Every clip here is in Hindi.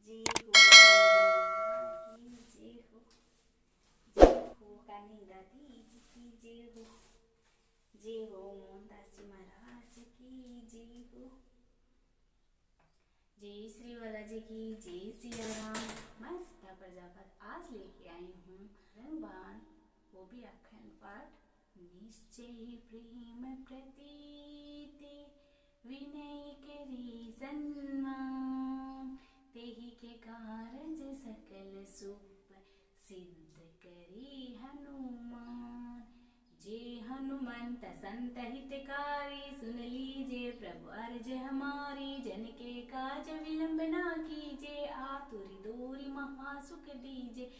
जय हो कानी मैया की जय हो कानी दादी जी की जय हो। जय हो मोहनदास जी महाराज की जय हो। जय श्री बालाजी की जय सिया राम। मैं सीता प्रजापत आज लेके आई हूँ रंगबाण, वो भी अखंड पाठ। निश्चय प्रेम प्रतीति विनय करी सन्मान, तेहि के कारज सकल सुख सिद्ध करी हनुमान। जे हनुमंत संत हितकारी, सुन लीजिए प्रभु अर्ज हमारी। जन के काज विलंब ना कीजिए, आतुर दूरी महासुख दीजिए।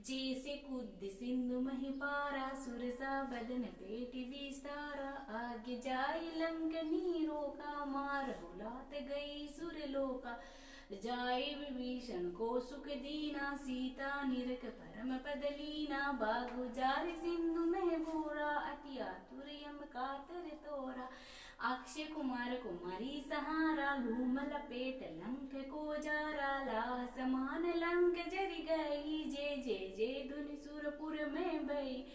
जैसे कूद सिंधु मही पारा, सुरसा बदन पेट विस्तारा। आगे जाई लंक नीरो का, मारहु लात गई सुरलोका। जाय विभीषण को सुख दीना, सीता निरख परम पद लीना। बागु जार सिंधु में बोरा, अति आतुर यम कातर तोरा। अक्षय कुमार कुमारी सहारा, लूम लपेट लंक को जारा। लाह समान लंक जरि गई, जय जय जय धुनि सुरपुर में भई।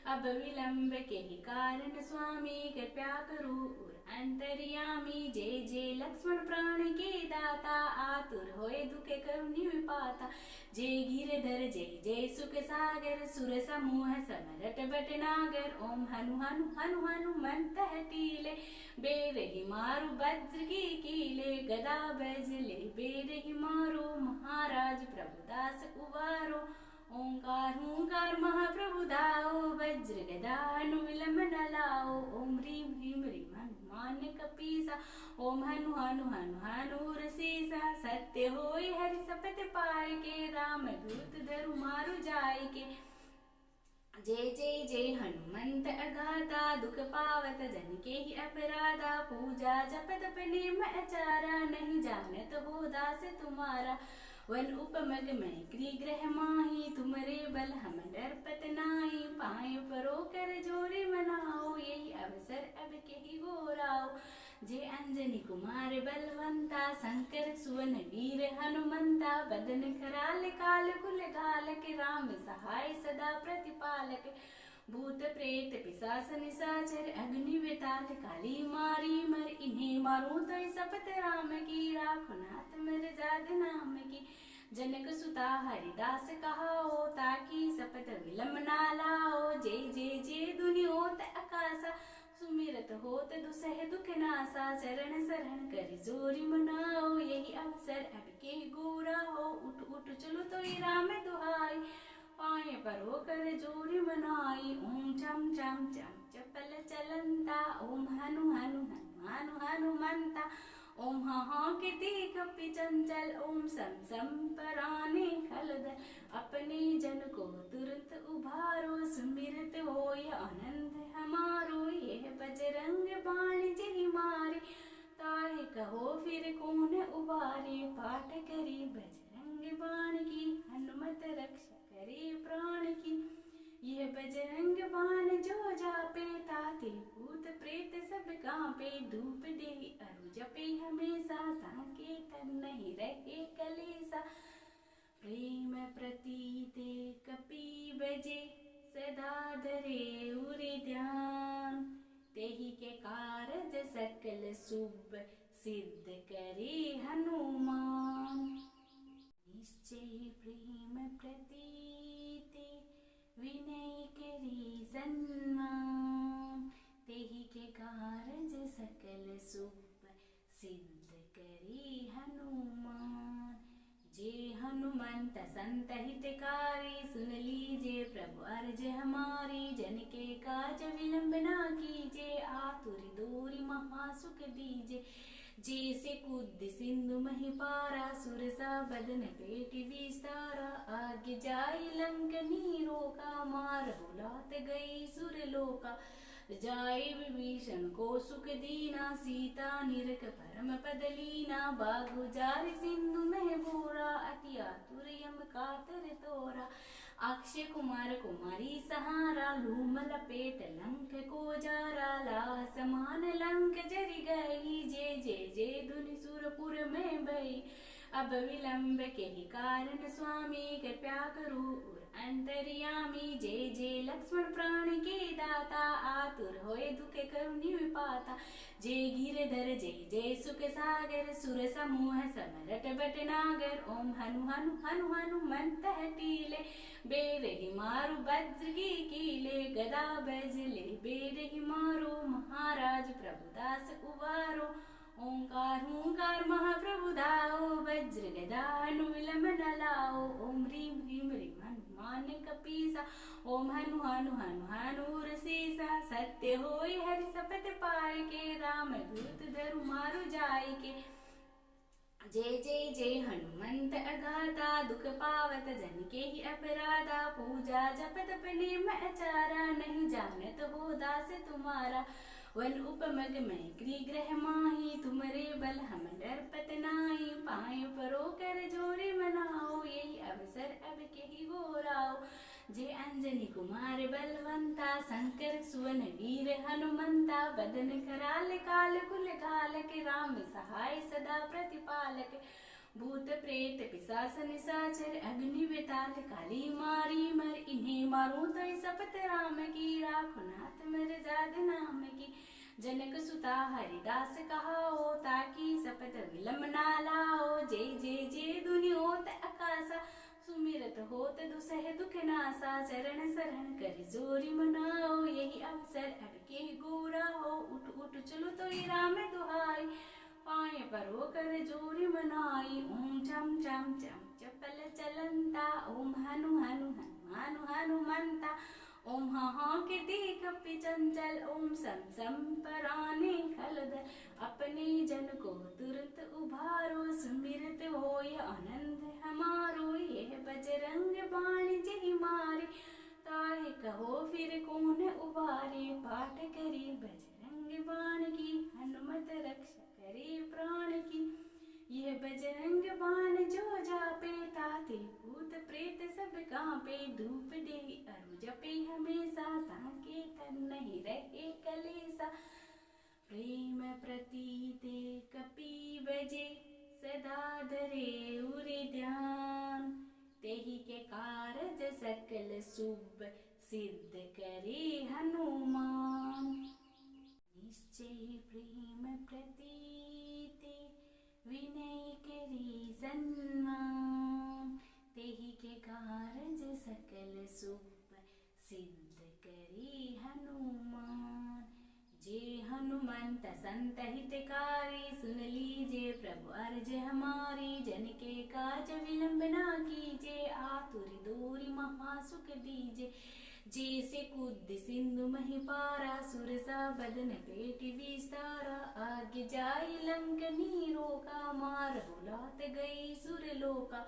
अब विलंब के ही कारण स्वामी, कृपया करो अंतर्यामी। जय जय लक्ष्मण प्राण के दाता, आतुर होए दुख करुणि विपाता। जय गिरधर जय जय सुख सागर, सुर समूह समरट बट नागर। ओम हनु हनु हनु हनुमंत हटीले, बेर ही मारु वज्र की कीले। गदा बजले बेर ही मारो, महाराज प्रभुदास उबारो। ओंकार हूंकार महाप्रभु दाओ, वज्र गदा हनु विलंब न लाओ। ओम ह्रीम ह्रीम ह्रीम हनुमान कपीसा, ओम हनु हनु हनु हनुर सीसा। सत्य होई हरि सपथ पाए के, राम दूत धरु मारु जाय के। जय जय जय हनुमंत अगाधा, दुख पावत जन के ही अपराधा। पूजा जप तप नेम आचारा, नहीं जानत हो दास तुम्हारा। वन उपमग में ग्रह माही, तुमरे बल हम डरपत नाही। पाए परो कर जोरी मनाओ, यही अवसर अब के ही गोराओ। जय अंजनी कुमार बलवंता, शंकर सुवन वीर हनुमंता। बदन कराल काल कुल घालक, राम सहाय सदा प्रतिपालक। भूत प्रेत पिशाच निशाचर, अग्नि वेताल काली मारी मर। इन्हें मारूं तो शपथ राम की, राखो नाथ मर जाद नाम की। जनक सुता हरिदास कहाओ, ताकि शपथ विलंब ना लाओ। जय जय जय धुनि होत आकाशा, सुमिरत होत दुसह दुख नासा। चरण शरण कर जोरी मनाओ, यही अवसर अब के गोरा हो। उठ उठ चलो तो राम दुहाई, पाए परो कर जोरी मनाई। ओम चम चम चम चपल चलंता, ओम हनु हनु हनु हनु हनुमंता। ओम हा किति कपि चंचल, ओम सम सम पराने खलदल। अपने जन को तुरंत उभारो, सुमिरत होय आनंद हमारो। यह बजरंग बाण जहि मारे, ताहि कहो फिर कौन उबारे। पाठ करी बजरंग बाण की, हनुमत रक्षा करे प्राण की। यह बजरंग बाण जो जापे, ताते भूत प्रेत सब कांपे। धूप दे अरु जपे हमेशा, ताके तन नहीं रहे कलेसा। प्रेम प्रतीते कपि बजे, सदा धरे उर ध्यान। तेहि के कारज सकल शुभ, सिद्ध करे हनुमान। निश्चय प्रेम प्रतीति विनय करी सन्मान, तेहि के कारज सकल शुभ सिद्ध करी हनुमान। जे हनुमंत संत हितकारी, सुन लीजिए प्रभु अर्ज हमारी। जन के काज विलंब ना कीजिए, आतुर दूरी महासुख दीजिए। जैसे कूद सिंधु मही पारा, सुरसा बदन पेट विस्तारा। आगे जाई लंक नीरो का, मारहु लात गई सुरलोका। जाय विभीषण को सुख दीना, सीता निरख परम पद लीना। बागु जार सिंधु में बोरा, अति आतुर यम कातर तोरा। अक्षय कुमार कुमारी सहारा, लूम लपेट लंक को जारा। लाह समान लंक जरि गई, जय जय जय धुनि सुरपुर में भई। अब विलंब के ही कारण स्वामी कृपा करो और अंतर्यामी। जय जय लक्ष्मण प्राण के दाता आतुर होए दुख करुणि विपाता। जय गिरधर जय जय सुख सागर सुर समूह समरट बट नागर। ओम हनु हनु हनु हनुमंत टीले बेर ही मारु वज्र की कीले। गदा बजले बेर ही मारो महाराज प्रभुदास उबारो। ओंकार ओंकार महाप्रभु दाओ वज्र गदा हनु विलंब न लाओ। ओम ह्रीम ह्रीम ह्रीम हनुमान कपीसा। ओम हनु हनु हनु हनुर सीसा। सत्य होय हरि सपथ पाए के राम दूत धरु मारु जाय के। जय जय जय हनुमंत अगाता दुख पावत जन के ही अपराधा। पूजा जप तप नेम आचारा नहीं जानत हो दास तुम्हारा। वन उपमग में गृह माही तुमरे बल हम डरपत नाही। पाए परो कर जोरे मनाओ यही अवसर अब के ही गोराओ। जय अंजनी कुमार बलवंता शंकर सुवन वीर हनुमंता। बदन कराल काल कुल कालक राम सहाय सदा प्रतिपालक। भूत प्रेत पिशाच निशाचर अग्नि बेताल काली मारी मर। इन्हें मारूं तो सपत राम की राखो नाथ मर जाद नाम की। जनक सुता हरिदास कहाओ ताकि सपत विलंब ना लाओ। जय जय जय दुनि होत आकाशा सुमिरत होत दुसह दुख नासा। चरण शरण कर जोरी मनाओ यही अवसर अब के गोरा हो। उठ उठ चलो तो ये राम दुहाई पाए परो कर जोरी मनाई। ओम चम चम चम चपल चलंता। ओम हनु हनु हनु हनुमंता। ओम हाँ कीर्ति कपि चंचल। ओम सम सम पराने खलदल। अपने जन को तुरंत उभारो सुमिरत होय आनंद हमारो। यह बजरंग बाण जहि मारे ताहे कहो फिर कौन उबारे। पाठ करी बजरंग बाण की हनुमत रक्षा करे प्राण की। यह बजरंग बाण जो जापे ताते भूत प्रेत सब कांपे। धूप दे अरु जपे हमेशा ताके तन नहीं रहे कलेसा। प्रेम प्रतीते कपि बजे सदा धरे उरे ध्यान। तेहि के कारज सकल शुभ सिद्ध करे हनुमान। निश्चय प्रेम प्रतीते विनय करी सन्मान। तेहि के कारज सकल शुभ सिद्ध करी हनुमान। जे हनुमंत संत हितकारी सुन लीजे प्रभु अर्ज हमारी। जन के काज विलंब ना कीजे आतुर दूरी महासुख दीजे। जैसे कूद सिंधु मही पारा सुरसा बदन पेट विस्तारा। आगे जाय लंकनी रोका मार हुलात गई सुरलोका।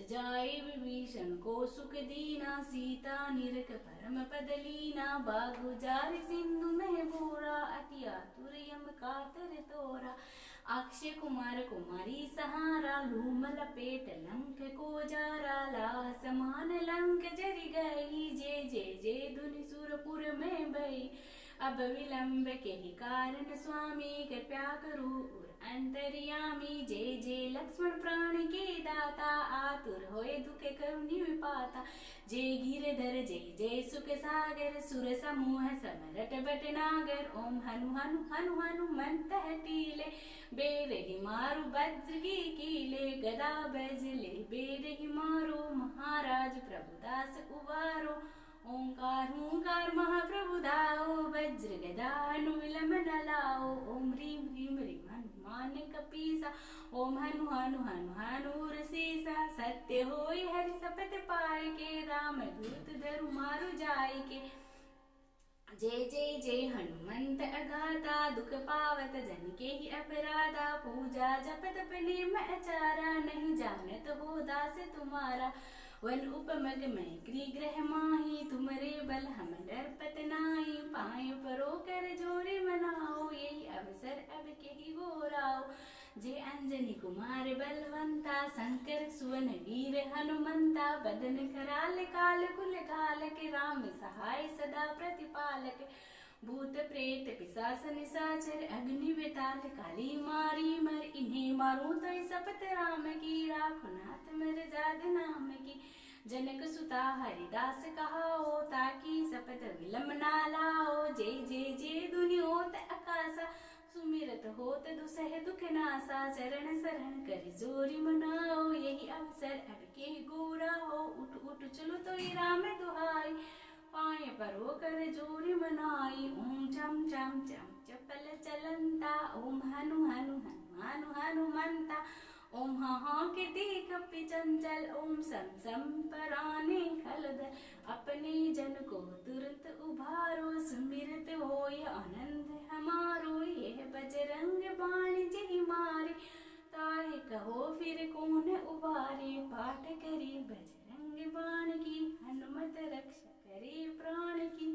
जाय विभीषण को सुख दीना सीता निरख परम पद लीना। बागु जार सिंधु मह बोरा अति आतुर यम कातर तोरा। अक्षय कुमार कुमारी सहारा लूम लपेट लंक को जारा। लाह समान लंक जरि गई जय जय जय धुनि सुरपुर में भई। अब विलंब के ही कारण स्वामी कृपा करो और अंतर्यामी। जय जय लक्ष्मण प्राण के दाता आतुर होए दुख करुणि विपाता। जय गिरधर जय जय सुख सागर सुर समूह समरट बट नागर। ओम हनु हनु हनु हनुमंत टीले बेर ही मारु वज्र की कीले। गदा बजले बेर ही मारो महाराज प्रभुदास उबारो। ओंकार ओंकार महाप्रभु दाओ वज्र गदा हनु विलंब न लाओ। ओम ह्रीम ह्रीम ह्रीम हनुमान कपीसा। ओम हनु हनु हनु हनुर सीसा। सत्य होय हरि सपथ पाए के राम दूत धरु मारु जाय के। जय जय जय हनुमंत अगाता दुख पावत जन के ही अपराधा। पूजा जप तप नेम आचारा नहीं जानत हो दास तुम्हारा। वन उपमग में गृह माही तुमरे बल हम डरपत नाही। पाए परो कर जोरे मनाओ यही अवसर अब के ही गोराओ। जय अंजनी कुमार बलवंता शंकर सुवन वीर हनुमंता। बदन कराल काल कुल कालक राम सहाय सदा प्रतिपालक। भूत प्रेत पिशाच निशाचर अग्नि बेताल काली मारी मर, इन्हें मारूं तो सपत राम की, राखो नाथ मर जाद नाम की। जनक सुता हरिदास कहाओ, ताकि सपत विलम ना लाओ। जय जय जय दुनि होत आकाशा, सुमिरत होत दुसह दुख नासा। चरण शरण कर जोरी मनाओ, यही अवसर अब के गोरा हो। उठ उठ चलो तो राम दुहाई, पाए परो कर जोरी मनाई। ओम चम चम चम चपल चलंता, ओम हनु हनु हनुमानु हनुमंता। ओम हाँ के कपि चंचल, ओम सम सम पराने खलदर। अपने जन को तुरंत उभारो, सुमिरत होय आनंद हमारो। यह बजरंग बाण जहि मारे, ताहे कहो फिर कौन उबारे। पाठ करी बजरंग बाण की, हनुमत रक्षा करे प्राण की।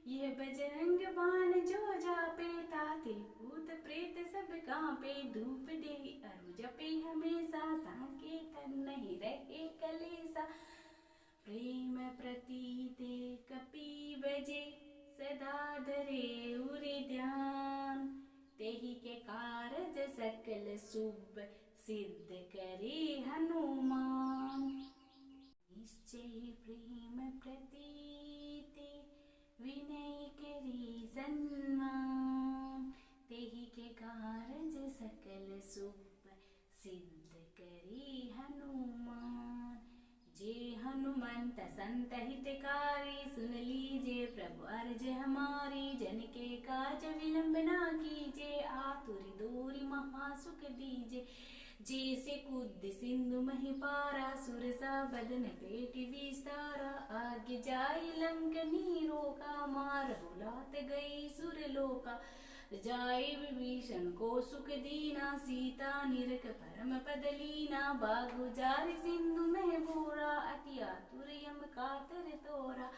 यह बजरंग बाण जो जापे, ताते भूत प्रेत सब कांपे। धूप दे अरु जपे हमेशा, ताके तन नहीं रहे कलेसा। प्रेम प्रतीते कपि बजे, सदा धरे उरे ध्यान। तेहि के कारज सकल शुभ, सिद्ध करे हनुमान। निश्चय प्रेम प्रतीते, विनय करी सन्मान। तेहि के कारज सकल शुभ, सिद्ध करी हनुमान। जे हनुमंत संत हितकारी, सुन लीजिए प्रभु अर्ज हमारी। जन के काज विलंब ना कीजिए, आतुर दूरी महासुख दीजिए। जैसे कूद सिंधु महि पारा, सुरसा बदन पेट विस्तारा। आगे जाई लंक नीरो का, मारहु लात गई सुरलोका। जाय विभीषण को सुख दीना, सीता निरख परम पद लीना। बागु जार सिंधु मह बोरा, अति आतुर यम कातर तोरा।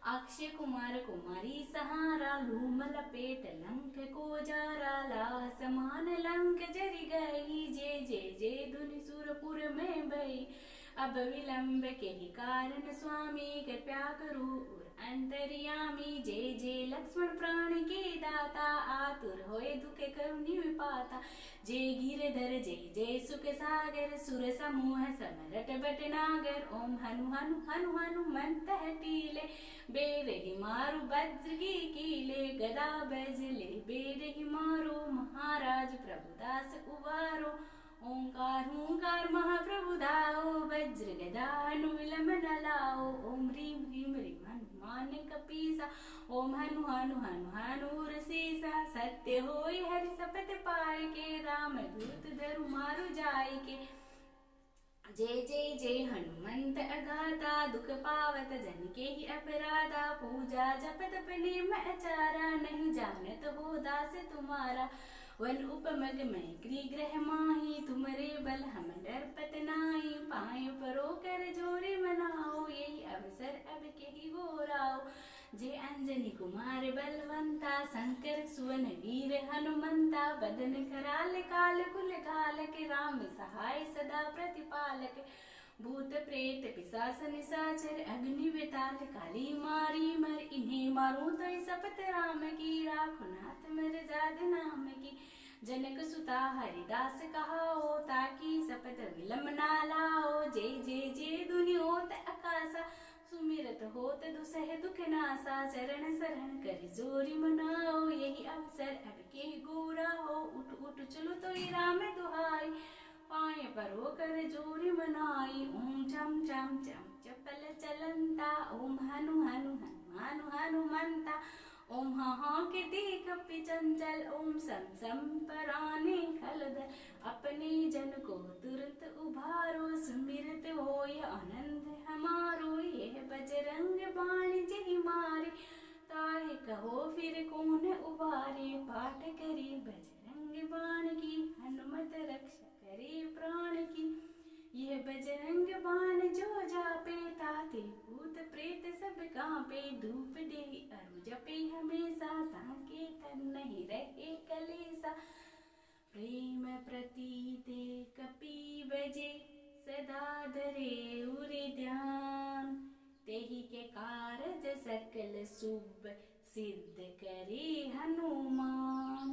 अक्षय कुमार कुमारी सहारा, लूम लपेट लंक को जारा। लाह समान लंक जरि गई, जय जय जय धुनि सुरपुर में भई। अब विलंब के ही कारण स्वामी, कृपया करो अंतर्यामी। जय जय लक्ष्मण प्राण के दाता, आतुर होए दुख करुणि विपाता। जय गिरधर जय जय सुख सागर, सुर समूह समरट बट नागर। ओम हनु हनु हनु हनुमंत हटीले, बेर ही मारु वज्र की कीले। गदा बजले बेर ही मारो, महाराज प्रभुदास उबारो। ओंकार ओंकार महाप्रभु दाओ, वज्र गदा हनु विलंब न लाओ। ओम ह्रीम ह्रीम ह्रीम हनुमान कपीसा, ओम हनु हनु हनु हनुर सीसा। सत्य होई हरि सपथ पाए के, राम दूत धरु मारु जाय के। जय जय जय हनुमंत अगाता, दुख पावत जन के ही अपराधा। पूजा जप तप नेम आचारा, नहीं जानत हो दास तुम्हारा। वन उपमग में ग्रह माही, तुमरे बल हम डरपत नाही। पाए परो कर जोरी मनाओ, यही अवसर अब के ही गोराओ। जय अंजनी कुमार बलवंता, शंकर सुवन वीर हनुमंता। बदन कराल काल कुल कालक, राम सहाय सदा प्रतिपालक। भूत प्रेत पिशाच निशाचर, अग्नि बेताल काली मारी मर। इन्हें मारूं तो सपत राम की, राखो नाथ मर जाद नाम की। जनक सुता हरिदास कहाओ, ताकि सपत विलम ना लाओ। जय जय जय दुनि होत आकाशा, सुमिरत होत दुसह दुख नासा। चरण शरण कर जोरी मनाओ, यही अवसर अब के गोरा हो। उठ उठ चलो तो राम दुहाई, पाए परो कर जोरी मनाई। ओम चम चम चम चपल चलंता, ओम हनु हनु हनुमानु हनुमंता। ओम हाँ के कपि चंचल, ओम सम सम पराने खलदर। अपने जन को तुरंत उभारो, सुमिरत होय आनंद हमारो। यह बजरंग बाण जहि मारे, ताहे कहो फिर कौन उबारे। पाठ करी बजरंग बाण की, हनुमत रक्षा करे प्राण की। यह बजरंग बाण जो जापे, ताते भूत प्रेत सब कांपे। धूप दे अरु जपे हमेशा, ताके तन नहीं रहे कलेसा। प्रेम प्रतीते कपि बजे, सदा धरे उरे ध्यान। तेहि के कारज सकल शुभ, सिद्ध करे हनुमान।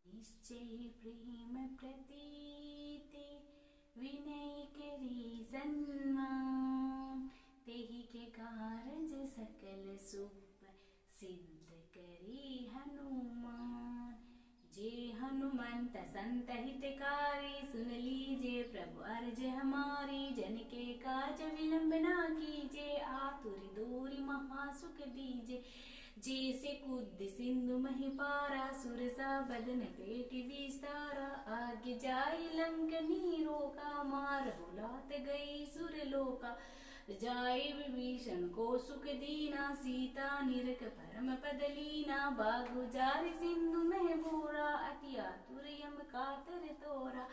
निश्चय प्रेम प्रतीति विनय करे सन्मान, तेहि के कारज सकल शुभ सिद्ध करे हनुमान। जे हनुमंत संत हितकारी, सुन लीजिए प्रभु अर्ज हमारी। जन के काज विलंब ना कीजिए, आतुर दूरी महासुख दीजिए। जैसे कूद सिंधु मही पारा, सुरसा बदन पेट विस्तारा। आगे जाई लंक नीरो का, मार बुलात गई सुरलोका। जाय विभीषण को सुख दीना, सीता निरख परम पद लीना। बागु जारि सिंधु में बोरा, अति आतुर यम कातर तोरा।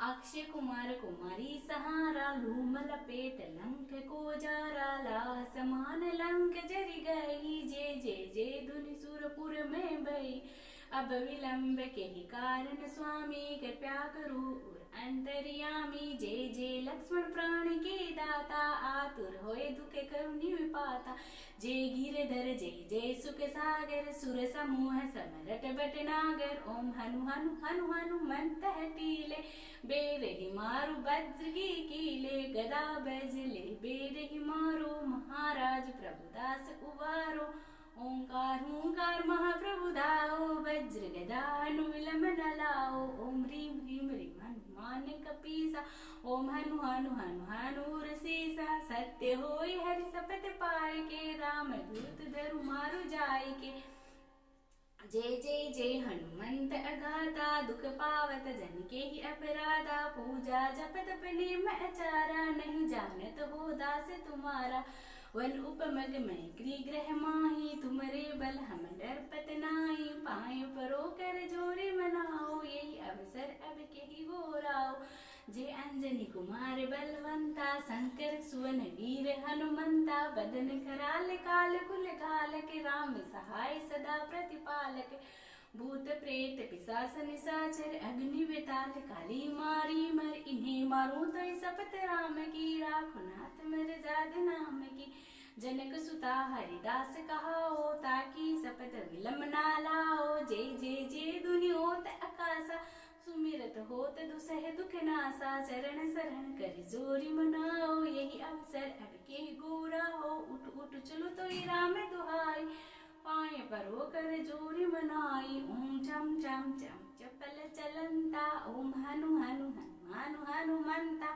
अक्षय कुमार कुमारी सहारा, लूम लपेट लंक को जारा। लाह समान लंक जरि गई, जय जय जय धुनि सुरपुर में भई। अब विलंब के ही कारण स्वामी, कृपया करो अंतर्यामी। जय जय लक्ष्मण प्राण के दाता, आतुर होए दुख करुणि विपाता। जय गिरधर जय जय सुख सागर, सुर समूह समरट बट नागर। ओम हनु हनु हनु हनुमंत हटीले, बेरहि मारु वज्र की कीले। गदा बजले बेरहि मारो, महाराज प्रभुदास उबारो। ओंकार ओंकार महाप्रभु दाओ, वज्र गदा हनु विलंब न लाओ। ओम ह्रीम ह्रीम ह्रीम हनुमान कपीसा, ओम हनु हनु हनु हनुर सीसा। सत्य होय हरि सपथ पाए के, राम दूत धरु मारु जाय के। जय जय जय हनुमंत अगाता, दुख पावत जन के ही अपराधा। पूजा जप तप नेम आचारा, नहीं जानत हो दास तुम्हारा। वन उपमग में गृह माही, तुमरे बल हम डरपत नाही। पाए परो कर जोरे मनाओ, यही अवसर अब के ही गोराओ। जय अंजनी कुमार बलवंता, शंकर सुवन वीर हनुमंता। बदन कराल काल कुल कालक, राम सहाय सदा प्रतिपालक। भूत प्रेत पिशाच निशाचर, अग्नि बेताल काली मारी मर। इन्हें मारूं तो सपत राम की, राखो नाथ मर जाद नाम की। जनक सुता हरिदास कहाओ, ताकि सपत विलंब ना लाओ। जय जय जय धुनि होत आकाशा, सुमिरत होत दुसह दुख नासा। चरण शरण कर जोरी मनाओ, यही अवसर अब के गोरा हो। उठ उठ चलो तो राम दुहाई, पाए परो कर जोरी मनाई। ओम चम चम चम चपल चलंता, ओम हनु हनु हनु हनु हनुमंता।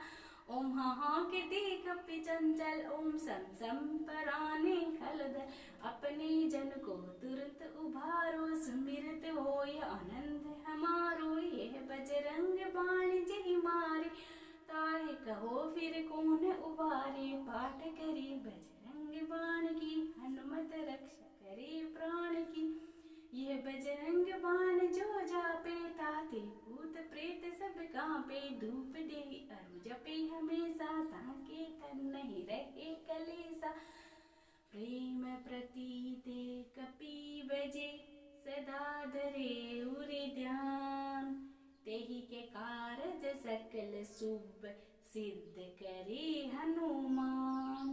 ओम हाँ के कपि चंचल, ओम सम सम पराने खलदल। अपने जन को तुरंत उभारो, सुमिरत होय आनंद हमारो। यह बजरंग बाण जहि मारे, ताहे कहो फिर कौन उबारे। पाठ करी बजरंग बाण की, हनुमत रक्षा करे प्राण की। यह बजरंग बाण जो जापे, ताते भूत प्रेत सब कांपे। धूप दे अरु जपे हमेशा, ताके तन नहीं रहे कलेसा। प्रेम प्रतीते कपि बजे, सदा धरे उरे ध्यान। तेहि के कारज सकल शुभ सिद्ध करे हनुमान।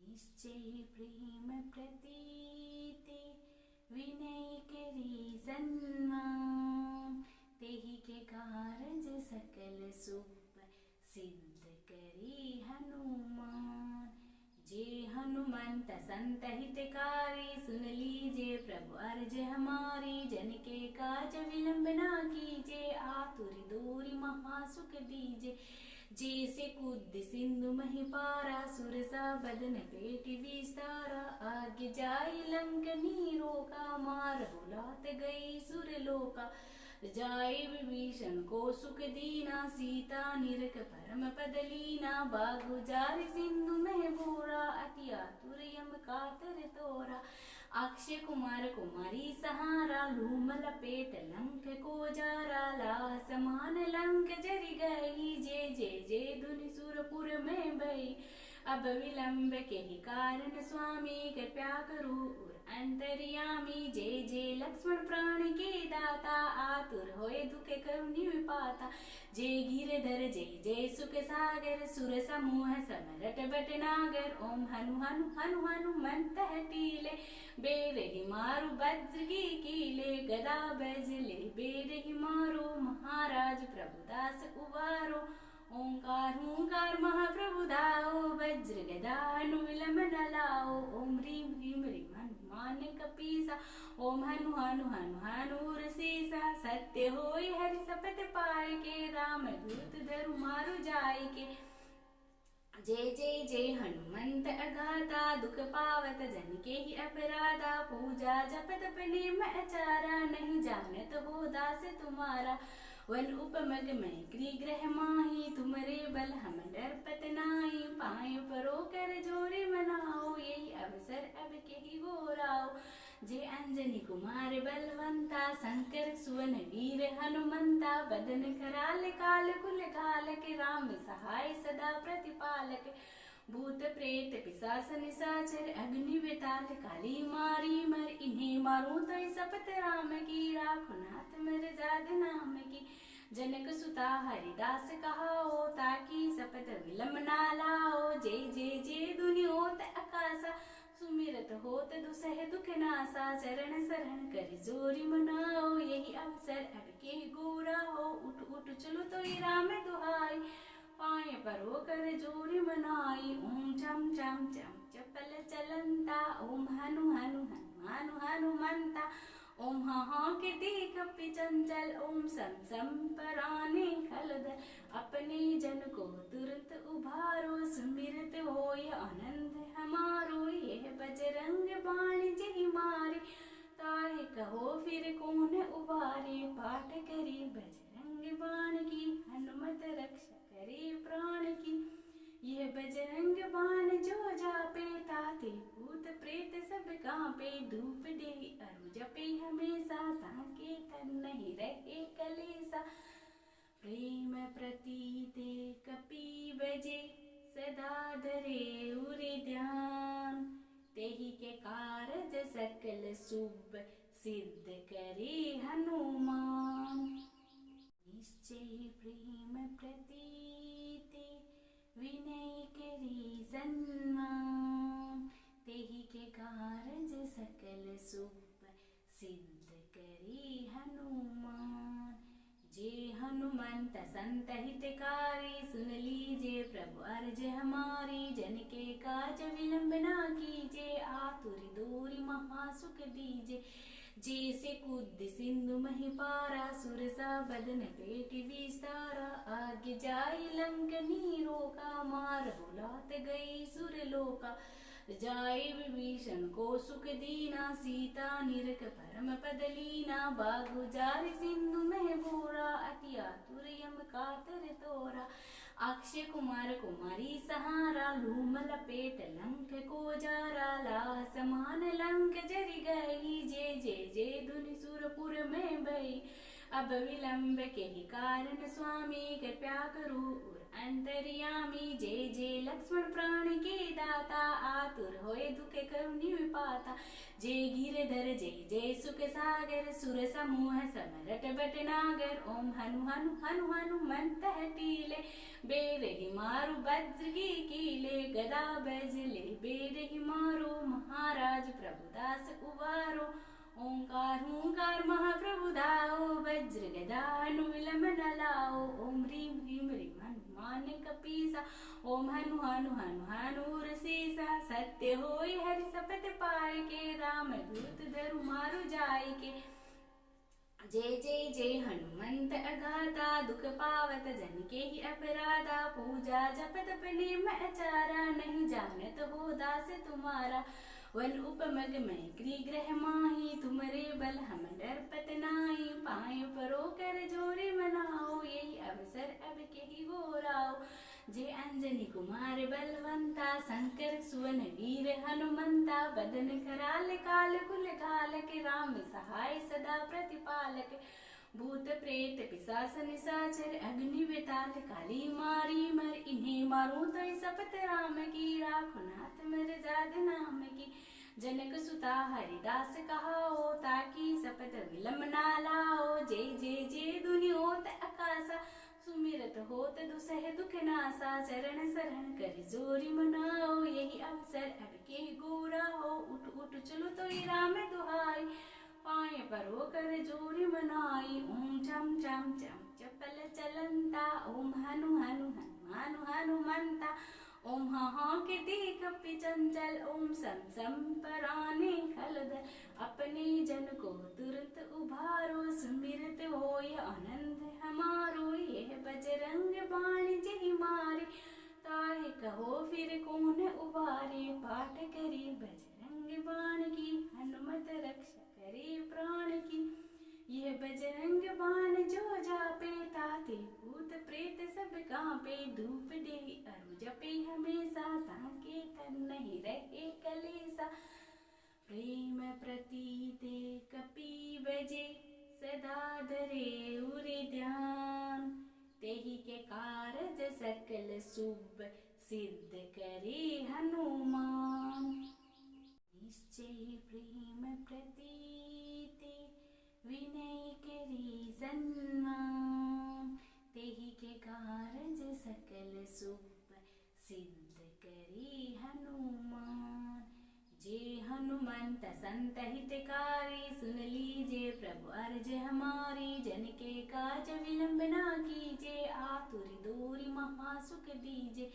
निश्चय प्रेम प्रतीते विनय करे सन्मान, तेहि के कारज सकल शुभ सिद्ध करे हनुमान। जे हनुमंत संत हितकारी, सुन लीजिए प्रभु अर्ज हमारी। जन के काज विलंब ना कीजिए, आतुर दूरी महासुख दीजिए। जैसे कूद सिंधु मही पारा, सुरसा बदन पेट विस्तारा। आगे जाई लंक नीरो का, मार बुलात गई सुरलोका। जाय विभीषण को सुख दीना, सीता निरख परम पद लीना। बागु जारि सिंधु में बोरा, अति आतुर यम कातर तोरा। अक्षय कुमार कुमारी सहारा, लूम लपेट लंक को जारा। लाह समान लंक जरि गई, जय जय जय धुनि सुरपुर में भई। अब विलंब के ही कारण स्वामी कृपया करो और अंतर्यामी। जय जय लक्ष्मण प्राण के दाता आतुर होए दुख करुणि विपाता। जय गिरधर जय जय सुख सागर सुर समूह समरट बट नागर। ओम हनु हनु हनु हनुमंत टीले बेर ही मारु वज्र की कीले। गदा बजले बेर ही मारो महाराज प्रभुदास उबारो। ओंकार ओंकार महाप्रभु दाओ वज्र गदा हनु विलंब न लाओ। ओम ह्रीं ह्रीं ह्रीं हनुमान कपीसा। ओम हनु हनु हनु हनु रसीसा। सत्य होय हरि सपथ पाए के राम दूत धरु मारु जाय के। जय जय जय हनुमंत अगाता दुख पावत जन के ही अपराधा। पूजा जप तप नेम आचारा नहीं जानत हो दास तुम्हारा। वन उपमग में गृह माही तुमरे बल हम डरपत नाई। पाए परो कर जोरे मनाओ यही अवसर अब के ही गोराओ। जय अंजनी कुमार बलवंता शंकर सुवन वीर हनुमंता। बदन कराल काल कुल काल के राम सहाय सदा प्रतिपालक। भूत प्रेत पिशाच निशाचर अग्नि बेताल काली मारी मर। इन्हें मारूं तो सपत राम की राखो नाथ मर जाद नाम की। जनक सुता हरिदास कहाओ ताकि सपत विलंब ना लाओ। जय जय जय दुनि होत आकाशा सुमिरत होत दुसह दुख नासा। चरण शरण कर जोरी मनाओ यही अवसर अब के गोरा हो। उठ उठ चलो तो ये राम दुहाई पाए परो कर जोरी मनाई। ओम चम चम चम चपल चलंता। ओम हनु हनु हनु हनुमंता। ओम हाँ कीर्ति कपि चंचल। ओम सम सम पराने खलदर। अपने जन को तुरंत उभारो सुमिरत होय आनंद हमारो। यह बजरंग बाण जहि मारे ताहे कहो फिर कौन उबारे। पाठ करी बजरंग बाण की हनुमत रक्षा करे प्राण की। यह बजरंग बाण जो जापे ताते भूत प्रेत सब कांपे। धूप दे अरु जपे हमेशा ताके तन नहीं रहे कलेसा। प्रेम प्रतीते कपि बजे सदा धरे उरे ध्यान। तेहि के कारज सकल शुभ सिद्ध करे हनुमान। निश्चय प्रेम प्रतीते विनय करी सन्मान। तेहि के कारज सकल शुभ सिद्ध करी हनुमान। जे हनुमंत संत हितकारी सुन लीजिए प्रभु अर्ज हमारी। जन के काज विलंब ना कीजिए आतुर दूरी महासुख दीजिए। जैसे कूद सिंधु मही पारा सुरसा बदन पेट विस्तारा। आगे जाई लंक नीरो का मार बुलात गई सुरलोका। जाए विभीषण को सुख दीना सीता निरख परम पद लीना। बागु जार सिंधु मह बोरा अति आतुर यम कातर तोरा। अक्षय कुमार कुमारी सहारा लूम लपेट लंक को जारा। लाह समान लंक जरि गई जय जय जय धुनि सुरपुर में भई। अब विलंब के ही कारण स्वामी कृपया करो और अंतर्यामी। जय जय लक्ष्मण प्राण के दाता आतुर होए दुख करुणि विपाता। जय गिरधर जय जय सुख सागर सुर समूह समरट बट नागर। ओम हनु हनु हनु हनुमंत टीले बेर ही मारु वज्र की कीले। गदा बजले बेर ही मारो महाराज प्रभुदास उबारो। ओंकार ओंकार महाप्रभु दाओ वज्र गदा हनु विलंब न लाओ। ओम ह्रीं ह्रीं ह्रीं हनुमान कपीसा। ओम हनु हनु हनु हनु रसीसा। सत्य होय हरि सपथ पाए के राम दूत धरु मारु जाय के। जय जय जय हनुमंत अगाता दुख पावत जन के ही अपराधा। पूजा जप तप नेम आचारा नहीं जानत हो दास तुम्हारा। वन उपमग में गृह माही तुमरे बल हम डरपत नाई। पाए परो कर जोरे मनाओ यही अवसर अब के ही गोराओ। जय अंजनी कुमार बलवंता शंकर सुवन वीर हनुमंता। बदन कराल काल कुल काल के राम सहाय सदा प्रतिपालक। भूत प्रेत पिशाच निशाचर अग्नि बेताल काली मारी मर। इन्हें मारूं तो सपत राम की, राखो नाथ मेरे जाद नाम की। जनक सुता हरिदास कहाओ, ताकि सपत विलम ना लाओ। जय जय जय दुनि होत आकाशा, सुमिरत होत दुसह दुख नासा। चरण शरण कर जोरी मनाओ, यही अवसर अब के गोरा हो। उठ उठ चलो तो राम दुहाई, पाए परो कर जोरी मनाई। ओम चम चम चम चपल चलंता, ओम हनु हनु हनुमानु हनुमंता। ओम हाँ के देख चंचल, ओम सम सम पराने खलदल। अपने जन को तुरंत उभारो, सुमिरत होय आनंद हमारो। यह बजरंग बाण जय मारे, ताहे कहो फिर कौन उबारे। पाठ करी बजरंग बाण की, हनुमत रक्षा करे प्राण की। यह बजरंग बाण जो जापे, ताते भूत प्रेत सब कांपे। धूप दे अरु जपे हमेशा, ताके तन नहीं रहे कलेसा। प्रेम प्रतीते कपि बजे, सदा धरे उरे ध्यान। तेहि के कारज सकल शुभ, सिद्ध करे हनुमान। निश्चय प्रेम प्रतीते, विनय करी सन्मान। तेहि के कारज सकल शुभ, सिद्ध करे हनुमान। जे हनुमंत संत हितकारी, सुन लीजिए प्रभु अर्ज हमारी। जन के काज विलंब ना कीजिए, आतुर दूरी महासुख दीजिए।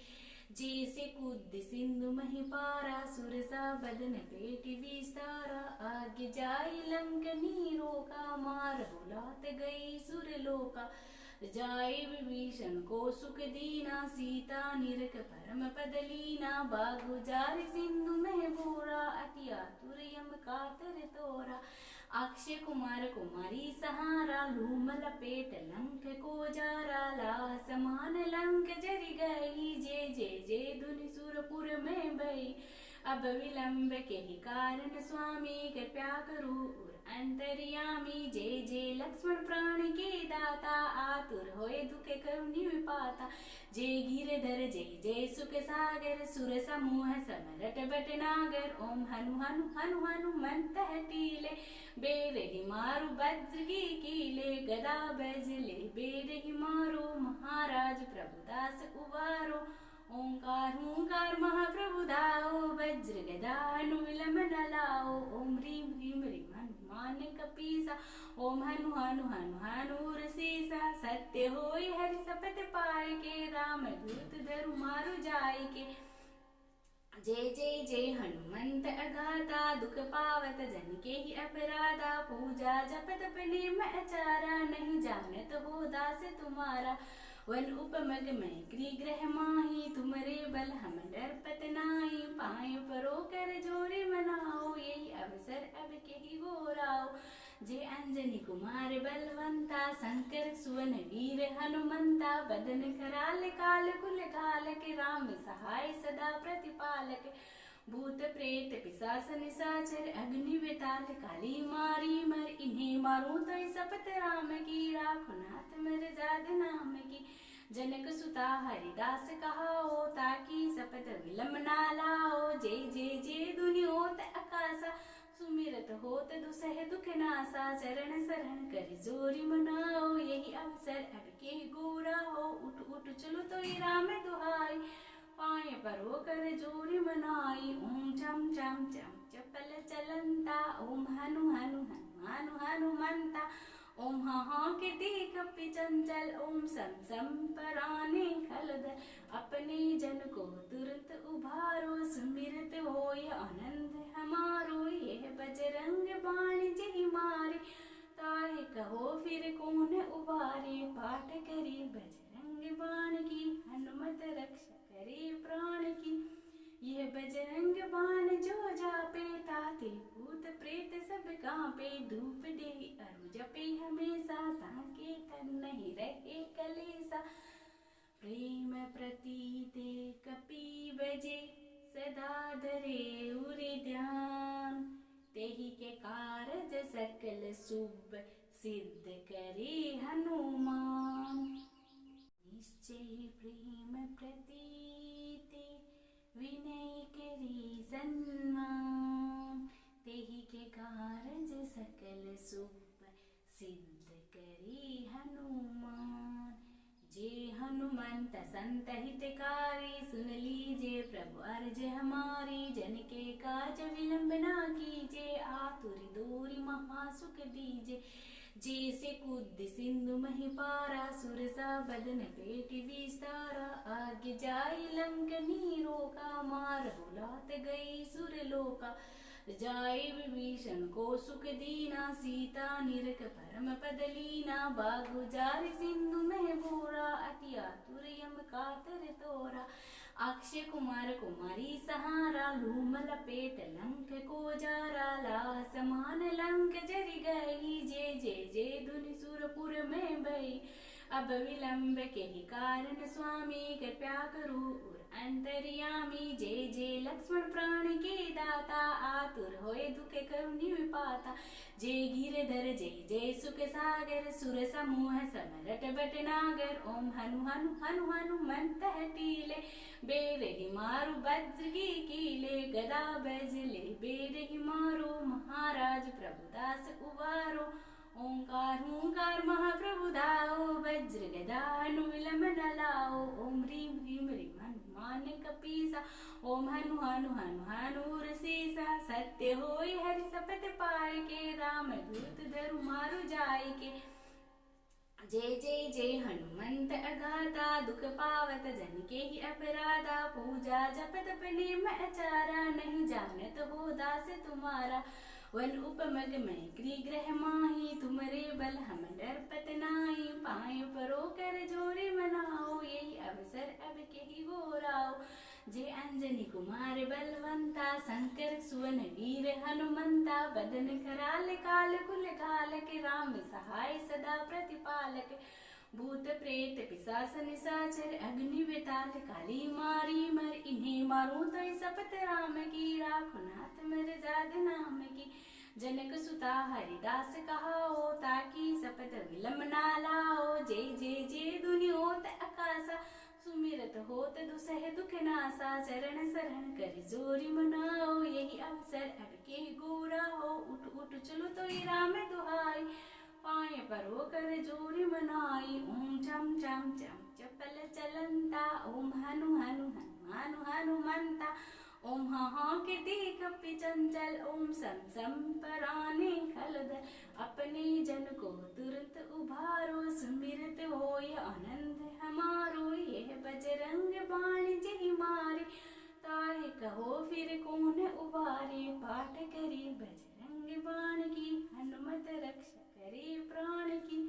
जैसे कूद सिंधु मही पारा, सुरसा बदन पेट विस्तारा। आगे जाई लंक नीरो का, मार बुलात गई सुर लोका। जाय विभीषण को सुख दीना, सीता निरख परम पद लीना। बागु जार सिंधु में बोरा, अति आतुर यम कातर तोरा। अक्षय कुमार कुमारी सहारा, लूम लपेट लंक को जारा। लाह समान लंक जरि गई, जय जय जय धुनि सुरपुर में भई। अब विलंब के ही कारण स्वामी, कृपया करो अंतर्यामी। जय जय लक्ष्मण प्राण के दाता, आतुर होए दुख करुणि विपाता। जय गिरधर जय जय सुख सागर, सुर समूह समरट बट नागर। ओम हनु हनु हनु हनुमंत हटीले, बेर ही मारु वज्र की कीले। गदा बजले बेर ही मारो, महाराज प्रभुदास उबारो। ओंकार हुंकार महाप्रभु दाओ, वज्र गदा हनु विलंब न लाओ। ओम ह्रीम ह्रीम ह्रीम हनुमान कपीसा, ओम हनु हनु हनु हनुर सीसा। सत्य होय हरि सपथ पाए के, राम दूत धरु मारु जाय के। जय जय जय हनुमंत अगाता, दुख पावत जन के ही अपराधा। पूजा जप तप नेम आचारा, नहीं जानत हो दास तुम्हारा। वन उपमग में ग्रह माही, तुमरे बल हम डरपत नाही। पाए परो कर जोरी मनाओ, यही अवसर अब के ही गोराओ। जय अंजनी कुमार बलवंता, शंकर सुवन वीर हनुमंता। बदन कराल काल कुल घालक, राम सहाय सदा प्रतिपालक। भूत प्रेत पिशाच निशाचर, अग्नि वेताल काली मारी मर। इन्हें मारूं तो सपत राम की, राखो नाथ मेरे जाद नाम की। जनक सुता हरिदास कहाओ, ताकि सपत विलम ना लाओ। जय जय जय दुनि होत आकाशा, सुमिरत होत दुसह दुख नासा। चरण शरण कर जोरी मनाओ, यही अवसर अब के गोरा हो। उठ उठ चलो तो राम दुहाई, पाए परो कर जोरी मनाई। ओम चम चम चम चपल चलंता, ओम हनु हनु हनुमानु हनुमंता। ओम हाँ के देख चंचल, ओम सम सम पराने खलदल। अपने जन को तुरंत उभारो, सुमिरत होय आनंद हमारो। यह बजरंग बाण जय मारे, ताहे कहो फिर कौन उबारे। पाठ करी बजरंग बाण की, हनुमत रक्षा करे प्राण की। यह बजरंग बाण जो जापे, ताते भूत प्रेत सब कांपे। धूप दे अरु जपे हमेशा, ताके तन नहीं रहे कलेसा। प्रेम प्रतीते कपि बजे, सदा धरे उरे ध्यान। तेहि के कारज सकल शुभ, सिद्ध करे हनुमान। निश्चय प्रेम प्रतीते विनय करी सन्मान तेहि के कारज सकल सुप सिद्ध करी हनुमान। जे हनुमंत संत हितकारी सुन लीजे प्रभु अर्ज हमारी। जन के काज विलंब ना कीजे आतुर दूरी महासुख दीजे। जैसे कूद सिंधु मही पारा सुरसा बदन पेट विस्तारा। आगे जाई लंकनी रोका मार बुलात गई सुरलोका। जाय विभीषण को सुख दीना सीता निरख परम पद लीना। बागु जार सिंधु में बोरा अति आतुर यम कातर तोरा। अक्षय कुमार कुमारी सहारा लूम लपेट लंक को जारा। ला समान लंक जरि गई जे जे जे धुनि सुरपुर में भई। अब विलंब के ही कारण स्वामी कृपया करो अंतर्यामी। जय जय लक्ष्मण प्राण के दाता आतुर होए दुख करुणि विपाता। जय गिरधर जय जय सुख सागर सुर समूह समरट बट नागर। ओम हनु हनु हनु हनुमंत टीले बेरहि मारु वज्र की कीले। गदा बजले बेरहि मारो महाराज प्रभुदास उबारो। ओंकार ओंकार महाप्रभु दाओ वज्र गदा हनु विलंब न लाओ। ओम ह्रीं ह्रीं ह्रीं हनुमान कपीसा। ओम हनु हनु हनु हनुर सीसा। सत्य होई हरि सपथ पाए के राम दूत धरु मारु जाय के। जय जय जय हनुमंत अगाता दुख पावत जन के ही अपराधा। पूजा जप तप नेम आचारा नहीं जानत हो दास तुम्हारा। वन उपमग में गृह माही तुमरे बल हम डरपत नाई। पाए परो कर जोरे मनाओ यही अवसर अब के ही गोराओ। जय अंजनी कुमार बलवंता शंकर सुवन वीर हनुमंता। बदन कराल काल कुल काल के राम सहाय सदा प्रतिपालक। भूत प्रेत पिशाच निशाचर अग्नि बेताल काली मारी मर। इन्हें मारूं तो सपत राम की राखो नाथ मर जाद नाम की। जनक सुता हरिदास कहाओ ताकि सपत विलंब ना लाओ। जय जय जय दुनि होत आकाशा सुमिरत होत दुसह दुख नासा। चरण शरण कर जोरी मनाओ यही अवसर अब के गोरा हो। उठ उठ चलो तो राम दुहाई पाए परो कर जोरी मनाई। ओम चम चम चम चपल चलंता। ओम हनु हनु हनु हनुमंता। ओम हाँ कीर्ति कपि चंचल। ओम सम सम पराने खलदर। अपने जन को तुरंत उभारो सुमिरत होय आनंद हमारो। यह बजरंग बाण जहि मारे ताहे कहो फिर कौन उबारे। पाठ करी बजरंग बाण की हनुमत रक्षा करे प्राण की।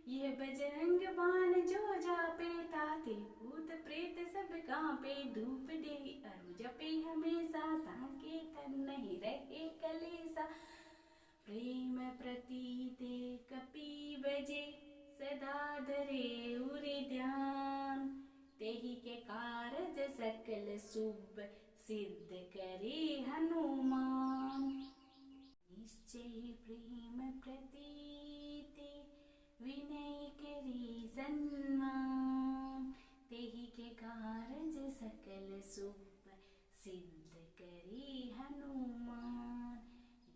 यह बजरंग बाण जो जापे ताते भूत प्रेत सब कांपे। धूप दे अरु जपे हमेशा ताके तन नहीं रहे कलेसा। प्रेम प्रतीते कपि बजे सदा धरे उरे ध्यान। तेहि के कारज सकल शुभ सिद्ध करे हनुमान। निश्चय प्रेम प्रतीते विनय करी सन्मान। तेहि के कारज सकल शुभ सिद्ध करी हनुमान।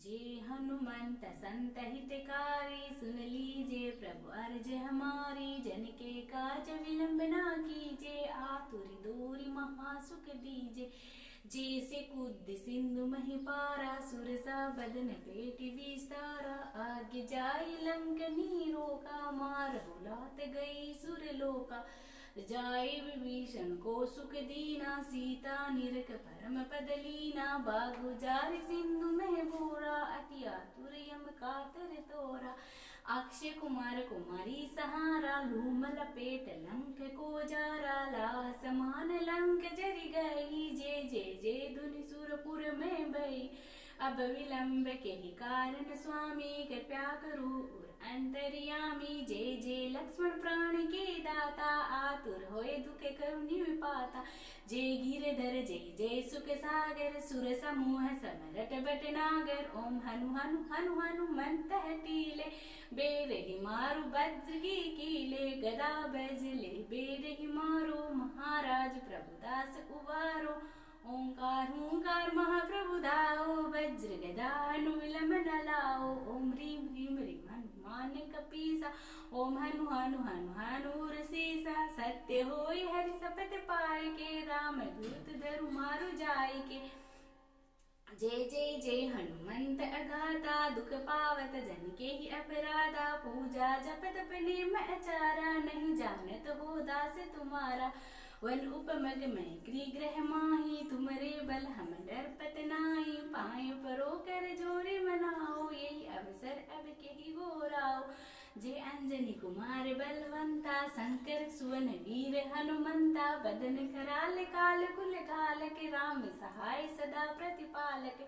जे हनुमंत संत हितकारी सुन लीजे प्रभु अर्ज हमारी। जन के काज विलंब ना कीजे आतुर दूरी महासुख दीजे। जैसे कूद सिंधु मही पारा सुरसा बदन पेट विस्तारा। आगे जाई लंकनी रोका मार बुलात गई सुरलोका। जाय विभीषण को सुख दीना सीता निरख परम पद लीना। बागु जार सिंधु में बोरा अति आतुर यम कातर तोरा। अक्षय कुमार कुमारी सहारा लूम लपेट लंक को जारा। ला समान लंक जरि गई जय जय जय धुनि सुरपुर में भई। अब विलंब के ही कारण स्वामी कृपया करो अंतर्यामी। जय जय लक्ष्मण प्राण के दाता आतुर होए दुख करुणि विपाता। जय गिरधर जय जय सुख सागर सुर समूह समरट बट नागर। ओम हनु हनु हनु हनुमंत टीले बेरहि मारु वज्र की कीले। गदा बजले बेरहि मारु प्रभुदास उबारो। ओंकार हूंकार महाप्रभु दाओ, वज्र गदा विलंब न लाओ। ओम ह्रीम ह्रीम ह्रीम हनुमान कपीसा, ओम हनु हनु हनु हनुर सीसा। सत्य होई हरि सपथ पाए के, राम दूत धरु मारु जाय के। जय जय जय हनुमंत अगाता, दुख पावत जन के ही अपराधा। पूजा जप तप नेम आचारा, नहीं जानत हो दास तुम्हारा। वन उपमग में ग्रह माही, तुमरे बल हम डरपत नाही। पाए परो कर जोरी मनाओ, यही अवसर अब केहि गोराओ। जय अंजनी कुमार बलवंता, शंकर सुवन वीर हनुमंता। बदन कराल काल कुल कालक, राम सहाय सदा प्रतिपालक।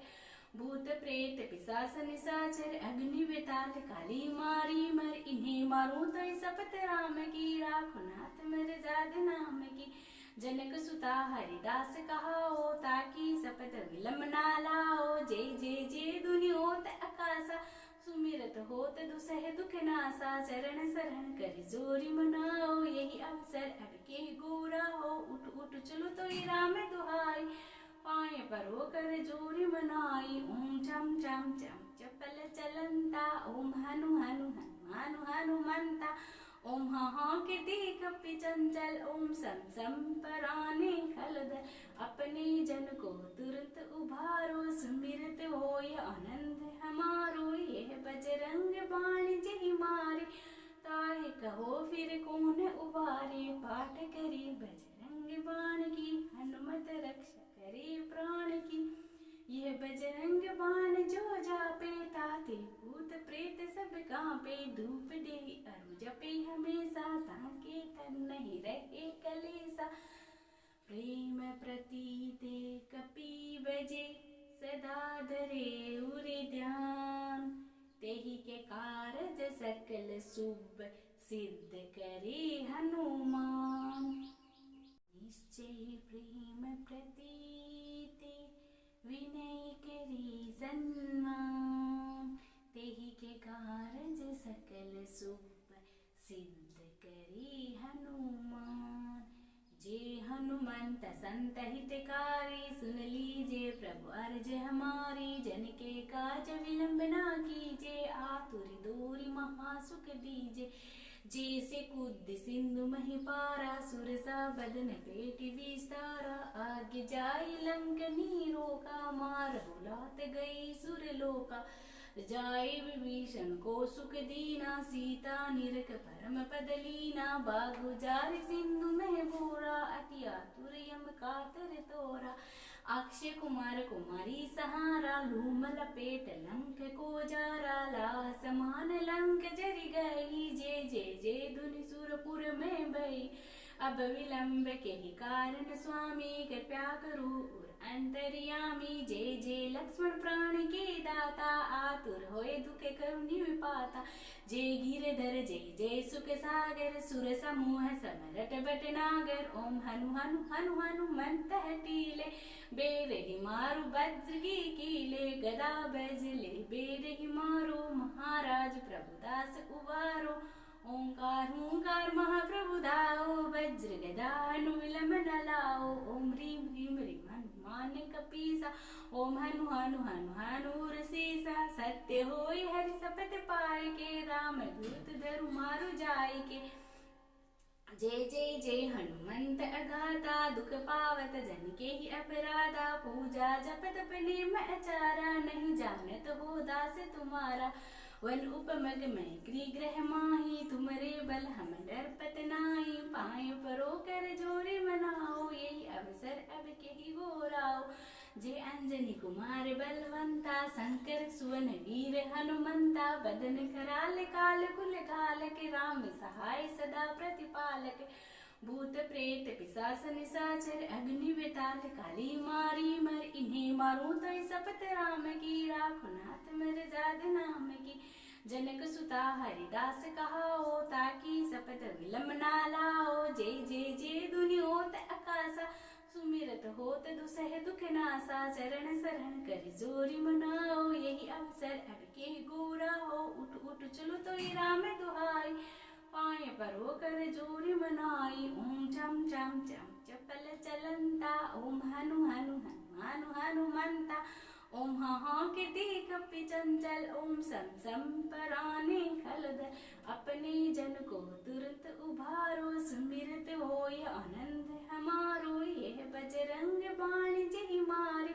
भूत प्रेत पिशाच निशाचर, अग्नि बेताल काली मारी मर। इन्हें मारूं तो शपथ राम की, राखो नाथ मेरे जाद नाम की। जनक सुता हरिदास कहाओ, ताकि शपथ विलंब ना लाओ। जय जय जय दुनि होत आकाशा, सुमिरत होत दुसह दुख नासा। चरण शरण कर जोरी मनाओ, यही अवसर अब के गोरा हो। उठ उठ चलो तो राम दुहाई, पाए परो कर जोरी मनाई। ओम चम चम चम चपल चलंता, ओम हनु हनु हनु हनुमंता। ओम हा के देख चंचल, ओम सम सम पराने खलदल। अपने जन को तुरंत उभारो, सुमिरत होय आनंद हमारो। यह बजरंग बाण जहि मारे, ताहे कहो फिर कौन उबारे। पाठ करी बजरंग बाण की, हनुमत रक्षा करे प्राण की। यह बजरंग बाण जो जापे, ताते भूत प्रेत सब कांपे। धूप दे अरु जपे हमेशा, ताके तन नहीं रहे कलेसा। प्रेम प्रतीते कपि बजे, सदा धरे उरे ध्यान। तेहि के कारज सकल शुभ, सिद्ध करे हनुमान। निश्चय प्रेम प्रतीते, विनय करी सन्मान। तेहि के कारज सकल शुभ, सिद्ध करे हनुमान। जे हनुमंत संत हितकारी, सुन लीजिए प्रभु अर्ज हमारी। जन के काज विलंब ना कीजिए, आतुर दूरी महासुख दीजिए। जैसे कूद सिंधु मही पारा, सुरसा बदन पेट विस्तारा। आगे जाई लंक नीरो का, मार बुलात गई सुर लोका। जाय विभीषण को सुख दीना, सीता निरख परम पद लीना। बागु जार सिंधु में बोरा, अति आतुर यम कातर तोरा। अक्षय कुमार कुमारी सहारा, लूम लपेट लंक को जारा। लाह समान लंक जरि गई, जय जय जय धुनि सुरपुर में भई। अब विलंब के ही कारण स्वामी, कृपया करो अंतर्यामी। जय जय लक्ष्मण प्राण के दाता, आतुर होए दुख करुणि विपाता। जय गिरधर जय जय सुख सागर, सुर समूह समरट बट नागर। ओम हनु हनु हनु हनुमंत हटीले, बेरहि मारु वज्र की कीले। गदा बजले बेरहि मारो, महाराज प्रभुदास उबारो। ओंकार हूंकार महाप्रभु दाओ, वज्र गदा विलंब न लाओ। ओम ह्रीम ह्रीम ह्रीम हनुमान कपीसा, ओम हनु हनु हनु हनुर सीसा। सत्य होय हरि सपथ पाए के, राम दूत धरु मारु जाय के। जय जय जय हनुमंत अगाता, दुख पावत जन के ही अपराधा। पूजा जप तप नेम आचारा, नहीं जानत हो दास तुम्हारा। वन उपमग में ग्रह माही, तुमरे बल हम डरपत नाही। पाए परो कर जोरी मनाओ, यही अवसर अब केहि गोराओ। जय अंजनी कुमार बलवंता, शंकर सुवन वीर हनुमंता। बदन कराल काल कुल कालक, राम सहाय सदा प्रतिपालक। भूत प्रेत पिशाच निशाचर, अग्नि बेताल काली मारी मर। इन्हें मारूं तो शपथ राम की, राखो नाथ मेरे जाद नाम की। जनक सुता हरिदास कहाओ, ताकि शपथ विलंब ना लाओ। जय जय जय दुनि होत आकाशा, सुमिरत होत दुसह दुख नासा। चरण शरण कर जोरी मनाओ, यही अवसर अब के गोरा हो। उठ उठ चलो तो राम दुहाई, पाए परो कर जोरी मनाई। ओम चम चम चम चपल चल ओम हनु हनु हनु हनुमंता। ओम हाँ के कपि चंचल, ओम सम सम पराने खलदल। अपने जन को तुरंत उभारो, सुमिरत होय आनंद हमारो। यह बजरंग बाण जहि मारे,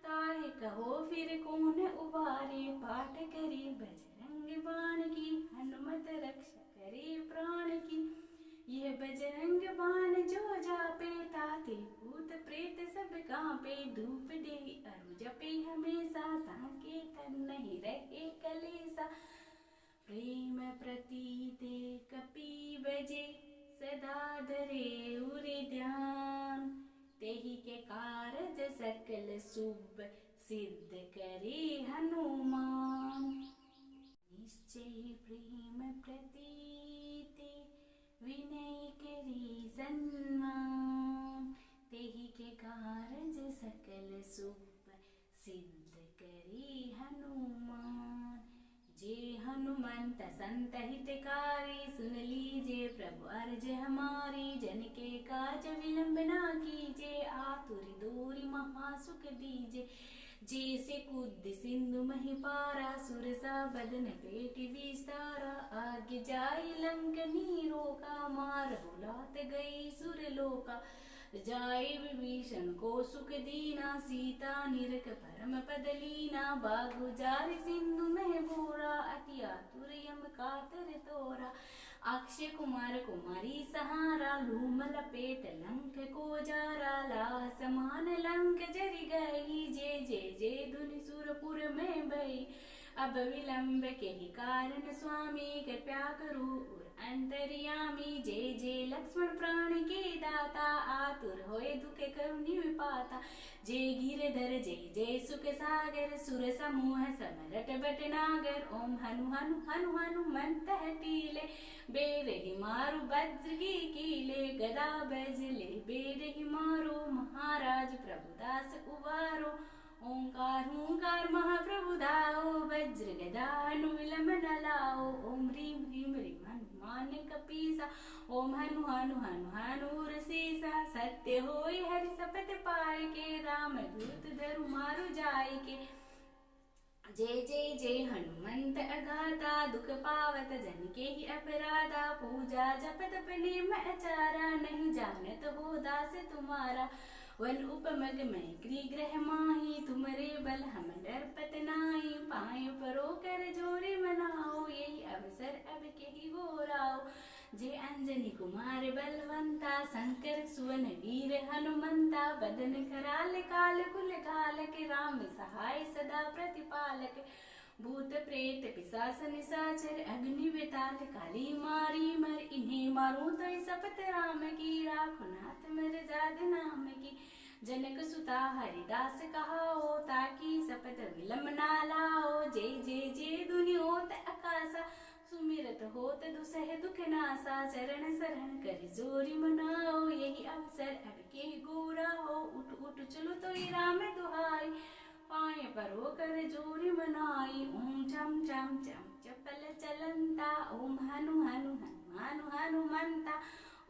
ताहे कहो फिर कौन उबारे। पाठ करी बजरंग बाण की, हनुमत रक्षा करे प्राण की। यह बजरंग बाण जो जापे, ताते भूत प्रेत सब कांपे। धूप दे अरु जपे हमेशा, ताके तन नहीं रहे कलेसा। प्रेम प्रतीते कपि बजे, सदा धरे उरे ध्यान। तेहि के कारज सकल शुभ, सिद्ध करे हनुमान। निश्चय प्रेम प्रतीते, विनय करी सन्मान। तेहि के कारज सकल शुभ, सिद्ध करी हनुमान। जे हनुमंत संत हितकारी, सुन लीजे प्रभु अर्ज हमारी। जन के काज विलंब ना कीजे, आतुर दूरी महासुख दीजे। जैसे कूद सिंधु मही पारा, सुरसा बदन पेट विस्तारा। आगे जाय लंकनी रोका, मार बुलात गई सुरलोका। जाय विभीषण को सुख दीना, सीता निरख परम पद लीना। बागु जार सिंधु मह बोरा, अति आतुर यम कातर तोरा। अक्षय कुमार कुमारी सहारा, लूम लपेट लंक को जारा। ला समान लंक जरि गई, जे जे जे धुनि सुरपुर में भई। अब विलंब के ही कारण स्वामी, कृपया करो और अंतर्यामी। जय जय लक्ष्मण प्राण के दाता, आतुर होए दुख करुणि विपाता। जय गिरधर जय जय सुख सागर, सुर समूह समरट बट नागर। ओम हनु हनु हनु हनुमंत हटीले, बेरहि मारु वज्र की कीले। गदा बजले बेरहि मारो, महाराज प्रभुदास उबारो। ओंकार ओंकार महाप्रभु दाओ, वज्र गदा हनु विलंब न लाओ। ओम ह्रीम ह्रीम ह्रीम हनुमान कपीसा, ओम हनु हनु हनु हनु रसीसा। सत्य होय हरि सपथ पाय के, राम दूत धरु मारु जाय के। जय जय जय हनुमंत अगाता, दुख पावत जन के ही अपराधा। पूजा जप तप नेम आचारा, नहीं जानत हो दास तुम्हारा। वन उपमग में गृह माही, तुमरे बल हम डरपत नाई। पाए परो कर जोरी मनाओ, यही अवसर अब के ही गोराओ। जय अंजनी कुमार बलवंता, शंकर सुवन वीर हनुमंता। बदन कराल काल कुल कालक, राम सहाय सदा प्रतिपालक। भूत प्रेत पिशाच निशाचर, अग्नि बेताल काली मारी मर। इन्हें मारूं तो सपत राम की, राखो नाथ मर जाद नाम की। जनक सुता हरिदास कहाओ, ताकि सपत विलंब ना लाओ। जय जय जय धुनि होत आकाशा, सुमिरत होत दुसह दुख नासा। चरण शरण कर जोरी मनाओ, यही अवसर अब के गोरा हो। उठ उठ चलो तो राम दुहाई, पाए परो कर जोरी मनाई। ओम चम चम चम चपल चलंता, ओम हनु हनु हनु हनुमंता।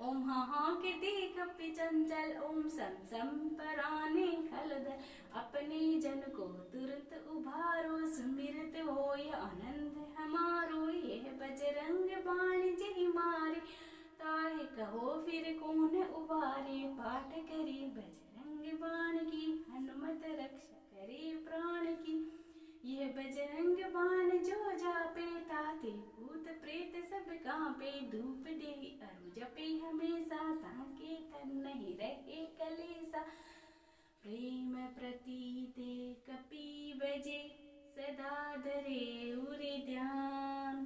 ओम हाँ के कपि चंचल, ओम सम सम पराने खलदल। अपने जन को तुरंत उभारो, सुमिरत होय आनंद हमारो। यह बजरंग बाण जहि मारे, ताहे कहो फिर कौन उबारे। पाठ करी बजरंग बाण की, हनुमत रक्षा करे प्राण की। यह बजरंग बाण जो जापे, ताते भूत प्रेत सब कांपे। धूप दे अरु जपे हमेशा, ताके तन नहीं रहे कलेसा। प्रेम प्रतीते कपि बजे, सदा धरे उरे ध्यान।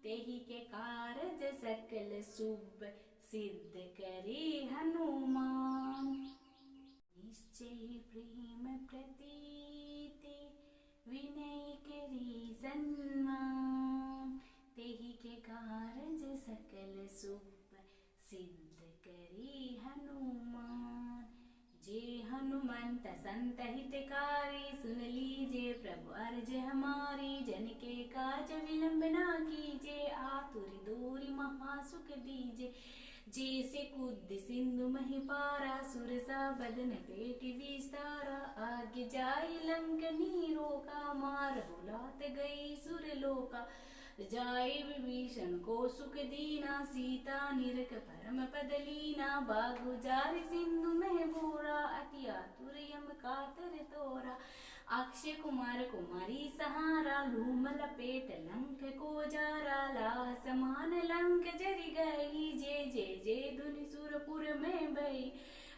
तेहि के कारज सकल शुभ, सिद्ध करे हनुमान। निश्चय प्रेम प्रतीते, विनय करी सन्मान। तेहि के कारज सकल शुभ, सिद्ध करी हनुमान। जे हनुमंत संत हितकारी, सुन लीजे प्रभु अर्ज हमारी। जन के काज विलंब ना कीजे, आतुर दूरी महासुख दीजे। जैसे कूद सिंधु मही पारा सुरसा बदन पेट विस्तारा आगे जाई लंक नीरो का मार बुलात गई सुरलोका जाए विभीषण को सुख दीना सीता निरख परम पद लीना बागु जार सिंधु में बोरा अति आतुर यम कातर तोरा अक्षय कुमार कुमारी सहारा लूम लपेट लंक को जारा ला समान लंक जरि गई जय जय जय धुनि सुरपुर में भई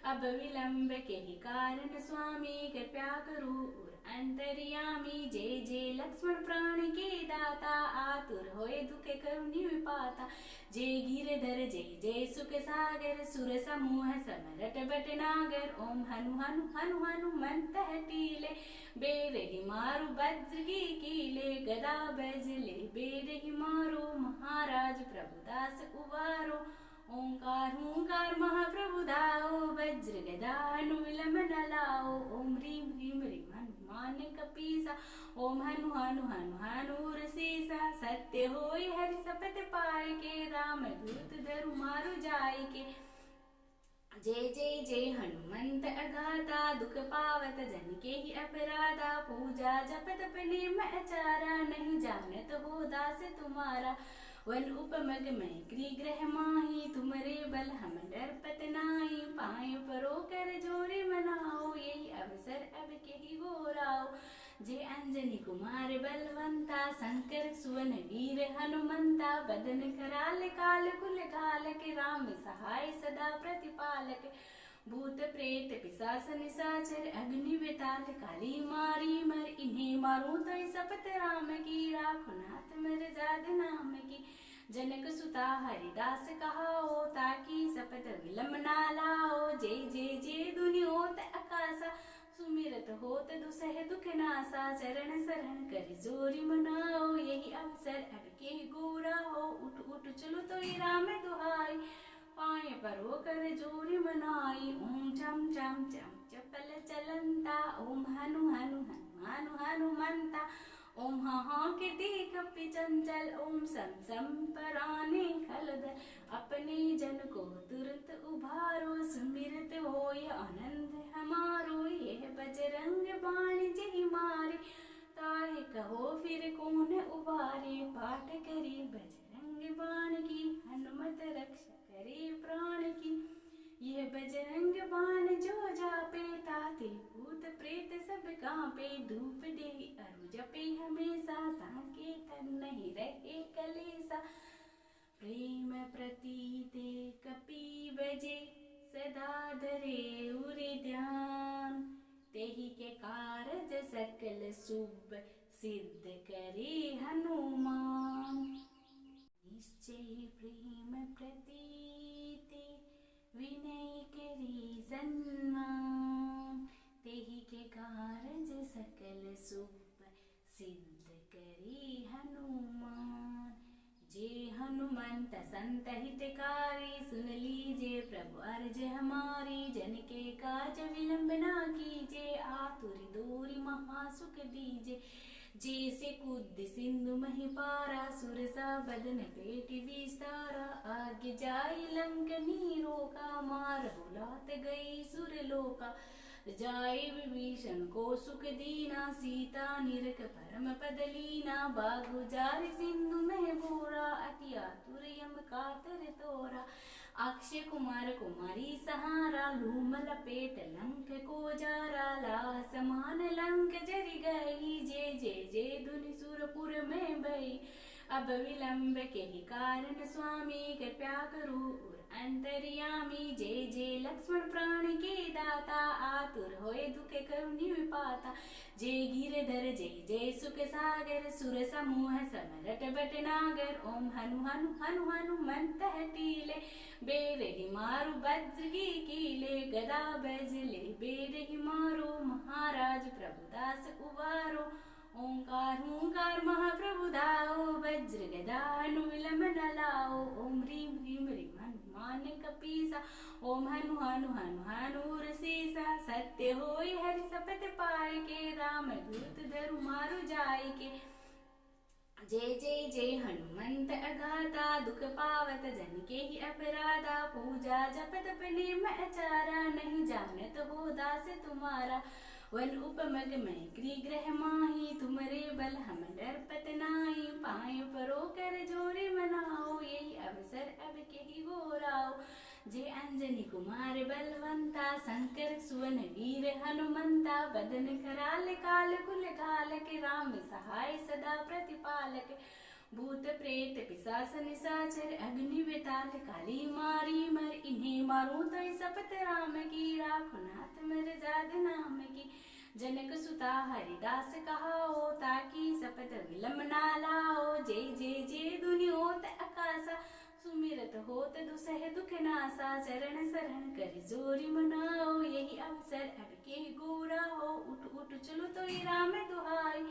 अब विलंब के ही कारण स्वामी कृपया करो अंतर्यामी जय जय लक्ष्मण प्राण के दाता आतुर होए दुख करुणि विपाता जय गिरधर जय जय सुख सागर सुर समूह समरट बट नागर ओम हनु हनु हनु हनुमंत टीले बेर ही मारु वज्र की कीले गदा बजले बेर ही मारो महाराज प्रभुदास उबारो ओंकार ओंकार महाप्रभु दाओ वज्र गदा हनु विलंब न लाओ ओम ह्रीम ह्रीम ह्रीम हनुमान कपीसा ओम हनु हनु हनु हनुर सीसा सत्य होय हरि सपत पाए के राम दूत धरु मारु जाय के जय जय जय हनुमंत अगाता दुख पावत जन के ही अपराधा पूजा जपत अपने अचारा नहीं जानत हो दास तुम्हारा वन उपमग में ग्रह माही तुमरे बल हम डरपत नाही पाए परो कर जोरे मनाओ यही अवसर अब के ही गोराओ जय अंजनी कुमार बलवंता शंकर सुवन वीर हनुमंता बदन कराल काल कुल काल के राम सहाय सदा प्रतिपालक भूत प्रेत पिशाच निशाचर अग्नि बेताल काली मारी मर इन्हें मारूं तो सपत राम की राखो नाथ मर जाद नाम की जनक सुता हरिदास कहाओ ताकि सपत विलंब ना लाओ जय जय जय दुनि होत आकाशा सुमिरत होत दुसह दुख नासा चरण शरण कर जोरी मनाओ यही अवसर अब के गोरा हो उठ उठ चलो तो राम दुहाई पाए परो कर जोरी मनाई ओम चम चम चम चपल चलंता ओम हनु हनु हनु हनुमंता ओम हा के देख चंचल ओम सम सम पराने खलदर अपने जन को तुरंत उभारो सुमिरत होय आनंद हमारो यह बजरंग बाण जय मारे ताहे कहो फिर कौन उबारे पाठ करी बजरंग बाण की हनुमत रक्षा करे प्राण की यह बजरंग बाण जो जापे ताते भूत प्रेत सब कांपे धूप दे अरु जपे हमेशा ताके तन नहीं रहे कलेसा प्रेम प्रतीते कपि बजे सदा धरे उरे ध्यान तेहि के कारज सकल शुभ सिद्ध करे हनुमान निश्चय प्रेम प्रतीते विनय करी सन्मान तेहि के कारज सकल शुभ सिद्ध करी हनुमान जे हनुमंत संत हितकारी सुन लीजिए प्रभु अर्ज हमारी जन के काज विलंब ना कीजिए आतुर दूरी महासुख दीजिए जैसे कूद सिंधु मही पारा सुरसा बदन पेट विस्तारा आगे जाई लंक नीरो का मार बुलात गई सुरलोका जाए विभीषण को सुख दीना सीता निरख परम पद लीना बागु जार सिंधु में बोरा अति आतुर यम कातर तोरा अक्षय कुमार कुमारी सहारा लूम लपेट लंक को जारा ला समान लंक जरि गई जय जय जय धुनि सुरपुर में भई अब विलंब के ही कारण स्वामी कृपया करो अंतर्यामी जय जय लक्ष्मण प्राण के दाता आतुर होए दुख करुणि विपाता जय गिरधर जय जय सुख सागर सुर समूह समरट बट नागर ओम हनु हनु हनु हनुमंत टीले बेर ही मारु वज्र की कीले गदा बजले बेर ही मारो महाराज प्रभुदास उबारो ओंकार ओंकार महाप्रभु दाओ वज्र गदा हनु विलंब न लाओ ओम ह्रीम ह्रीम ह्रीम हनुमान कपीसा ओम हनु हनु हनु हनुर सीसा सत्य होय हरि सपत पाए के राम दूत धरु मारु जाय के जय जय जय हनुमंत अगाता, दुख पावत जन के ही अपराधा। पूजा जप तप नेम आचारा, नहीं जानत हो दास तुम्हारा। वन उपमग में ग्रह माही, तुमरे बल हम डरपत नाही। पाए परो कर जोरी मनाओ, यही अवसर अब के ही गोराओ। जय अंजनी कुमार बलवंता, शंकर सुवन वीर हनुमंता। बदन कराल काल कुल घालक, राम सहाय सदा प्रतिपालक। भूत प्रेत पिशाच निशाचर, अग्नि वेताल काली मारी मर। इन्हें मारूं तो सपत राम की, राखो नाथ मेरे जाद नाम की। जनक सुता हरिदास कहाओ, ताकि सपत विलम ना लाओ। जय जय जय दुनि होत आकाशा, सुमिरत होत दुसह दुख नासा। चरण शरण कर जोरी मनाओ, यही अवसर अब के गोरा हो। उठ उठ चलो तो राम दुहाई,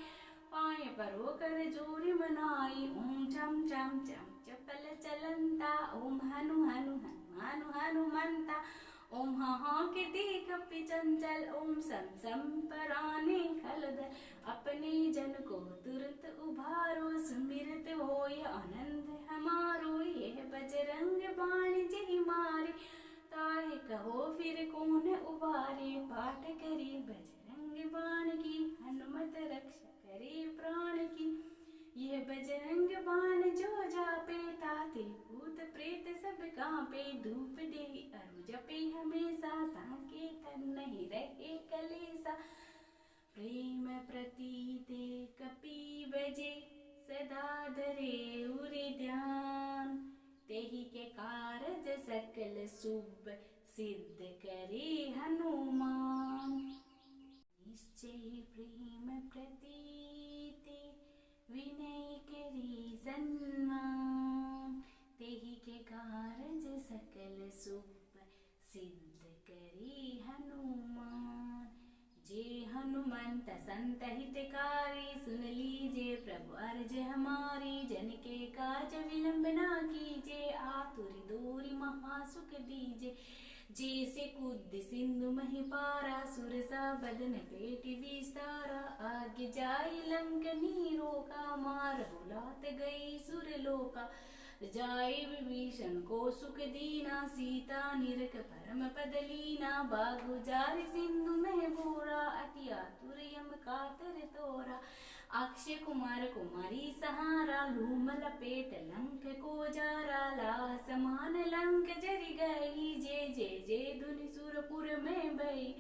पाए परो कर जोरी मनाई। ओम चम चम चम चपल चलंता, ओम हनु हनु हनुमानु हनुमंता। ओम हा के देख चंचल, ओम सम सम पराने खलदल। अपने जन को तुरंत उभारो, सुमिरत होय आनंद हमारो। यह बजरंग बाण जय मारे, ताहे कहो फिर कौन उबारे। पाठ करी बजरंग बाण की, हनुमत रक्षा करे प्राण की। यह बजरंग बाण जो जापे, ताते भूत प्रेत सब कांपे। धूप दे अरु जपे हमेशा, ताके तन नहीं रहे कलेसा। प्रेम प्रतीते कपि बजे, सदा धरे उरे ध्यान। तेहि के कारज सकल शुभ, सिद्ध करे हनुमान। निश्चय प्रेम प्रतीते, विनय करी सन्मान। तेहि के कारज सकल शुभ, सिद्ध करे हनुमान। जे हनुमंत संत हितकारी, सुन लीजे प्रभु अर्ज हमारी। जन के काज विलंब ना कीजे, आतुर दूरी महासुख दीजे। जैसे कूद सिंधु मही पारा, सुरसा बदन पेट विस्तारा। आगे जाई लंकनी रोका, मार बुलात गई सुरलोका। जाई विभीषण को सुख दीना, सीता निरख परम पद लीना। बागु जार सिंधु मह बोरा, अति आतुर यम कातर तोरा। अक्षय कुमार कुमारी सहारा, लूम लपेट लंक को जारा। ला समान लंक जरि गई, जय जय जय धुनि सुरपुर में भई।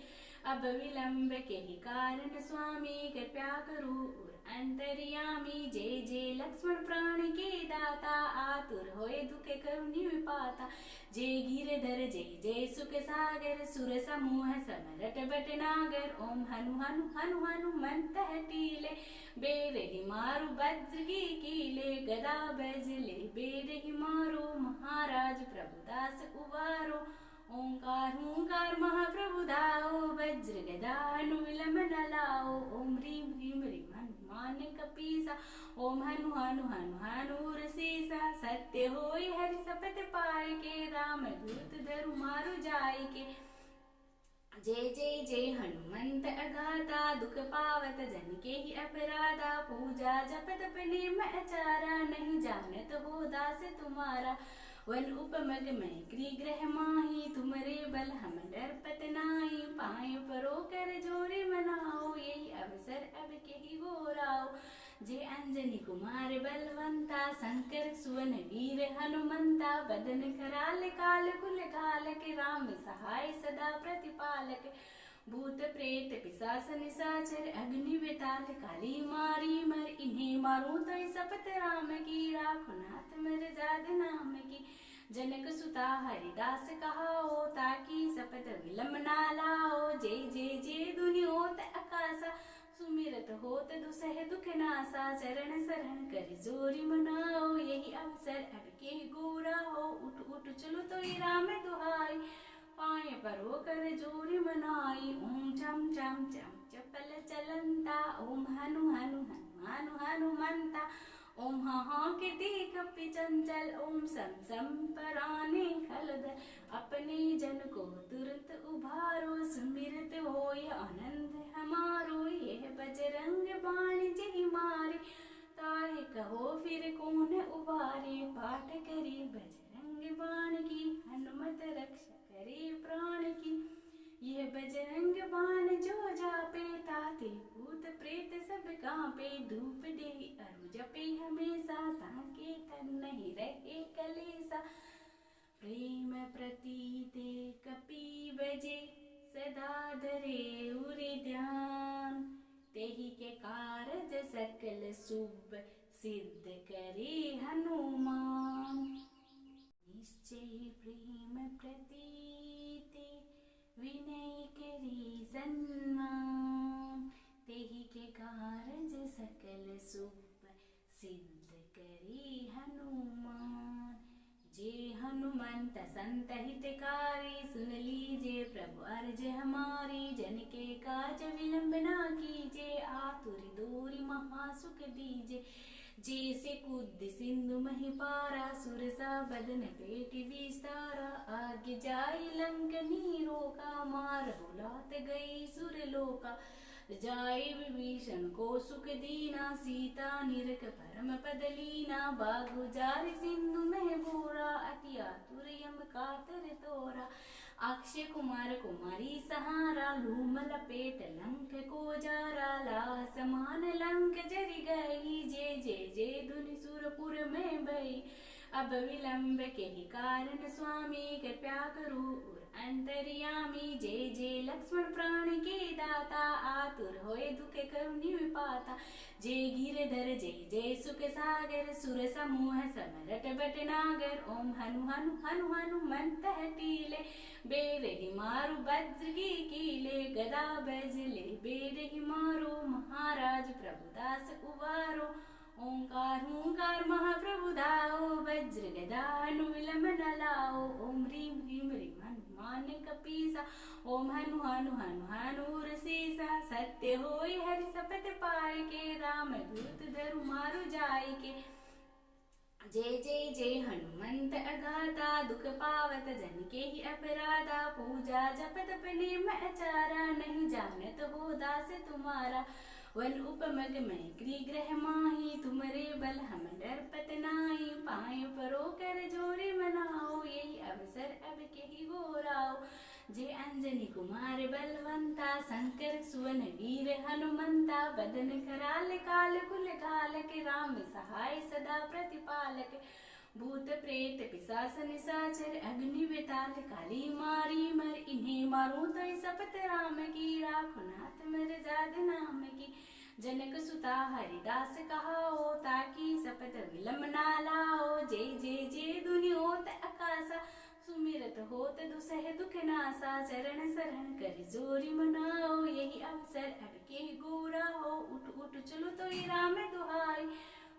अब विलंब के ही कारण स्वामी, कृपया करो अंतर्यामी। जय जय लक्ष्मण प्राण के दाता, आतुर होए दुख करुनि विपाता। जय गिरधर जय जय सुख सागर, सुर समूह समरट बट नागर। ओम हनु हनु हनु हनुमंत हटीले, बेर ही मारु वज्र की कीले। गदा बजले बेर ही मारो, महाराज प्रभुदास उबारो। ओंकार ओंकार महाप्रभु दाओ, वज्र गदा हनु विलंब न लाओ। ओम ह्रीं ह्रीं ह्रीं हनुमान कपीसा, ओम हनु हनु हनु हनु रसीसा। सत्य होय हरि सपथ पाए के, राम दूत धरु मारु जाय के। जय जय जय हनुमंत अगाता, दुख पावत जन के ही अपराधा। पूजा जप तप नेम आचारा, नहीं जानत हो दास तुम्हारा। वन उपमग में ग्रह माही, तुमरे बल हम डरपत नाही। पाए परो कर जोरी मनाओ, यही अवसर अब के ही गोराओ। जय अंजनी कुमार बलवंता, शंकर सुवन वीर हनुमंता। बदन कराल काल कुल घालक, राम सहाय सदा प्रतिपालक। भूत प्रेत पिशाच निशाचर, अग्नि वेताल काली मारी मर। इन्हें मारूं तो सपत राम की, राखो नाथ मेरे जाद नाम की। जनक सुता हरिदास कहाओ, ताकि सपत विलम ना लाओ। जय जय जय धुनि होत आकाशा, सुमिरत होत दुसह दुख नासा। चरण शरण कर जोरी मनाओ, यही अवसर अब के गोरा हो। उठ उठ चलो तो राम दुहाई, पाए परो कर जोरी मनाई। ओम चम चम चम चपल चलंता, ओम हनु हनु हनुमानु हनुमंता। ओम हा के देख चंचल, ओम सम सम पराने खलदल। अपने जन को तुरंत उभारो, सुमिरत होय आनंद हमारो। यह बजरंग बाण जय मारे, ताहे कहो फिर कौन उबारे, पाठ करे बजरंग बाण की, हनुमत रक्षा करे प्राण की। यह बजरंग बाण जो जापे, ताते भूत प्रेत सब कांपे। धूप दे अरु जपे हमेशा, ताके तन नहीं रहे कलेसा। प्रेम प्रतीते कपि बजे, सदा धरे उरे ध्यान। तेहि के कारज सकल शुभ, सिद्ध करे हनुमान। निश्चय प्रेम प्रतीते, विनय करी सन्मान। तेहि के कारज सकल शुभ, सिद्ध करे हनुमान। जे हनुमंत संत हितकारी, सुन लीजे प्रभु अर्ज हमारी। जन के काज विलंब ना कीजे, आतुर दूरी महासुख दीजे। जैसे कूद सिंधु मही पारा, सुरसा बदन पेट विस्तारा। आगे जाई लंक नीरो का, मार बुलात गई सुरलोका। जाय विभीषण को सुख दीना, सीता निरख परम पद लीना। बागु जार सिंधु में बोरा, अति आतुर यम कातर तोरा। अक्षय कुमार कुमारी सहारा, लूम लपेट लंक को जारा। लाह समान लंक जरि गई, जय जय जय धुनि सुरपुर में भई। अब विलंब के ही कारण स्वामी, कृपया करो अंतर्यामी। जय जय लक्ष्मण प्राण के दाता, आतुर होए दुख करुणि विपाता। जय गिरधर जय जय सुख सागर, सुर समूह समरट बट नागर। ओम हनु हनु हनु हनुमंत हटीले, बेर ही मारु वज्र की कीले। गदा बजले बेर ही मारो, महाराज प्रभुदास उबारो। ओंकार ओंकार महाप्रभु दाओ, वज्र गदा हनु विलंब न लाओ। ओम ह्रीम ह्रीम ह्रीम हनुमान कपीसा, ओम हनु हनु हनु हनुर सीसा। सत्य होय हरि सपथ पाय के, राम दूत धरु मारु जाय के। जय जय जय हनुमंत अगाता, दुख पावत जन के ही अपराधा। पूजा जपत नेम आचारा, नहीं जानत हो दास तुम्हारा। वन उपमग में गृह माही, तुमरे बल हम डरपत नाही। पाए परो कर जोरी मनाओ, यही अवसर अब के ही गोराओ। जय अंजनी कुमार बलवंता, शंकर सुवन वीर हनुमंता। बदन कराल काल कुल कालक, राम सहाय सदा प्रतिपालक। भूत प्रेत पिशाच निशाचर, अग्नि बेताल काली मारी मर। इन्हें मारूं तो शपथ राम की, राखो नाथ मर जाद नाम की। जनक सुता हरिदास कहाओ, ताकि शपथ विलंब ना लाओ। जय जय जय धुनि होत आकाशा, सुमिरत होत दुसह दुख नासा। चरण शरण कर जोरी मनाओ, यही अवसर अब के गोरा हो। उठ उठ चलो तो राम दुहाई,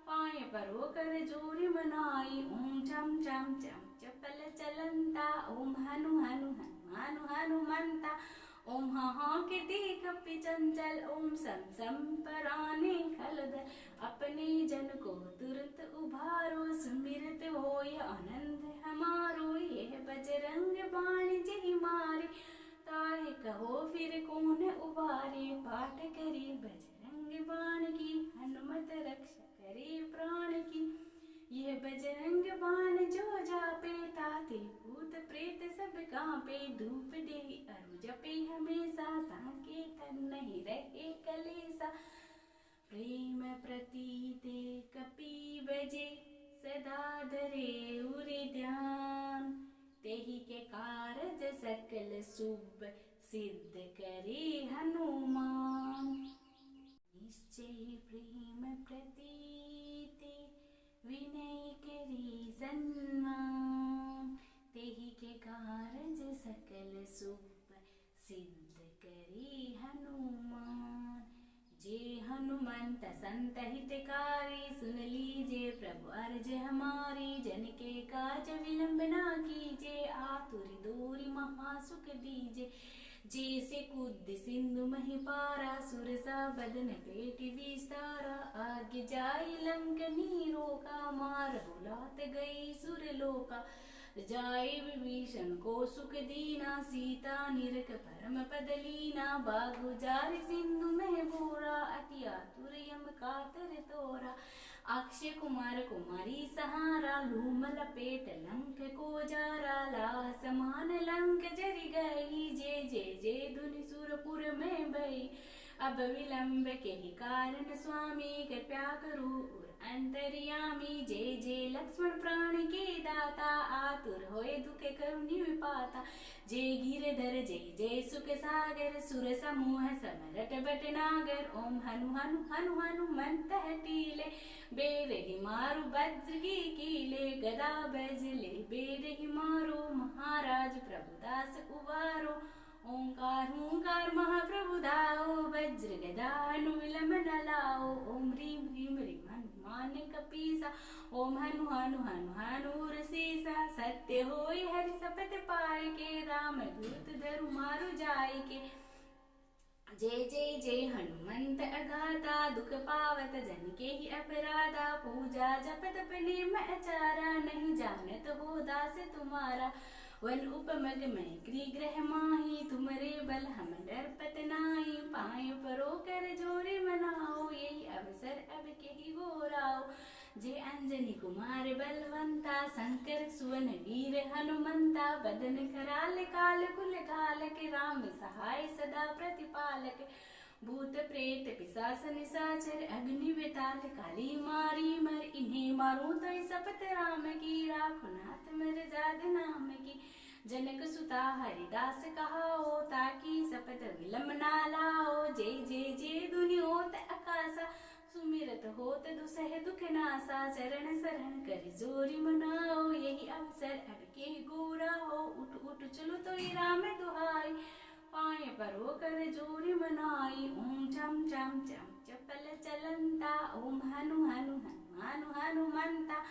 पाए परो कर जोरी मनाई। ओम चम चम चम चपल चलंता, ओम हनु हनु हनु हनुमंता। ओम हाँ के कपि चंचल, ओम सम सम पराने खलदल। अपने जन को तुरंत उभारो, सुमिरत होय आनंद हमारो। यह बजरंग बाण जहि मारे, ताहे कहो फिर कौन उबारे। पाठ करे बजरंग बाण की, हनुमत रक्षा करे प्राण की। यह बजरंग बाण जो जापे, ताते भूत प्रेत सब कांपे। धूप दे अरु जपे हमेशा, ताके तन नहीं रहे कलेसा। प्रेम प्रतीते कपि बजे, सदा धरे उरे ध्यान। तेहि के कारज सकल शुभ, सिद्ध करे हनुमान। निश्चय प्रेम प्रतीते, विनय करी सन्मान। तेहि के कारज सकल शुभ, सिद्ध करे हनुमान। जे हनुमंत संत हितकारी, सुन लीजे प्रभु अर्ज हमारी। जन के काज विलंब ना कीजे, आतुर दूरी महासुख दीजे। जैसे कूद सिंधु मही पारा, सुरसा बदन पेट विस्तारा। आगे जाई लंक नीरो का, मार बुलात गई सुरलोका। जाय विभीषण को सुख दीना, सीता निरख परम पद लीना। बागु जार सिंधु में बोरा, अति आतुर यम कातर तोरा। अक्षय कुमार कुमारी सहारा, लूम लपेट लंक को जारा, लाह समान लंक जरी गई, जे जे जे धुनि सुरपुर में भई। अब विलंब के ही कारण स्वामी, कृपया करो और अंतर्यामी, जय जय लक्ष्मण प्राण के दाता, आतुर होए दुख करुणि विपाता। जय गिरधर जय जय सुख सागर, सुर समूह समरट बट नागर, ओम हनु हनु हनु हनुमंत टीले, बेर ही मारू वज्र की कीले, गदा बजले बेर ही मारो, महाराज प्रभुदास उबारो। ओंकार हूंकार महाप्रभु दाओ, वज्र गदा हनु विलंब न लाओ, ओम ह्रीम ह्रीम ह्रीम हनुमान कपीसा, ओम हनु हनु हनु हनूर सीसा। सत्य होई हरि सपथ पाए के, राम दूत धरु मारु जाय के। जय जय जय हनुमंत अगाता, दुख पावत जन के ही अपराधा, पूजा जप तप नेम आचारा, नहीं जानत हो दास तुम्हारा। वन उपमग में ग्रह माही, तुमरे बल हम डरपत नाही, पाए परो कर जोरे मनाओ, यही अवसर अब के ही गोराओ। जय अंजनी कुमार बलवंता, शंकर सुवन वीर हनुमंता, बदन कराल काल कुल घालक, राम सहाय सदा प्रतिपालक। भूत प्रेत पिशाच निशाचर, अग्नि वेताल काली मारी मर, इन्हें मारूं तो शपथ राम की, राखो नाथ मेरे जाद नाम की। जनक सुता हरिदास कहाओ, ताकि शपथ विलंब ना लाओ, जय जय जय धुनि होत आकाशा, सुमिरत होत दुसह दुख नासा, चरण शरण कर जोरी मनाओ, यही अवसर अब के गोरा हो, उठ उठ चलो तो राम दुहाई, पाए परो कर जोरी मनाई। ओम चम चम चम चपल चलंता, ओम हनु हनु हनु हनुमंता,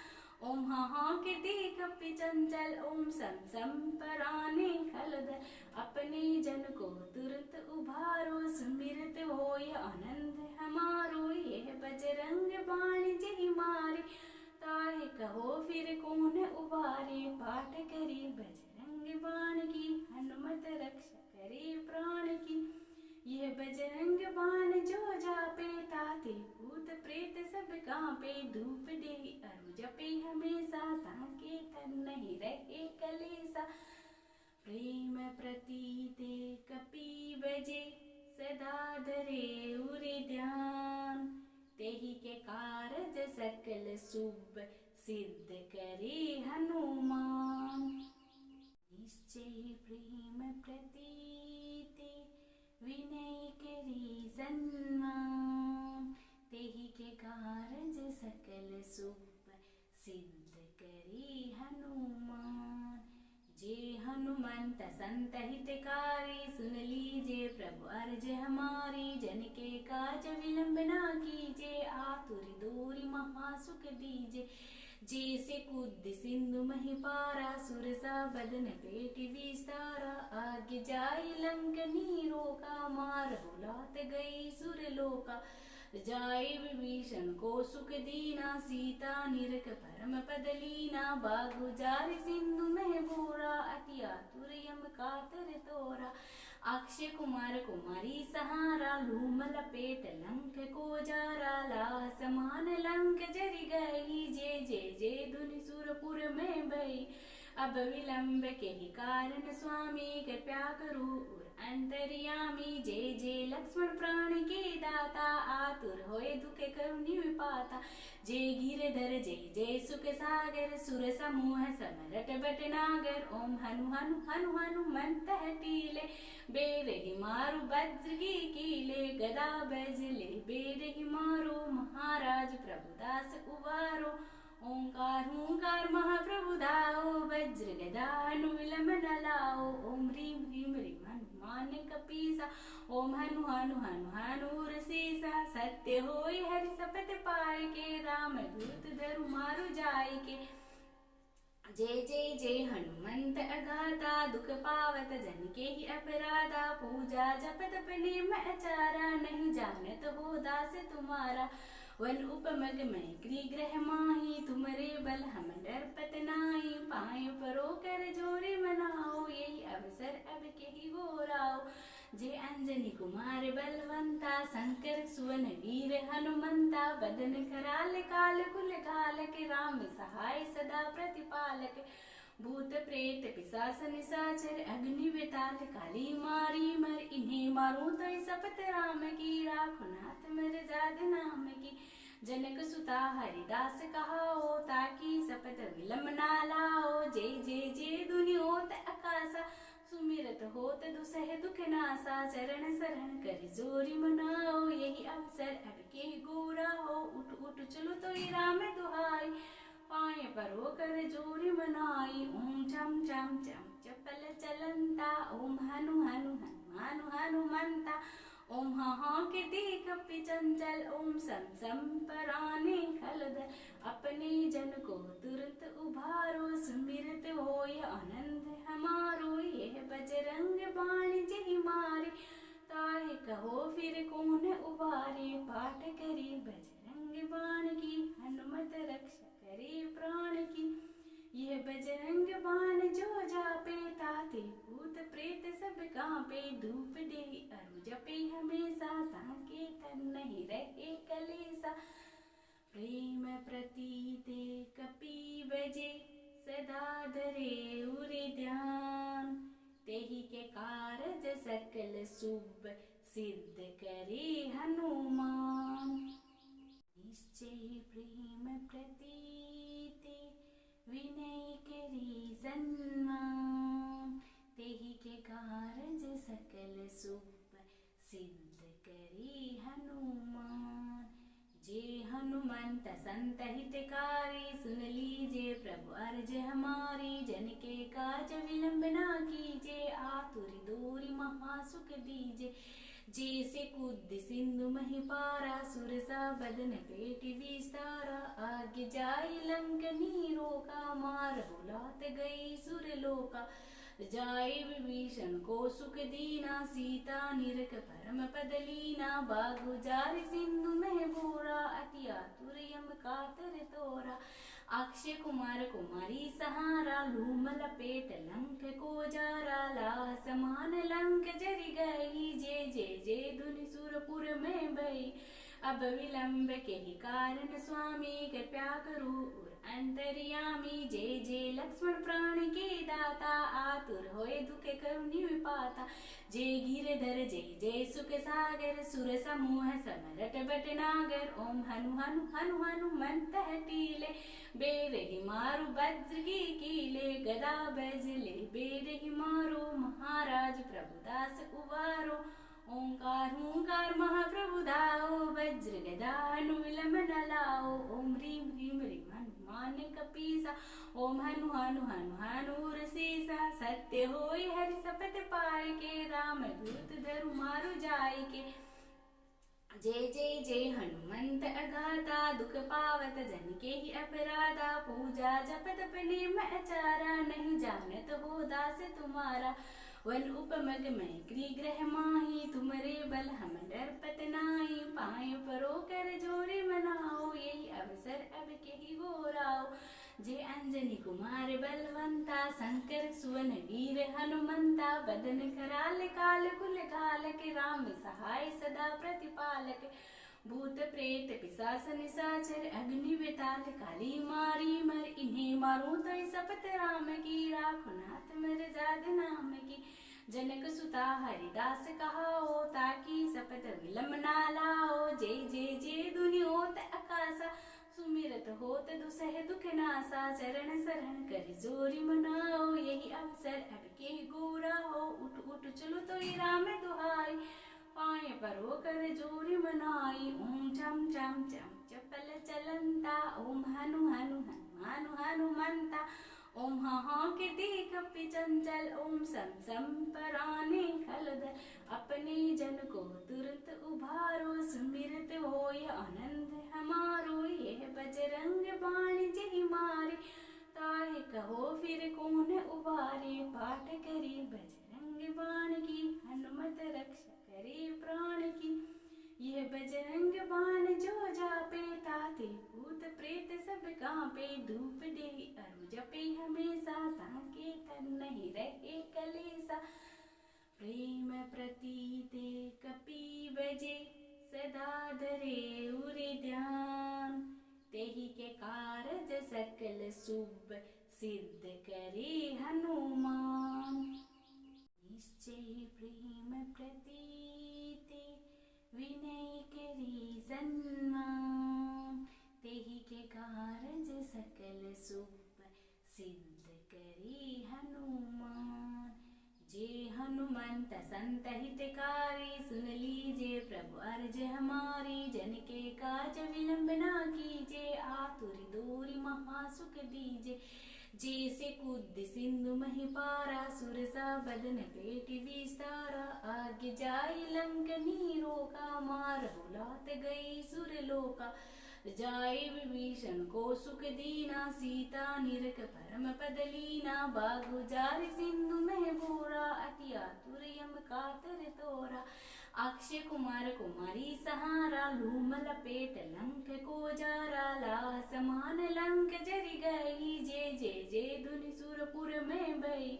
ओम हा के देख चंचल, ओम सम सम पराने खलदल, अपने जन को तुरंत उभारो, सुमिरत होय आनंद हमारो, यह बजरंग बाण जहि मारे, ताहे कहो फिर कौन उबारे, पाठ करी बजरंग बाण की, हनुमत रक्षा करे प्राण की। यह बजरंग बाण जो जापे, ताते भूत प्रेत सब कांपे, धूप दे अरु जपे हमेशा, ताके तन नहीं रहे कलेसा। प्रेम प्रतीते कपि बजे, सदा धरे उरे ध्यान, तेहि के कारज सकल शुभ, सिद्ध करे हनुमान। निश्चय प्रेम प्रतीते, विनय करी सन्मान, तेहि के कारज सकल शुभ, सिद्ध करे हनुमान। जे हनुमंत संत हितकारी, सुन लीजे प्रभु अर्ज हमारी, जन के काज विलंब ना कीजे, आतुर दूरी महासुख दीजे। जैसे कूद सिंधु मही पारा, सुरसा बदन पेट विस्तारा, आगे जाय लंक नीरो का, मार बुलात गई सुरलोका। जाय विभीषण को सुख दीना, सीता निरख परम पद लीना, बागु जार सिंधु में बोरा, अति आतुर यम कातर तोरा। अक्षय कुमार कुमारी सहारा, लूम लपेट लंक को जारा, लाह समान लंक जरी गई, जय जय जय धुनि सुरपुर में भई। अब विलंब के ही कारण स्वामी, कृपया करो और अंतर्यामी, जय जय लक्ष्मण प्राण के दाता, आतुर होए दुख करुणि विपाता। जय गिरधर जय जय सुख सागर, सुर समूह समरट बट नागर, ओम हनु हनु हनु हनुमंत टीले, बेर ही मारू वज्र की कीले, गदा बजले बेर ही मारो, महाराज प्रभुदास उबारो। ओंकार हूंकार महाप्रभु दाओ, वज्र गदा हनु विलंब न लाओ, ओम ह्रीम ह्रीम ह्रीम हनुमान कपीसा, ओम हनु हनु हनु हनूर सीसा। सत्य होई हरि सपथ पाए के, राम दूत धरु मारु जाय के। जय जय जय हनुमंत अगाता, दुख पावत जन के ही अपराधा, पूजा जप तप नेम आचारा, नहीं जानत हो दास तुम्हारा। वन उपमग में ग्रह माही, तुमरे बल हम डरपत नाही, पाए परो कर जोरे मनाओ, यही अवसर अब के ही गोराओ। जय अंजनी कुमार बलवंता, शंकर सुवन वीर हनुमंता, बदन कराल काल कुल कालक, राम सहाय सदा प्रतिपालक, भूत प्रेत पिशाच निशाचर, अग्नि बेताल काली मारी मर, इन्हें मारूं तो सपत राम की, राखो नाथ मर जाद नाम की, जनक सुता हरिदास कहाओ, ताकि सपत विलम ना लाओ, जय जय जय दुनि होत आकाशा, सुमिरत होत दुसह दुख नासा, चरण शरण कर जोरी मनाओ, यही अवसर अब के गोरा हो, उठ उठ चलो तो राम दुहाई, पाए परो कर जोरी मनाई, ओम चम चम चम चपल चलंता, ओम हनु हनु हनु हनुमंता, ओम हा के देख चंचल, ओम सम सम पराने खलदल, अपने जन को तुरंत उभारो, सुमिरत होय आनंद हमारो, यह बजरंग बाण जहि मारे, ताहे कहो फिर कौन उबारे, पाठ करी बजरंग बाण की, हनुमत रक्षा करे प्राण की, यह बजरंग बाण जो जापे, ताते भूत प्रेत सब कांपे, धूप दे अरु जपे हमेशा, ताके तन नहीं रहे कलेसा, प्रेम प्रतीते कपि बजे, सदा धरे उरे ध्यान, तेहि के कारज सकल शुभ, सिद्ध करे हनुमान, निश्चय प्रेम प्रतीते, विनय करी सन्मान, तेहि के कारज सकल शुभ, सिद्ध करे हनुमान, जे हनुमंत संत हितकारी, सुन लीजिए प्रभु अर्ज हमारी, जन के काज विलंब ना कीजे, आतुर दूरी महासुख दीजे, जैसे कूद सिंधु मही पारा, सुरसा बदन पेट विस्तारा, आगे जाई लंक नीरो का, मार बुलात गई सुर लोका, जाए विभीषण को सुख दीना, सीता निरख परम पद लीना, बागु जार सिंधु में बोरा, अति आतुर यम कातर तोरा, अक्षय कुमार कुमारी सहारा, लूम लपेट लंक को जारा, ला समान लंक जरि गई, जय जय जय धुनि सुरपुर में भई, अब विलंब के ही कारण स्वामी, कृपया करो अंतर्यामी, जय जय लक्ष्मण प्राण के दाता, आतुर होए दुख करुणि विपाता, जय गिरधर जय जय सुख सागर, सुर समूह समरट बट नागर, ओम हनु हनु हनु हनुमंत हटीले, बेर ही मारु वज्र की कीले, गदा बजले बेर ही मारो, महाराज प्रभुदास उबारो, ओंकार ओंकार महाप्रभु दाओ, वज्र गदा हनु विलंब न लाओ, ओम ह्रीम ह्रीम ह्रीम हनुमान कपीसा, ओम हनु हनु हनु हनुर सीसा, सत्य होय हरि सपथ पाय के, राम दूत धरु मारु जाय के, जय जय जय हनुमंत अगाता, दुख पावत जन के ही अपराधा, पूजा जपत नेम अचारा, नहीं जानत हो दास तुम्हारा, वन उपमग में ग्रह माही, तुमरे बल हम डरपत नाही, पाए परो कर जोरी मनाओ, यही अवसर अब के ही गोराओ, जय अंजनी कुमार बलवंता, शंकर सुवन वीर हनुमंता, बदन कराल काल कुल कालक, राम सहाय सदा प्रतिपालक, भूत प्रेत पिशाच निशाचर, अग्नि बेताल काली मारी मर, इन्हें मारूं तो सपत राम की, राखो नाथ मर जाद नाम की, जनक सुता हरिदास कहाओ, ताकि सपत विलम ना लाओ, जय जय जय दुनि होत आकाशा, सुमिरत होत दुसह दुख नासा, चरण शरण कर जोरी मनाओ, यही अवसर अब के गोरा हो, उठ उठ चलो तो राम दुहाई, पाए परो कर जोरी मनाई, ओम चम चम चम चपल चलंता, ओम हनु हनु हनु हनुमंता, ओम हा के देख चंचल, ओम सम सम पराने खलदल, अपने जन को तुरंत उभारो, सुमिरत होय आनंद हमारो, यह बजरंग बाण जहि मारे, ताहे कहो फिर कौन उबारे, पाठ करी बजरंग बाण की, हनुमत रक्षा करे प्राण की, यह बजरंग बाण जो जापे, ताते भूत प्रेत सब कांपे, धूप दे अरु जपे हमेशा, ताके तन नहीं रहे कलेसा, प्रेम प्रति ते कपि बजे सदा धरे उरे ध्यान। तेहि के कारज सकल शुभ सिद्ध करे हनुमान। निश्चय प्रेम प्रतीति विनय करी सन्मान। तेहि के कारज सकल शुभ सिद्ध करे हनुमान। जे हनुमंत संत हितकारी सुन लीजिए प्रभु अर्ज हमारी। जन के काज विलंब ना कीजिए आतुर दूरी महासुख दीजिए। जैसे कूद सिंधु मही पारा सुरसा बदन पेट विस्तारा। आगे जाई लंक नीरो का मार बुलात गई सुरलोका। जाय विभीषण को सुख दीना सीता निरख परम पद लीना। बागु जार सिंधु में बोरा अति आतुर यम कातर तोरा। अक्षय कुमार कुमारी सहारा लूम लपेट लंक को जारा। लाह समान लंक जरि गई जय जय जय धुनि सुरपुर में भई।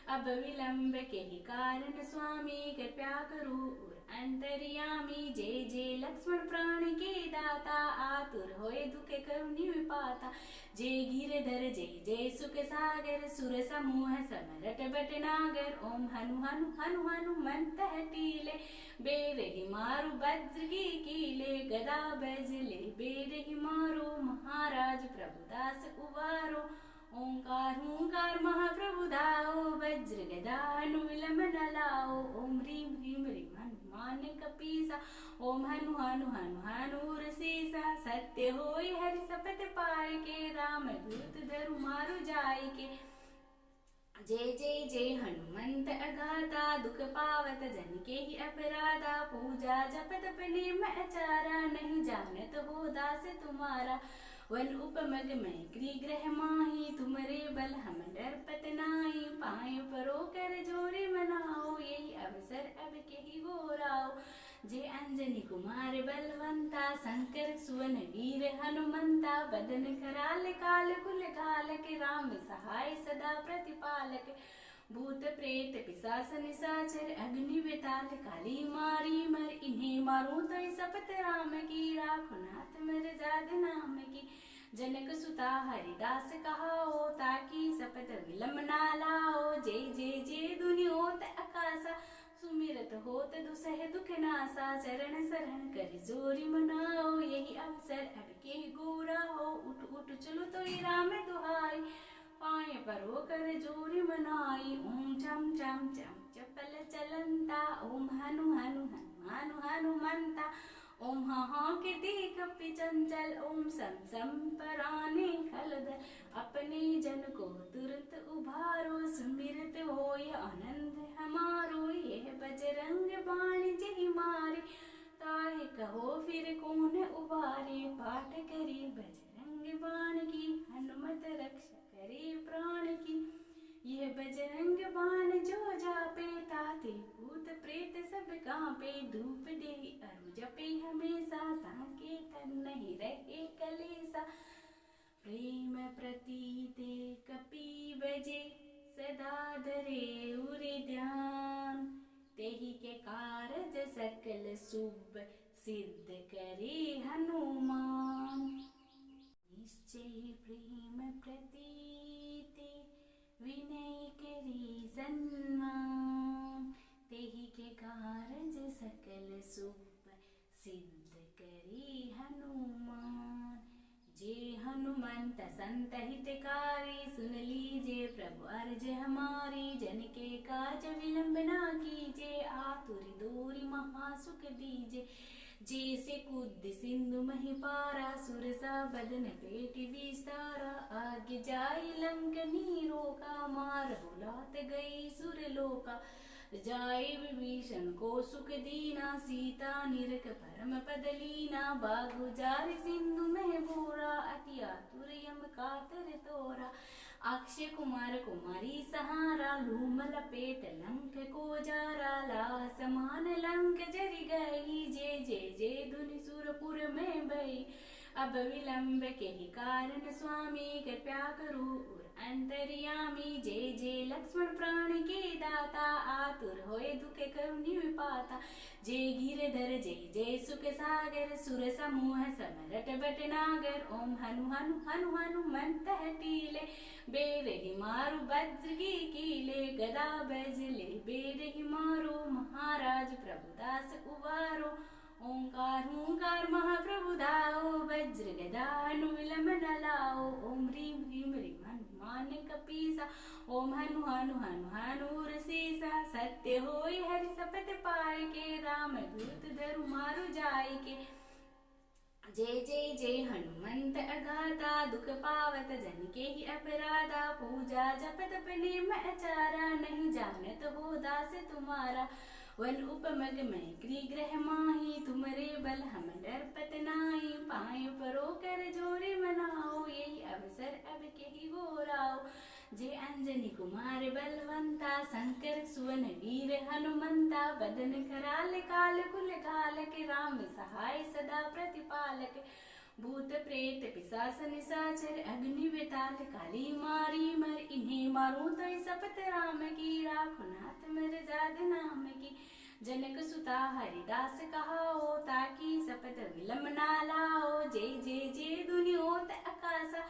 अब विलंब के ही कारण स्वामी कृपया करो अंतर्यामी। जय जय लक्ष्मण प्राण के दाता आतुर होए दुख करुणि विपाता। जय गिरधर जय जय सुख सागर सुर समूह समरट बट नागर। ओम हनु हनु हनु हनुमंत हटीले बेरहि मारु वज्र की कीले। गदा बजले बेरहि मारो महाराज प्रभुदास उबारो। ओंकार हुंकार महाप्रभु दाओ वज्र गदा हनु विलंब न लाओ। ओम ह्रीम ह्रीम ह्रीम हनुमान कपीसा। ओम हनु हनु हनु हनुर सीसा। सत्य होय हरि सपथ पाए के राम दूत धरु मारु जाय के। जय जय जय हनुमंत अगाता दुख पावत जन के ही अपराधा। पूजा जप तप नेम आचारा नहीं जानत हो दास तुम्हारा। वन उपमग में ग्रह माही तुमरे बल हम डरपत नाही। पाए परो कर जोरे मनाओ यही अवसर अब के ही गोराओ। जय अंजनी कुमार बलवंता शंकर सुवन वीर हनुमंता। बदन कराल काल कुल घालक राम सहाय सदा प्रतिपालक। भूत प्रेत पिशाच निशाचर अग्नि वेताल काली मारी मर। इन्हें मारूं तो सपत राम की राखो नाथ मेरे जाद नाम की। जनक सुता हरिदास कहाओ ताकि सपत विलंब ना लाओ। जय जय जय धुनि होत आकाशा सुमिरत होत दुसह दुख नासा। चरण शरण कर जोरी मनाओ यही अवसर अब के गोरा हो। उठ उठ चलो तो राम दुहाई पाए परो कर जोरी मनाई। ओम चम चम चम चपल चलंता। ओम हनु हनु हनु हनुमंता। ओम हा के देख चंचल। ओम सम सम पराने खलदल। अपने जन को तुरंत उभारो सुमिरत होय आनंद हमारो। यह बजरंग बाण जहि मारे ताहे कहो फिर कौन उबारे। पाठ करी बजरंग बाण की हनुमत रक्षा करे प्राण की। यह बजरंग बाण जो जापे ताते भूत प्रेत सब कांपे। धूप दे अरु जपे हमेशा ताके तन नहीं रहे कलेसा। प्रेम प्रतीते कपि बजे सदा धरे उरे ध्यान। तेहि के कारज सकल शुभ सिद्ध करे हनुमान। निश्चय प्रेम प्रतीते विनय करी सन्मान। तेहि के कारज सकल शुभ सिद्ध करे हनुमान। जे हनुमंत संत हितकारी सुन लीजिए प्रभु अर्ज हमारी। जन के काज विलंब ना कीजिए आतुर दूरी महासुख दीजिए। जैसे कूद सिंधु मही पारा सुरसा बदन पेट विस्तारा। आगे जाई लंक नीरो का मार बुलात गई सुरलोका। जाय विभीषण को सुख दीना सीता निरख परम पद लीना। बागु जार सिंधु में बोरा अति आतुर यम कातर तोरा। अक्षय कुमार कुमारी सहारा लूम लपेट लंक को जारा। लाह समान लंक जरि गई जय जय जय धुनि सुरपुर में भई। अब विलंब के ही कारण स्वामी कृपया करो अंतर्यामी। जय जय लक्ष्मण प्राण के दाता आतुर होए दुख करुणि पाता। जय गिरधर जय जय सुख सागर, सुर समूह समरट भटनागर। ओम हनु हनु हनु हनुमंत टीले, बेरहि मारु वज्र की कीले। गदा बजले बेरहि मारो, महाराज प्रभुदास उबारो। ओंकार हुंकार महाप्रभु दाओ, वज्र गदा हनु विलम न लाओ। ओम ह्रीं ह्रीं ह्रीं हनुमान कपीसा, ओम हनु हनु हनु हनुर सीसा। सत्य होई हरि सपथ पाए के, राम दूत धरु मारु जाय के। जय जय जय हनुमंत अगाधा, दुख पावत जन के ही अपराधा। पूजा जप तप नेम आचारा, नहीं जानत हो दास तुम्हारा। वन उपमग मैं गृह माही, तुमरे बल हम डरपत नाही। पाए परो कर जोरे मनाओ, यही अवसर अब केहि गोराओ। जय अंजनी कुमार बलवंता, शंकर सुवन वीर हनुमंता। बदन कराल काल कुल कालक, राम सहाय सदा प्रतिपालक। भूत प्रेत पिशाच निशाचर, अग्नि बेताल काली मारी मर। इन्हें मारूं तो सपत राम की, राखो नाथ मर जाद नाम की। जनक सुता हरिदास कहाओ, ताकि सपत विलम ना लाओ। जय जय जय दुनि होत आकाशा,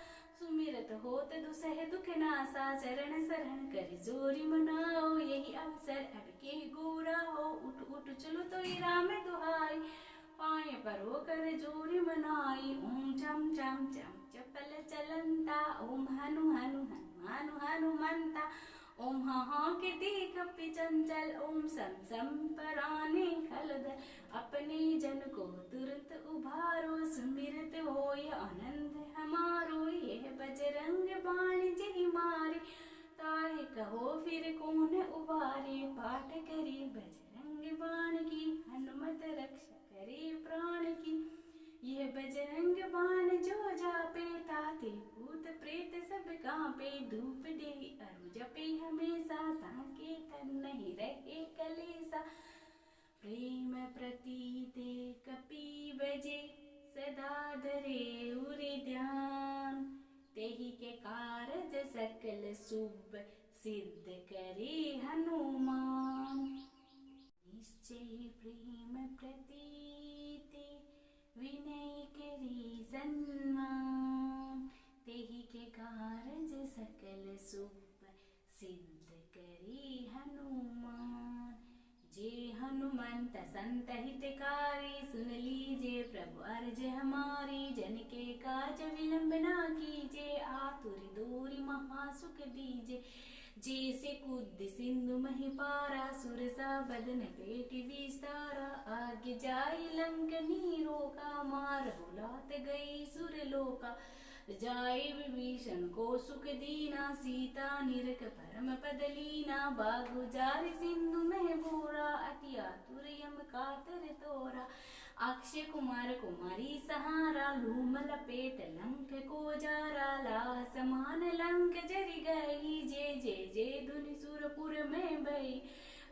सुमिरत होत दुसह दुख नासा। चरण शरण कर जोरी मनाओ, यही अवसर अब के गोरा हो। उठ उठ चलो तो राम दुहाई, पाए परो कर जोरी मनाई। ओम चम चम चम चपल चलंता, ओम हनु हनु हनु हनुमंता। ओम हाँ के कपि चंचल, ओम सम सम पराने खलदल। अपने जन को तुरंत उभारो, सुमिरत होय आनंद हमारो। यह बजरंग बाण जहि मारे, ताहे कहो फिर कौन उबारे। पाठ करी बजरंग बाण की, हनुमत रक्षा करे प्राण की। यह बजरंग बाण जो जापे, ताते भूत प्रेत सब कांपे। धूप दे अरु जपे हमेशा, ताके तन नहीं रहे कलेसा। प्रेम प्रतीते कपि बजे, सदा धरे उरे ध्यान। तेहि के कारज सकल शुभ, सिद्ध करे हनुमान। निश्चय प्रेम प्रतीते, विनय करी सन्मान। तेहि के कारज सकल शुभ, सिद्ध करी हनुमान। जे हनुमंत संत हितकारी, सुन लीजे प्रभु अर्ज हमारी। जन के काज विलंब ना कीजे, आतुर दूरी महासुख दीजे। जैसे कूद सिंधु मही पारा, सुरसा बदन पेट विस्तारा। आगे जाई लंक नीरो का, मार बुलात गई सुरलोका। जाए विभीषण को सुख दीना, सीता निरख परम पद लीना। बागु जार सिंधु मह बोरा, अति आतुर यम कातर तोरा। अक्षय कुमार कुमारी सहारा, लूम लपेट लंक को जारा। लाह समान लंक जरि गई, जय जय जय धुनि सुरपुर में भई।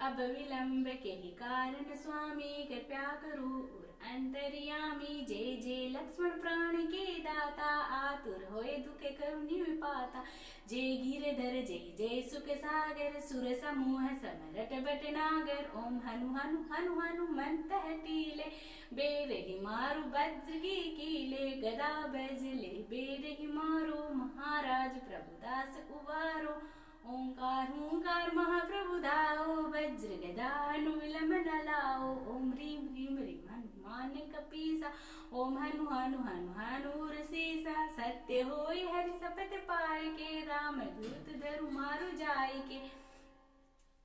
अब विलंब के ही कारण स्वामी, कृपया करो अंतर्यामी। जय जय लक्ष्मण प्राण के दाता, आतुर होए दुख करुणि विपाता। जय गिरधर जय जय सुख सागर, सुर समूह समरट भटनागर। ओम हनु हनु हनु हनुमंत टीले, बेरहि मारु वज्र की कीले। गदा बजले बेरहि मारो, महाराज प्रभुदास उबारो। ओंकार हुंकार महाप्रभु दाओ, वज्र गदा हनु विलम न लाओ। ओम ह्रीं ह्रीं ह्रीं हनुमान कपीसा, ओम हनु हनु हनु हनुर सीसा। सत्य होई हरि सपथ पाए के, राम दूत धरु मारु जाय के।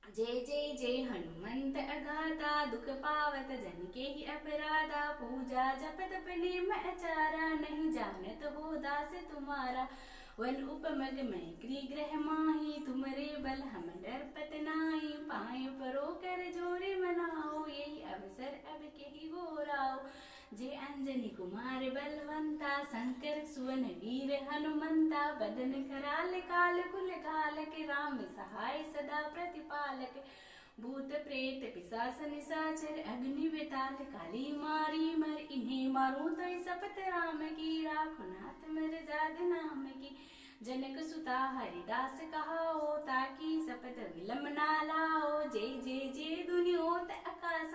जय जय जय हनुमंत अगाधा, दुख पावत जन के ही अपराधा। पूजा जप तप नेम आचारा, नहीं जानत हो दास तुम्हारा। वन उपमग मैं गृह माही, तुमरे बल हम डरपत नाही। पाए परो कर जोरे मनाओ, यही अवसर अब केहि गोराओ। जय अंजनी कुमार बलवंता, शंकर सुवन वीर हनुमंता। बदन कराल काल कुल कालक, राम सहाय सदा प्रतिपालक। भूत प्रेत पिशाच निशाचर, अग्नि बेताल काली मारी मर। इन्हें मारूं तो सपत राम की, राखो नाथ मर जाद नाम की। जनक सुता हरिदास कहाओ, ताकि सपत विलम ना लाओ। जय जय जय दुनि होत आकाशा,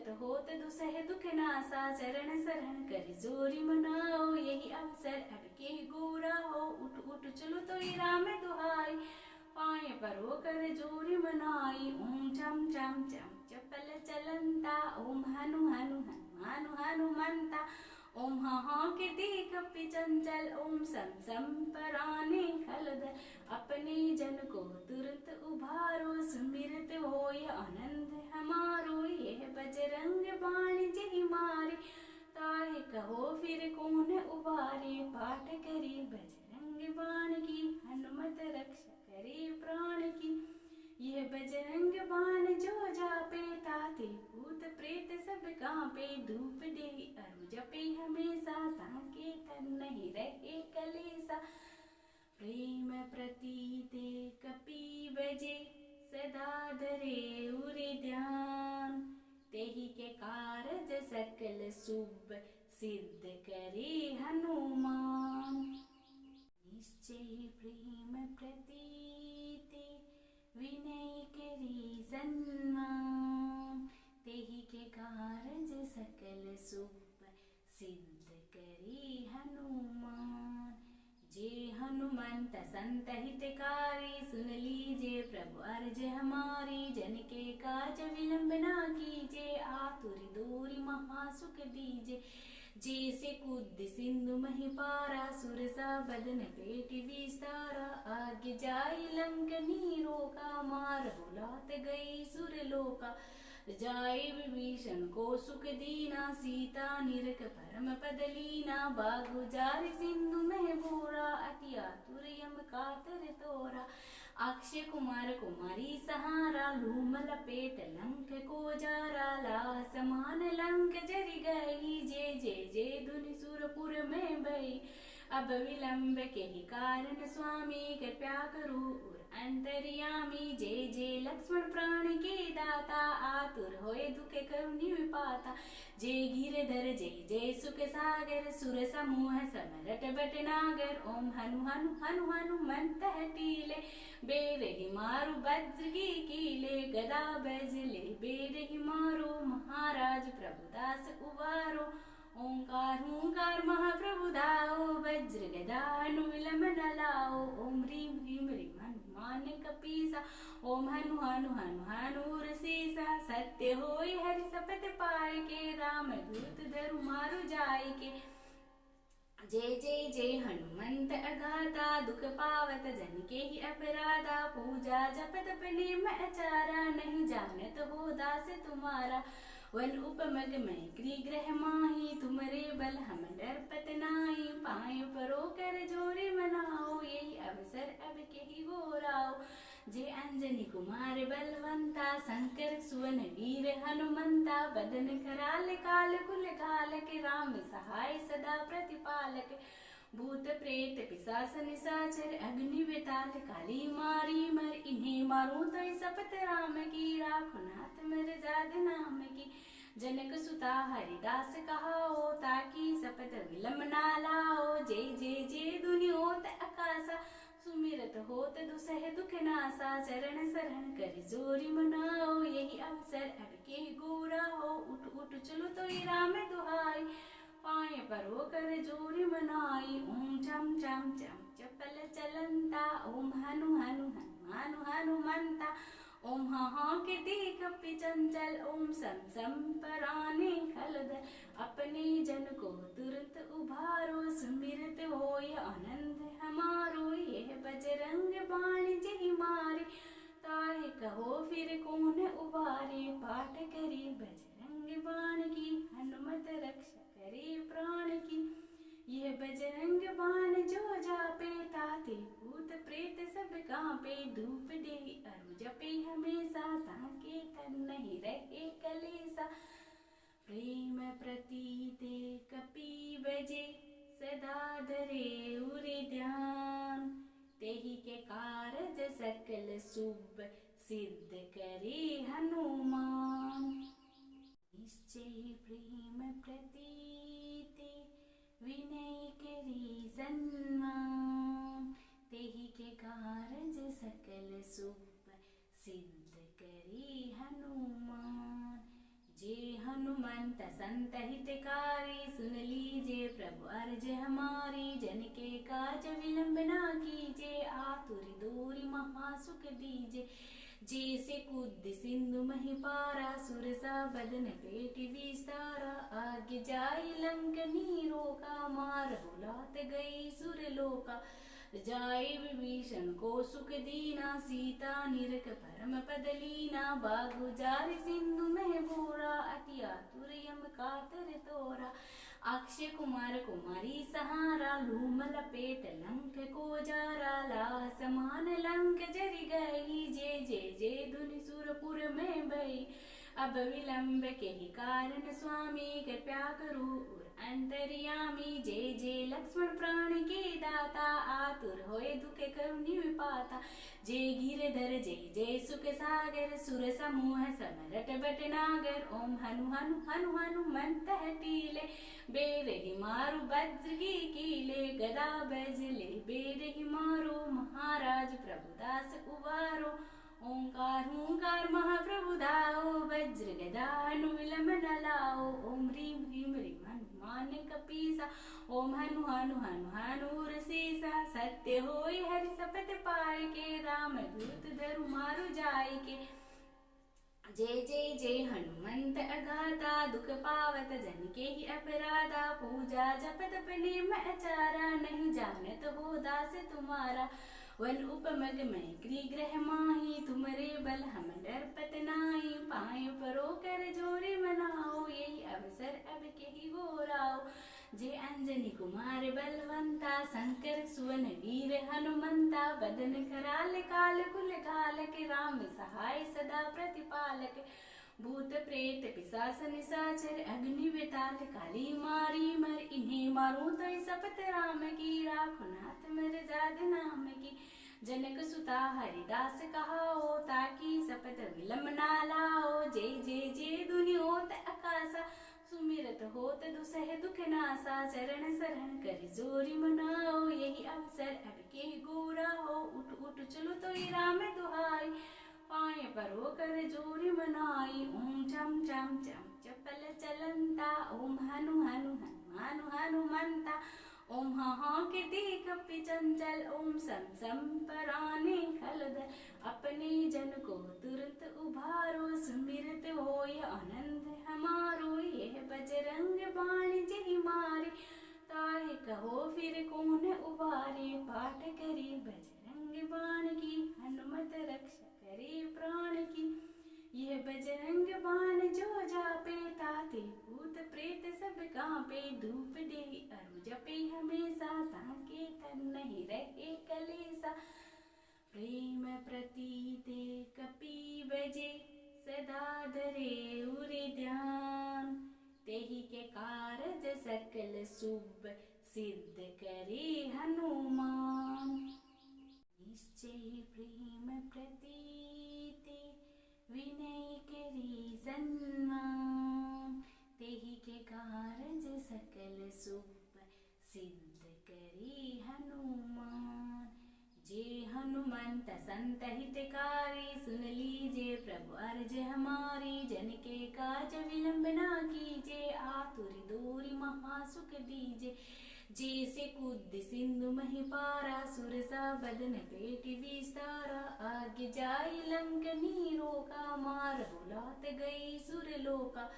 सुमिरत होत दुसह दुख नासा, चरण शरण कर जोरी मनाओ, यही अवसर अब के गोरा हो, उठ उठ चलो तो राम दुहाई, पाए परो कर जोरी मनाई, ओम चम चम चम चपल चलंता, ओम हनु हनु हनुमानु हनुमंता, ओम हाँ के देख कपि चंचल, ओम सम सम पराने खलदल, अपने जन को तुरंत उभारो, सुमिरत होय आनंद हमारो, यह बजरंग बाण जहि मारे, ताहे कहो फिर कौन उबारे, पाठ करी बजरंग बाण की, हनुमत रक्षा करे प्राण की, यह बजरंग बाण जो जापे, ताते भूत प्रेत सब कांपे, धूप दे अरु जपे हमेशा, ताके तन नहीं रहे कलेसा, प्रेम प्रतीते कपि बजे, सदा धरे उरे ध्यान, तेहि के कारज सकल शुभ, सिद्ध करे हनुमान, निश्चय प्रेम प्रतीते, विनय करी सन्मान, तेहि के कारज सकल शुभ, सिद्ध करे हनुमान, जे हनुमंत संत हितकारी, सुन लीजिए प्रभु अर्ज हमारी, जन के काज विलंब ना कीजिए, आतुर दूरी महासुख दीजिए, जैसे कूद सिंधु महि पारा, सुरसा बदन पेट विस्तारा, आगे जाई लंक नीरो का, मारहु लात गई सुरलोका, जाय विभीषण को सुख दीना, सीता निरख परम पद लीना, बागु जार सिंधु मह बोरा, अति आतुर यम कातर तोरा, अक्षय कुमार कुमारी सहारा, लूम लपेट लंक को जारा, ला समान लंक जरि गई, जय जय जय धुनि सुरपुर में भई, अब विलंब के ही कारण स्वामी, कृपया करो अंतर्यामी, जय जय लक्ष्मण प्राण के दाता, आतुर होए दुख करुणि विपाता, जय गिरधर जय जय सुख सागर, सुर समूह समरट बट नागर, ओम हनु हनु हनु हनुमंत टीले, बेर ही मारु वज्र की कीले, गदा बजले बेर ही मारो, महाराज प्रभुदास उबारो, ओंकार ओंकार महाप्रभु दाओ, वज्र गदा हनु विलंब न लाओ, ओम ह्रीम ह्रीम ह्रीम हनुमान कपीसा, ओम हनु हनु हनु हनुर सीसा, सत्य होय हरि सपथ पाए के, राम दूत धरु मारु जाय के, जय जय जय हनुमंत अगाता, दुख पावत जन के ही अपराधा, पूजा जप तप नेम आचारा, नहीं जानत हो दास तुम्हारा, वन उपमग में ग्रह माही, तुमरे बल हम डरपत नाही, पाए परो कर जोरी मनाओ, यही अवसर अब के ही गोराओ, जय अंजनी कुमार बलवंता, शंकर सुवन वीर हनुमंता, बदन कराल काल कुल कालक, राम सहाय सदा प्रतिपालक, भूत प्रेत पिशाच निशाचर, अग्नि बेताल काली मारी मर, इन्हें मारूं तो शपथ राम की, राखो नाथ मेरे जाद नाम की, जनक सुता हरिदास कहाओ, ताकि शपथ विलंब ना लाओ, जय जय जय धुनि होत आकाशा, सुमिरत होत दुसह दुख नासा, चरण शरण कर जोरी मनाओ, यही अवसर अब के गोरा हो, उठ उठ चलो तो राम दुहाई, पाए परो कर जोरी मनाई, ओम चम चम चम चपल चलंता, ओम हनु हनु हनुमानु हनुमंता, ओम हाँ के देख कपि चंचल, ओम सम सम पराने खलदल, अपने जन को तुरंत उभारो, सुमिरत होय आनंद हमारो, यह बजरंग बाण जहि मारे, ताहे कहो फिर कौन उबारे, पाठ करी बजरंग बाण की, हनुमत रक्षा करे प्राण की, यह बजरंग बाण जो जापे, ताते भूत प्रेत सब कांपे, धूप दे अरु जपे हमेशा, ताके तन नहीं रहे कलेसा, प्रेम प्रतीते कपि बजे, सदा धरे उरे ध्यान, तेहि के कारज सकल शुभ, सिद्ध करे हनुमान, निश्चय प्रेम प्रतीते, विनय करी सन्मान, तेहि के कारज सकल शुभ, सिद्ध करे हनुमान, जे हनु हनुमंत संत हितकारी, सुन लीजिए प्रभु अर्ज हमारी। जन के काज विलंब ना कीजिए, आतुर दूरी महासुख दीजिए। जैसे कूद सिंधु मही पारा, सुरसा बदन पेट विस्तारा। आगे जाई लंक नीरो का, मार बुलात गई सुरलोका। जाय विभीषण को सुख दीना, सीता निरख परम पद लीना। बागु जारि सिंधु में बोरा, अति आतुर यम कातर तोरा। अक्षय कुमार कुमारी सहारा, लूम लपेट लंक को जारा। लाह समान लंक जरि गई, जय जय जय धुनि सुरपुर में भई। अब विलंब के ही कारण स्वामी, कृपया करो अंतर्यामी। जय जय लक्ष्मण प्राण के दाता, आतुर होए दुख करुणि विपाता। जय गिरधर जय जय सुख सागर, सुर समूह समरट बट नागर। ओम हनु हनु हनु हनुमंत टीले, बेरहि मारु वज्र की कीले। गदा बजले बेरहि मारो, महाराज प्रभुदास उबारो। ओंकार हुंकार महाप्रभु दाओ, वज्र गदा हनु विलंब न लाओ। ओम ह्रीं ह्रीं ह्रीं हनुमान कपीसा, ओम हनु हनु हनु हनुर सीसा। सत्य होई हरि सपथ पाए के, राम दूत धरु मारु जाय के। जय जय जय हनुमंत अगाता, दुख पावत जन के ही अपराधा। पूजा जप तप नेम आचारा, नहीं जानत हो दास तुम्हारा। वन उपमग में गृह माही, तुमरे बल हम डरपत नाई। पाए परो कर जोरी मनाओ, यही अवसर अब के ही गोराओ। जय अंजनी कुमार बलवंता, शंकर सुवन वीर हनुमंता। बदन कराल काल कुल कालक, राम सहाय सदा प्रतिपालक। भूत प्रेत पिशाच निशाचर, अग्नि बेताल काली मारी मर। इन्हें मारूं तो सपत राम की, राखो नाथ मर जाद नाम की। जनक सुता हरिदास कहाओ, ताकि सपत विलंब ना लाओ। जय जय जय धुनि होत आकाशा, सुमिरत होत दुसह दुख नासा। चरण शरण कर जोरी मनाओ, यही अवसर अब के गोरा हो। उठ उठ चलो तो राम दुहाई, पाए परो कर जोरी मनाई। ओम चम चम चम चपल चलंता, ओम हनु हनु हनु हनुमंता। ओम हाँ के कपि चंचल, ओम सम सम पराने खलदल। अपने जन को तुरंत उभारो, सुमिरत होय आनंद हमारो। यह बजरंग बाण जहि मारे, ताहि कहो फिर कौन उबारे। पाठ करी बजरंग बाण की, हनुमत रक्षा करे प्राण की। यह बजरंग बाण जो जापे, ताते भूत प्रेत सब कांपे। धूप दे अरु जपे हमेशा, ताके तन नहीं रहे कलेसा। प्रेम प्रतीते कपि बजे, सदा धरे उरे ध्यान। तेहि के कारज सकल शुभ, सिद्ध करे हनुमान। निश्चय प्रेम प्रतीते, विनय करी सन्मान। तेहि के कारज सकल शुभ, सिद्ध करी हनुमान। जय हनुमंत संत हितकारी, सुन लीजिए प्रभु अर्ज हमारी। जन के काज विलंब ना कीजिए, आतुर दूरी महासुख दीजिए। जैसे कूद सिंधु मही पारा, सुरसा बदन पेट विस्तारा। आगे जाई लंक नीरो का, मार बुलात गई सुरलोका।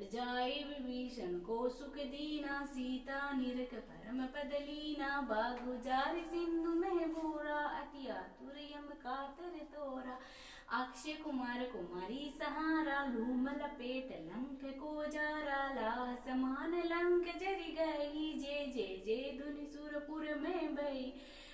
जाय विभीषण को सुख दीना, सीता निरख परम पद लीना। बागु जारि सिंधु में बोरा, अति आतुर यम कातर तोरा। अक्षय कुमार कुमारी सहारा, लूम लपेट लंक को जारा। लाह समान लंक जरि गई, जय जय जय धुनि सुरपुर में भई।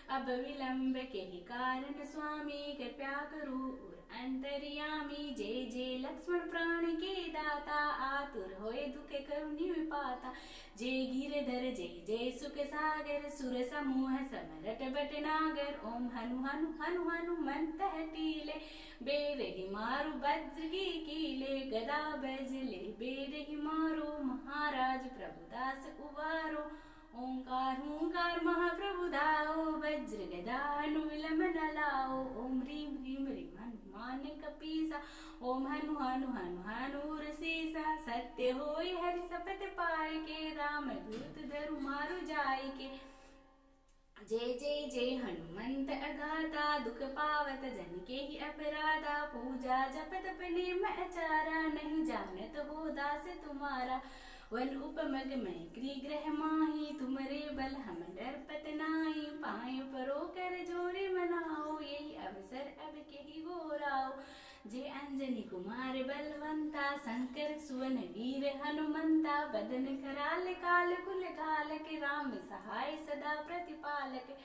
अब विलंब के ही कारण स्वामी, कृपया करो अंतर्यामी। जय जय लक्ष्मण प्राण के दाता, आतुर होए दुख करुणि विपाता। जय गिरधर जय जय सुख सागर, सुर समूह समरट बट नागर। ओम हनु हनु हनु हनुमंत टीले, बेरहि मारु वज्र की कीले। गदा बजले बेरहि मारो, महाराज प्रभुदास उबारो। ओंकार हुंकार महाप्रभु दाओ, वज्र गदा हनु विलंब न लाओ। ओम ह्रीं ह्रीं ह्रीं हनुमान कपीसा, ओम हनु हनु हनु हनुर सीसा। सत्य होई हरि सपत पाए के, राम दूत धरु मारु जाय के। जय जय जय हनुमंत अगाता, दुख पावत जन के ही अपराधा। पूजा जप तप नेम आचारा, नहीं जानत हो दास तुम्हारा। वन उपमग मैं गृह माही, तुमरे बल हम डरपत नाही। पाए परो कर जोरी मनाओ, यही अवसर अब के ही गोराओ। जय अंजनी कुमार बलवंता, शंकर सुवन वीर हनुमंता। बदन कराल काल कुल काल के, राम सहाय सदा प्रतिपालक।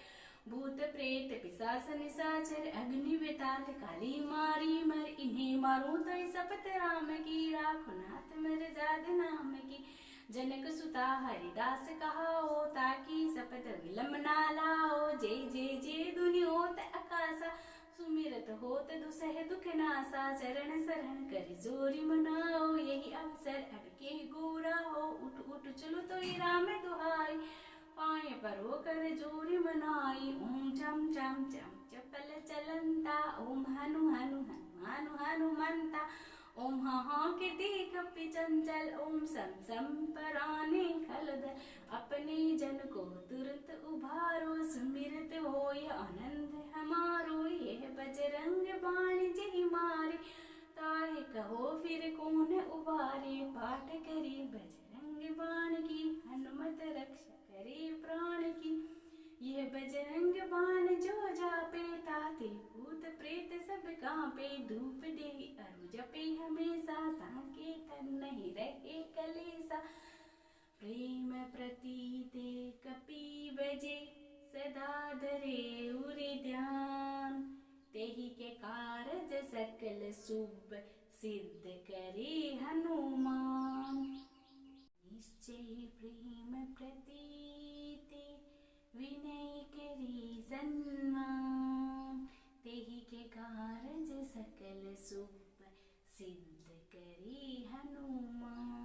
भूत प्रेत पिशाच निशाचर, अग्नि बेताल काली मारी मर। इन्हें मारूं तो सपत राम की, राखो नाथ मेरे जाद नाम की। जनक सुता हरिदास कहाओ, ताकि सपत विलम ना लाओ। जय जय जय दुनि होत आकाशा, सुमिरत होत दुसह दुख नासा। चरण शरण कर जोरी मनाओ, यही अवसर अब के गोरा हो। उठ उठ चलो तो राम दुहाई, पाए परो कर जोरी मनाई। ओम चम चम चम चपल चलंता, ओम हनु हनु हनुमानु हनुमंता। ओम हाँ कीर्ति कपि चंचल, ओम सम सम पराने खलदर। अपने जन को तुरंत उभारो, सुमिरत होय आनंद हमारो। यह बजरंग बाण जहि मारे, ताहि कहो फिर कौन उबारे। पाठ करी बजरंग बाण की, हनुमत रक्षा करे प्राण की। यह बजरंग बाण जो जापे, ताते भूत प्रेत सब कांपे। धूप दे अरु जपे हमेशा, ताके तन नहीं रहे कलेसा। प्रेम प्रतीते कपि बजे, सदा धरे उरे ध्यान। तेहि के कारज सकल शुभ, सिद्ध करे हनुमान। निश्चय प्रेम प्रतीते, विनय करी सन्मान। तेहि के कारज सकल शुभ, सिद्ध करी हनुमान।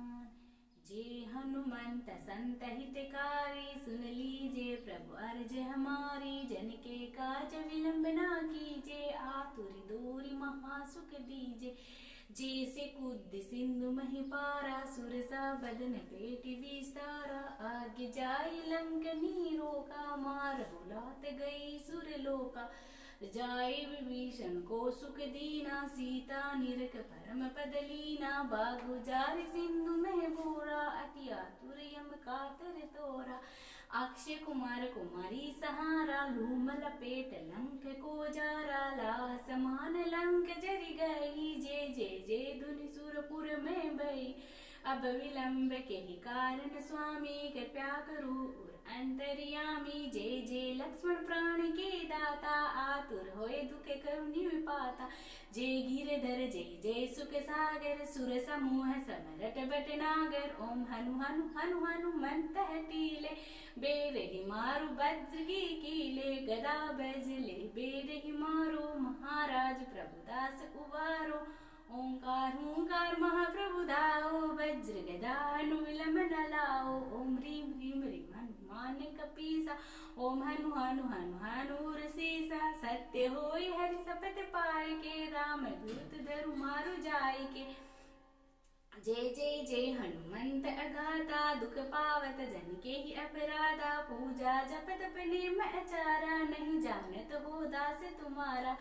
जे हनुमंत संत हितकारी, सुन लीजिए प्रभु अर्ज हमारी। जन के काज विलंब ना कीजिए, आतुर दूरी महासुख दीजिए। जैसे कूद सिंधु महि पारा, सुरसा बदन पेट विस्तारा। आगे जाई लंक नीरो का, मारहु लात गई सुरलोका। जाय विभीषण को सुख दीना, सीता निरख परम पद लीना। बागु जार सिंधु मह बोरा, अति आतुर यम कातर तोरा। अक्षय कुमार कुमारी सहारा, लूम लपेट लंक को जारा। लाह समान लंक जरि गई, जय जय जय धुनि सुरपुर में भई। अब विलंब के ही कारण स्वामी, कृपया करो अंतर्यामी। जय जय लक्ष्मण प्राण के दाता, आतुर होए दुख करुणि विपाता। जय गिरधर जय जय सुख सागर, सुर समूह समरट बट नागर। ओम हनु हनु हनु हनुमंत टीले, बेरहि मारु वज्र की कीले। गदा बजले बेरहि मारो, महाराज प्रभुदास उबारो। ओंकार ओंकार महाप्रभु दाओ, वज्र गदा हनु विलंब न लाओ। ओम ह्रीम ह्रीम ह्रीम हनुमान कपीसा, ओम हनु हनु हनु हनुर सीसा। सत्य होई हरि सपत पाए के, राम दूत धरु मारु जाय के। जय जय जय हनुमंत अगाता, दुख पावत जन के ही अपराधा। पूजा जप तप नेम आचारा, नहीं जानत हो दास तुम्हारा।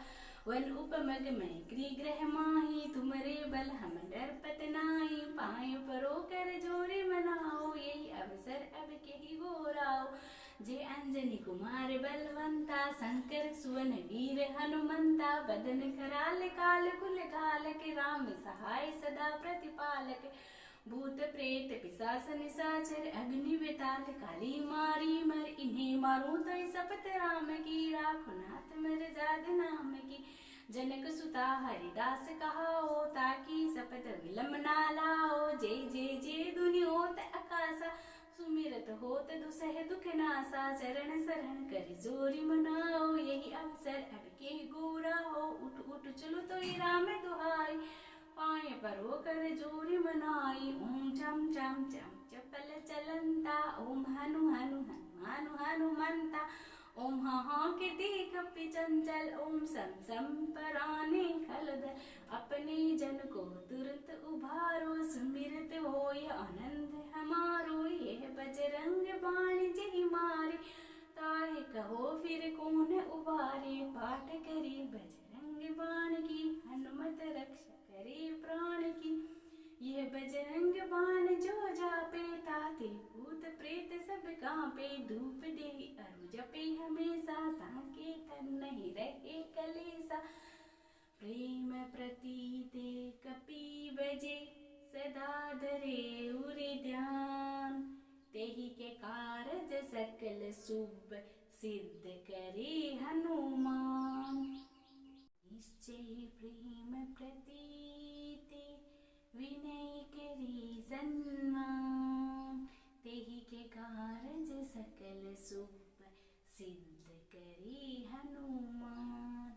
वन उपमग मैं गृह माही, तुमरे बल हम डरपत नाही। पाए परो कर जोरी मनाओ, यही अवसर अब के ही गोराओ। जय अंजनी कुमार बलवंता, शंकर सुवन वीर हनुमंता। बदन कराल काल कुल काल के, राम सहाय सदा प्रतिपालक। भूत प्रेत पिशाच निशाचर, अग्नि बेताल काली मारी मर। इन्हें मारूं तो सपत राम की, राखो नाथ मेरे जाद नाम की। जनक सुता हरिदास कहाओ, ताकि सपत विलम ना लाओ। जय जय जय दुनि होत आकाशा, सुमिरत होत दुसह दुख नासा। चरण शरण कर जोरी मनाओ, यही अवसर अब के गोरा हो। उठ उठ चलो तो राम दुहाई, पाए परो कर जोरी मनाई। ओम चम चम चम चपल चलंता, ओम हनु हनु हनुमानु हनुमंता। ओम हाँ कीर्ति कपि चंचल, ओम सम सम पराने खलदर। अपने जन को तुरंत उभारो, सुमिरत हो कहो फिर कौन उबारे, पाठ करे बजरंग बाण की, हनुमत रक्षा करे प्राण की। यह बजरंग बाण जो जापे, ताते भूत प्रेत सब कांपे। धूप दे अरु जपे हमेशा, ताके तन नहीं रहे कलेसा। प्रेम प्रतीते कपि बजे, सदा धरे उरे ध्यान। तेहि के कारज सकल शुभ, सिद्ध करे हनुमान। निश्चय प्रेम प्रतीते, विनय करी सन्मान। तेहि के कारज सकल शुभ, सिद्ध करे हनुमान।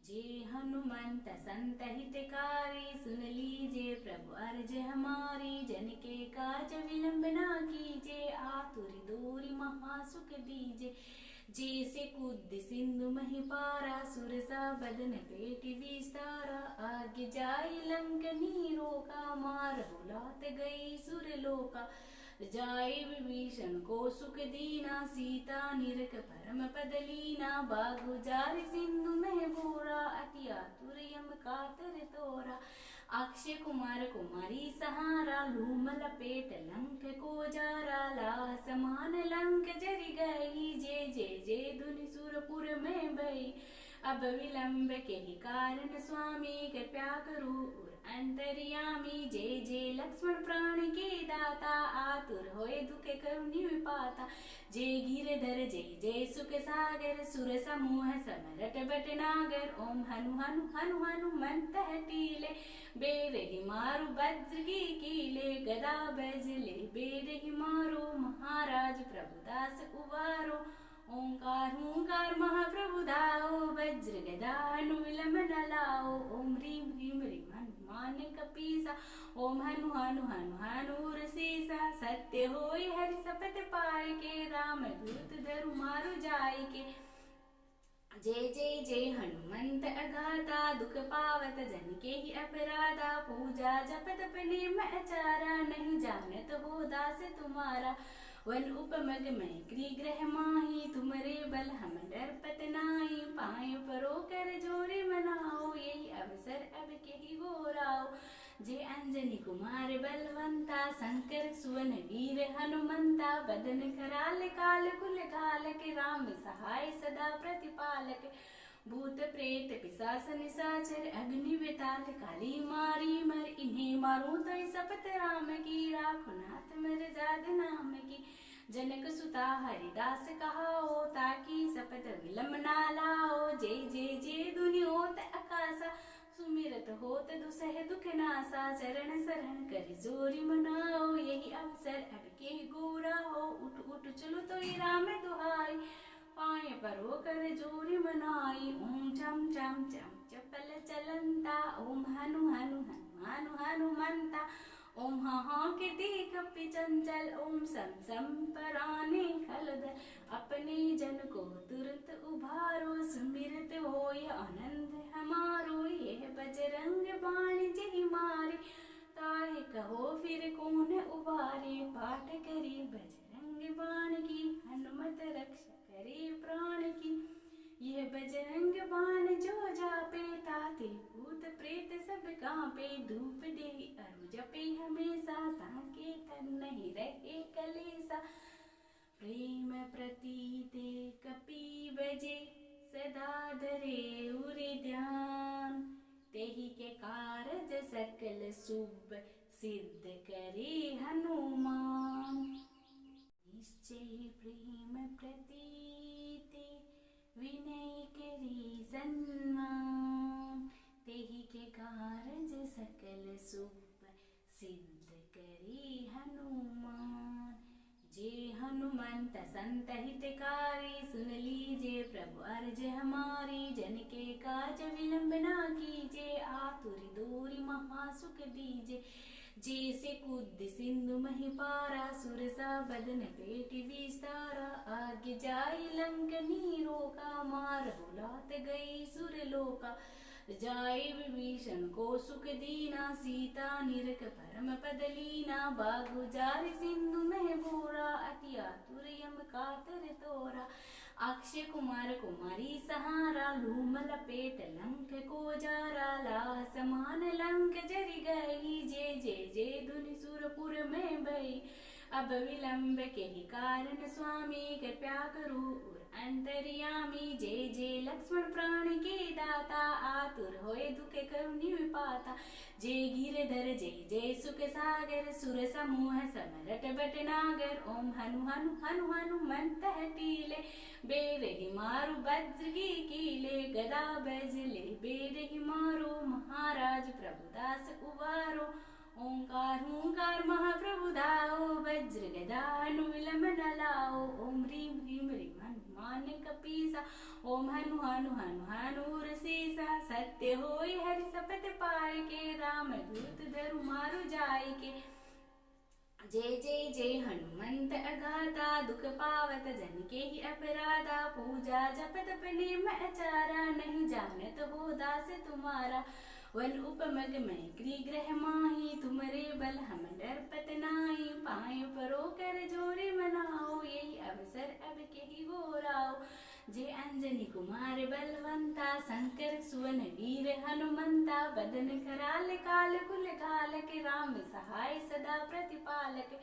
जे हनुमंत संत हितकारी, सुन लीजे प्रभु अर्ज हमारी। जन के काज विलंब ना कीजे, आतुर दूरी महासुख दीजे। जैसे कूद सिंधु मही पारा, सुरसा बदन पेट विस्तारा। आगे जाई लंक नीरो का, मार बुलात गई सुरलोका। जाई विभीषण को सुख दीना, सीता निरख परम पद लीना। बागु जारी सिंधु में बोरा, अति आतुर यम कातर तोरा। अक्षय कुमार कुमारी सहारा, लूम लपेट लंक को जारा। लाह समान लंक जरि गई, जय जय जय धुनि सुरपुर में भई। अब विलंब के ही कारण स्वामी, कृपया करो अंतर्यामी। जय जय लक्ष्मण प्राण के दाता, आतुर होए दुख करुनि विपाता। जय गिरधर जय जय सुख सागर, सुर समूह समरट बट नागर। ओम हनु हनु हनु हनुमंत हटीले, बेरहि मारु वज्र की कीले। गदा बजले बेरहि मारो, महाराज प्रभुदास उबारो। ओंकार हुंकार महाप्रभु दाओ, वज्र गदा हनु विलंब न लाओ। ओम ह्रीं ह्रीं ह्रीं हनुमान कपीसा, ओम हनु हनु हनु हनुर सीसा। सत्य होय हरि सपथ पाए के, राम दूत धरु मारु जाय के। जय जय जय हनुमंत अगाता, दुख पावत जन के ही अपराधा। पूजा जप तप नेम आचारा, नहीं जानत हो दास तुम्हारा। वन उपमग में गृह माही, तुमरे बल हम डरपत नाई। पाए परो कर जोरी मनाओ, यही अवसर अब के ही गोराओ। जय अंजनी कुमार बलवंता, शंकर सुवन वीर हनुमंता। बदन कराल काल कुल कालक, राम सहाय सदा प्रतिपालक। भूत प्रेत पिशाच निशाचर, अग्नि बेताल काली मारी मर। इन्हें मारूं तो सपत राम की, राखो नाथ मर जाद नाम की। जनक सुता हरिदास कहाओ, ताकि सपत विलंब ना लाओ। जय जय जय धुनि होत आकाशा, सुमिरत होत दुसह दुख नासा। चरण शरण कर जोरी मनाओ, यही अवसर अब के गोरा हो। उठ उठ चलो तो ये राम दुहाई, पाए परो कर जोरी मनाई। ओम चम चम चम चपल चलंता, ओम हनु हनु हनु हनु हनुमंता। ओम हाँ कीर्ति कपि चंचल, ओम सम सम पराने खलदल। अपने जन को तुरंत उभारो, सुमिरत होय आनंद हमारो। यह बजरंग बाण जहि मारे, ताहि कहो फिर कौन उबारे। पाठ करे बजरंग बाण की, हनुमत रक्षा करे प्राण की। यह बजरंग बाण जो जापे, ताते भूत प्रेत सब कांपे। धूप दे अरु जपे हमेशा, ताके तन नहीं रहे कलेसा। प्रेम प्रतीते कपि बजे, सदा धरे उरे ध्यान। तेहि के कारज सकल शुभ, सिद्ध करे हनुमान। निश्चय प्रेम प्रतीते, विनय करी सन्मान। तेहि के कारज सकल शुभ, सिद्ध करे हनुमान। जे हनुमंत संत हितकारी, सुन लीजे प्रभु अर्ज हमारी। जन के काज विलंब ना कीजे, आतुर दूरी महासुख दीजे। जैसे कूद सिंधु मही पारा, सुरसा बदन पेट विस्तारा। आगे जाई लंक नीरो का, मार बुलात गई सुरलोका। जाई विभीषण को सुख दीना, सीता निरख परम पद लीना। बागु जारी सिंधु में बोरा, अति आतुर यम कातर तोरा। अक्षय कुमार कुमारी सहारा, लूम लपेट लंक को जारा, ला समान लंक जरी गई, जय जय जय धुनि सुरपुर में भई। अब विलंब के ही कारण स्वामी कृपया करो और अंतर्यामी, जय जय लक्ष्मण प्राण के दाता, आतुर होए दुख करुणि विपाता। जय गिरधर जय जय सुख सागर, सुर समूह समरट बट नागर, ओम हनु हनु हनु हनुमंत टीले, बेर ही मारू वज्र की कीले, गदा बजले बेर ही मारो, महाराज प्रभुदास उबारो। ओंकार ओंकार महाप्रभु दाओ, वज्र गदा हनु विलंब न लाओ, ओम ह्रीं ह्रीं ह्रीं हनुमान कपीसा, ओम हनु हनु हनु हनु रसीसा। सत्य होई हरि सपथ पाए के, राम दूत धरु मारु जाय के। जय जय जय हनुमंत अगाता, दुख पावत जन के ही अपराधा, पूजा जप तप नेम आचारा, नहीं जानत हो दास तुम्हारा। वन उपमग में गृह माही, तुमरे बल हम डरपत नाही, पाए परो कर जोरी मनाओ, यही अवसर अब के ही गोराओ। जय अंजनी कुमार बलवंता, शंकर सुवन वीर हनुमंता, बदन कराल काल कुल कालक, राम सहाय सदा प्रतिपालक।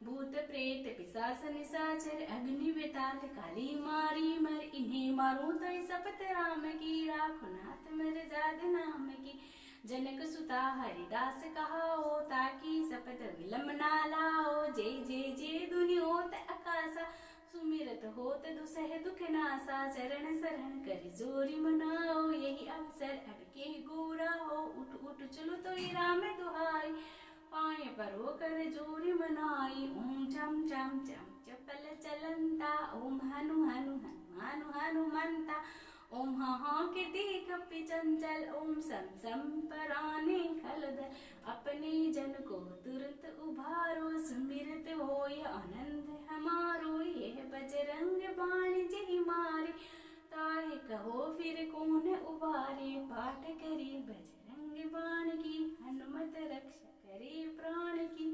भूत प्रेत पिशाच निशाचर, अग्नि बेताल काली मारी मर, इन्हें मारूं तो सपत राम की, राखो नाथ मेरे जाद नाम की। जनक सुता हरिदास कहाओ, ताकि सपत विलंब ना लाओ, जय जय जय धुनि होत आकाशा, सुमिरत होत दुसह दुख नासा, चरण शरण कर जोरी मनाओ, यही अवसर अब के गोरा हो, उठ उठ चलो तो ये राम दुहाई, पाए परो कर जोरी मनाई। ओम चम चम चम चपल चलंता, ओम हनु हनु हनु हनुमंता, ओम हाँ कीर्ति कपि चंचल, ओम सम सम पराने खलदर, अपने जन को तुरंत उभारो, सुमिरत होय आनंद हमारो, यह बजरंग बाण जहि मारे, ताहे कहो फिर कौन उबारे, पाठ करी बजरंग बाण की, हनुमत रक्षा करे प्राण की।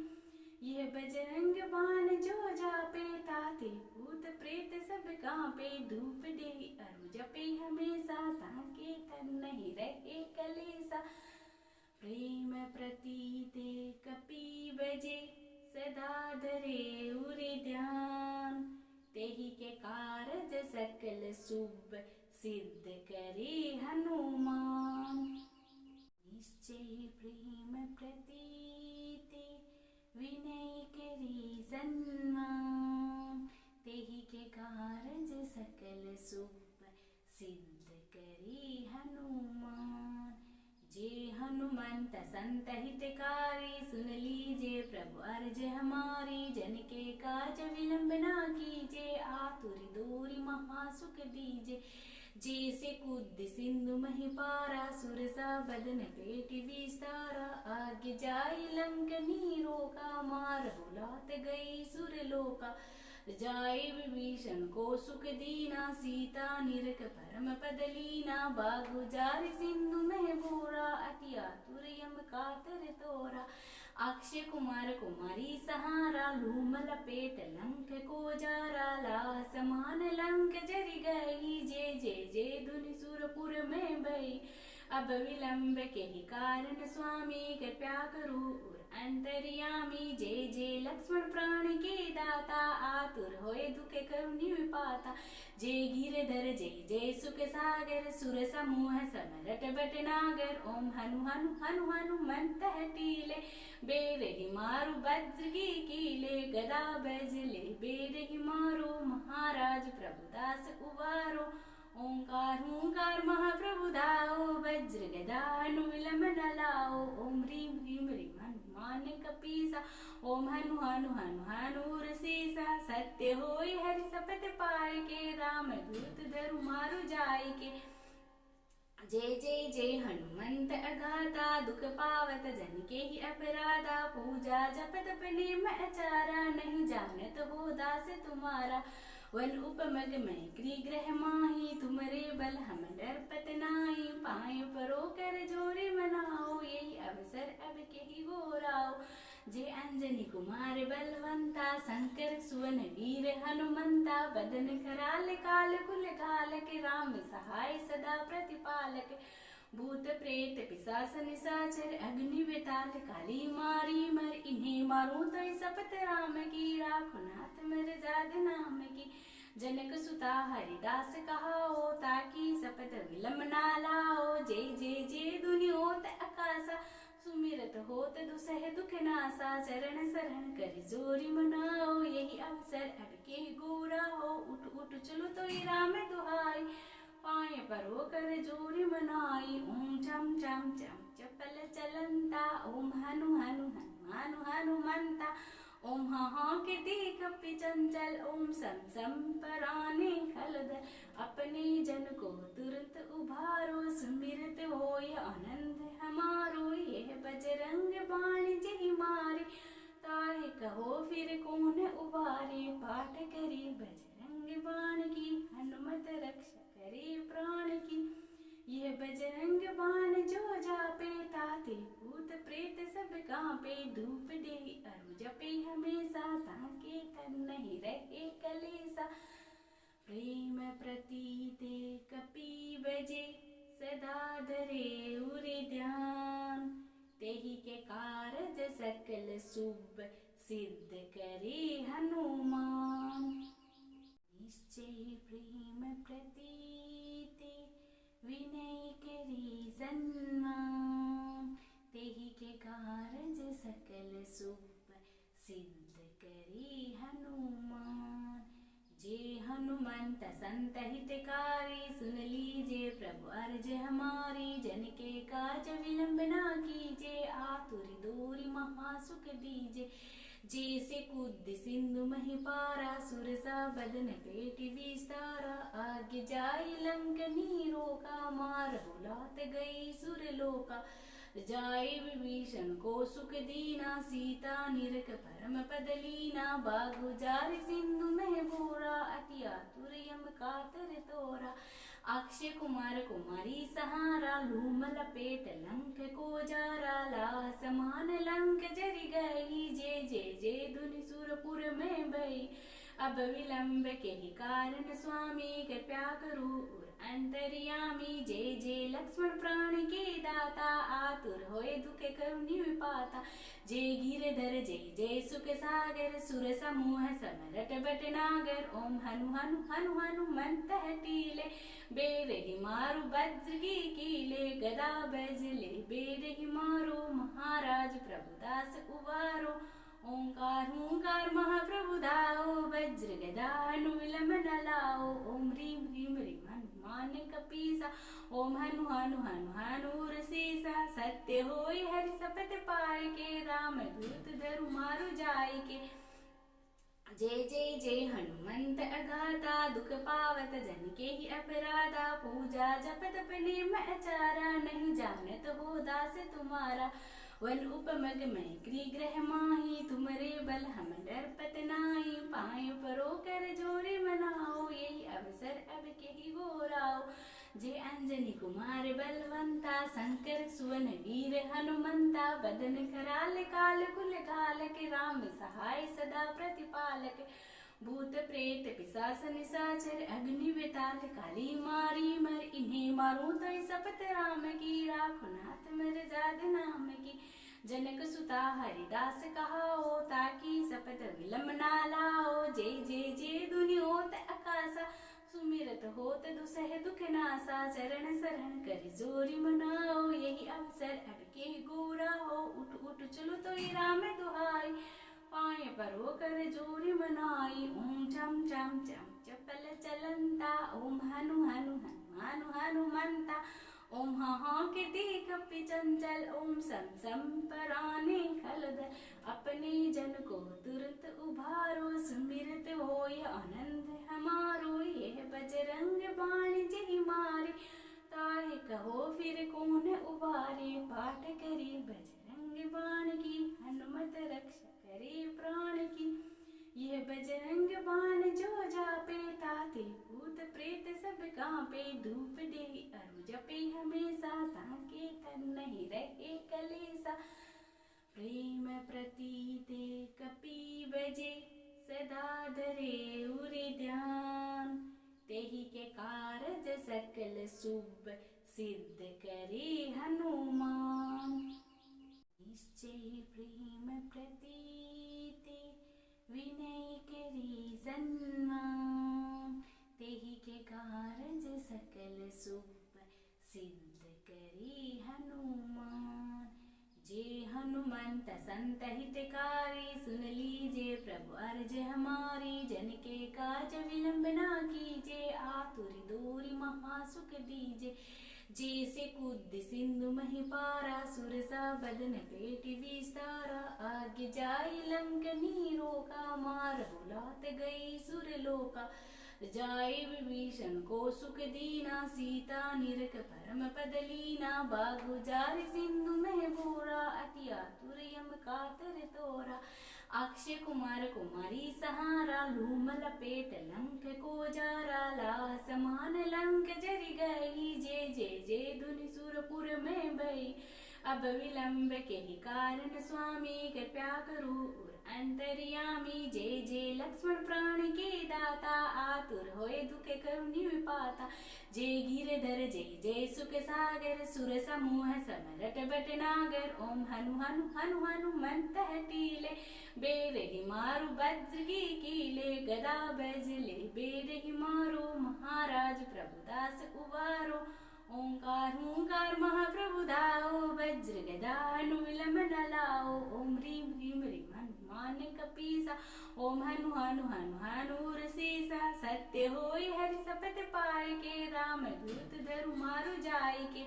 यह बजरंग बाण जो जापे, ताते भूत प्रेत सब कांपे, धूप दे अरु जपे हमेशा, ताके तन नहीं रहे कलेसा। प्रेम प्रतीते कपि बजे, सदा धरे उरे ध्यान, तेहि के कारज सकल शुभ, सिद्ध करे हनुमान। निश्चय प्रेम प्रतीते, विनय करी सन्मान, तेहि के कारज सकल शुभ, सिद्ध करी हनुमान। जे हनुमंत संत हितकारी, सुन लीजिए प्रभु अर्ज हमारी, जन के काज विलंब ना कीजिए, आतुर दूरी महासुख दीजिए। जैसे कूद सिंधु मही पारा, सुरसा बदन पेट विस्तारा, आगे जाई लंक नीरो का, मार बुलात गई सुरलोका। जाए विभीषण को सुख दीना, सीता निरख परम पद लीना, बागु जार सिंधु में बोरा, अति आतुर यम कातर तोरा। अक्षय कुमार कुमारी सहारा, लूम लपेट लंक को जारा, ला समान लंक जरी गई, जय जय जय धुनि सुरपुर में भई। अब विलंब के ही कारण स्वामी कृपया करो और अंतर्यामी, जय जय लक्ष्मण प्राण के दाता, आतुर होए दुख करुणि विपाता। जय गिरधर जय जय सुख सागर, सुर समूह समरट बट नागर, ओम हनु हनु हनु हनुमंत टीले, बेर ही मारू वज्र की कीले, गदा बजले बेर ही मारो, महाराज प्रभुदास उबारो। ओंकार ओंकार महाप्रभु दाओ, वज्र गदा हनु विलंब न लाओ, ओम ह्रीं ह्रीं ह्रीं हनुमान कपीसा, ओम हनु हनु हनु हनु रसीसा। सत्य होई हरि सपथ पाए के, राम दूत धरु मारु जाय के। जय जय जय हनुमंत अगाता, दुख पावत जन के ही अपराधा, पूजा जप तप नेम आचारा, नहीं जानत हो दास तुम्हारा। वन उपमग में ग्रह माही, तुमरे बल हम डरपत नाही। पाए परो कर जोरी मनाओ, यही अवसर अब केहि गोराओ। जे अंजनी कुमार बलवंता, शंकर सुवन वीर हनुमंता। बदन कराल काल कुल घालक, राम सहाय सदा प्रतिपालक। भूत प्रेत पिशाच निशाचर, अग्नि बेताल काली मारी मर। इन्हें मारूं तो शपथ राम की, राखो नाथ मर जाद नाम की। जनक सुता हरिदास कहाओ, ताकि शपथ विलम ना लाओ। जय जय जय दुनि होत आकाशा, सुमिरत होत दुसह दुख नासा। चरण शरण कर जोरी मनाओ, यही अवसर अब के गोरा हो। उठ उठ चलो तो राम दुहाई, पाए परो कर जोरी मनाई। ओम चम चम चम चपल चलंता, ओम हनु हनु हनु हनुमंता। ओम हा के देख चंचल, ओम सम सम पराने खलदल। अपने जन को तुरंत उभारो, सुमिरत होय आनंद हमारो। यह बजरंग बाण जहि मारे, ताहे कहो फिर कौन उबारे। पाठ करी बजरंग बाण की, हनुमत रक्षा करे प्राण की। यह बजरंग बाण जो जापे, ताते भूत प्रेत सब कांपे। धूप दे अरु जपे हमेशा, ताके तन नहीं रहे कलेसा। प्रेम प्रतीते कपि बजे, सदा धरे उरे ध्यान। तेहि के कारज सकल शुभ, सिद्ध करे हनुमान। निश्चय प्रेम प्रतीते, विनय करी सन्मान। तेहि के कारज सकल शुभ, सिद्ध करे हनुमान। जे हनुमंत संत हितकारी, सुन लीजिए प्रभु अर्ज हमारी। जन के काज विलंब ना कीजिए, आतुर दूरी महासुख दीजिए। जैसे कूद सिंधु मही पारा, सुरसा बदन पेट विस्तारा। आगे जाई लंक नीरो का, मार बुलात गई सुरलोका। जाय विभीषण को सुख दीना, सीता निरख परम पद लीना। बागु जार सिंधु में बोरा, अति आतुर यम कातर तोरा। अक्षय कुमार कुमारी सहारा, लूम लपेट लंक को जारा। लाह समान लंक जरि गई, जय जय जय धुनि सुरपुर में भई। अब विलंब के ही कारण स्वामी, कृपया करो अंतर्यामी। जय जय लक्ष्मण प्राण के दाता, आतुर होए दुख करुणि विपाता। जय गिरधर जय जय सुख सागर, सुर समूह समरट बट नागर। ओम हनु हनु हनु हनुमंत हटीले, बेरहि मारु वज्र की कीले। गदा बजले बेरहि मारो, महाराज प्रभुदास उबारो। ओंकार हुंकार महाप्रभु दाओ, वज्र गदा हनु विलंब न लाओ। ओम ह्रीम ह्रीम ह्रीम हनुमान कपीसा, ओम हनु हनु हनु हनुर सीसा। सत्य होय हरि शपथ पाए के, राम दूत धरु मारु जाय के। जय जय जय हनुमंत अगाता, दुख पावत जन के ही अपराधा। पूजा जप तप नेम आचारा, नहीं जानत हो दास तुम्हारा। वन उपमग में ग्रह माही, तुमरे बल हम डरपत नाही। पाए परो कर जोरी मनाओ, यही अवसर अब केहि गोराओ। जे अंजनी कुमार बलवंता, शंकर सुवन वीर हनुमंता। बदन कराल काल कुल घालक, राम सहाय सदा प्रतिपालक। भूत प्रेत पिशाच निशाचर, अग्नि बेताल काली मारी मर। इन्हें मारूं तो शपथ राम की, राखो नाथ मर जाद नाम की। जनक सुता हरिदास कहाओ, ताकि शपथ विलम ना लाओ। जय जय जय दुनि होत आकाशा, सुमिरत होत दुसह दुख नासा। चरण शरण कर जोरी मनाओ, यही अवसर अब के गोरा हो। उठ उठ चलो तो राम दुहाई, पाए परो कर जोरी मनाई। ओम चम चम चम चपल चलंता, ओम हनु हनु हनु हनुमंता। ओम हा के देख चंचल, ओम सम सम पराने खलदल। अपने जन को तुरंत उभारो, सुमिरत होय आनंद हमारो। यह बजरंग बाण जहि मारे, ताहे कहो फिर कौन उबारे। पाठ करी बजरंग बाण की, हनुमत रक्षा करे प्राण की। यह बजरंग बाण जो जापे, ताते भूत प्रेत सब कांपे धूप दे अरु जपे हमेशा ताके तन नहीं रहे कलेसा प्रेम प्रतीते कपि बजे सदा धरे उरे ध्यान तेहि के कारज सकल शुभ सिद्ध करे हनुमान निश्चय प्रेम प्रतीते विनय करी सन्मान तेहि के कारज सकल शुभ सिद्ध करे हनुमान जे हनुमंत संत हितकारी सुन लीजे प्रभु अर्ज हमारी जन के काज विलंब ना कीजे आतुर दूरी महासुख दीजे जैसे कूद सिंधु मही पारा सुरसा बदन पेट विस्तारा आगे जाई लंक नीरो का मार बुलात गई सुरलोका जाय विभीषण को सुख दीना सीता निरख परम पद लीना बागु जार सिंधु में बोरा अति आतुर यम कातर तोरा अक्षय कुमार कुमारी सहारा लूम लपेट लंक को जारा ला समान लंक जरि गई जय जय जय धुनि सुरपुर में भई अब विलंब के ही कारण स्वामी कृपया करो अंतर्यामी जय जय लक्ष्मण प्राण के दाता आतुर होए दुख करुणि विपाता जय गिरधर जय जय सुख सागर सुर समूह समरट बट नागर ओम हनु हनु हनु हनुमंत टीले बेर ही मारु वज्र की कीले गदा बजले बेर ही मारो महाराज प्रभुदास उबारो ओंकार ओंकार महाप्रभु दाओ वज्र गदा हनु विलंब न लाओ ओम ह्रीं ह्रीं ह्रीं हनुमान कपीसा ओम हनु हनु हनु हनु रसीसा सत्य होय हरि सपथ पाए के राम दूत धरु मारु जाय के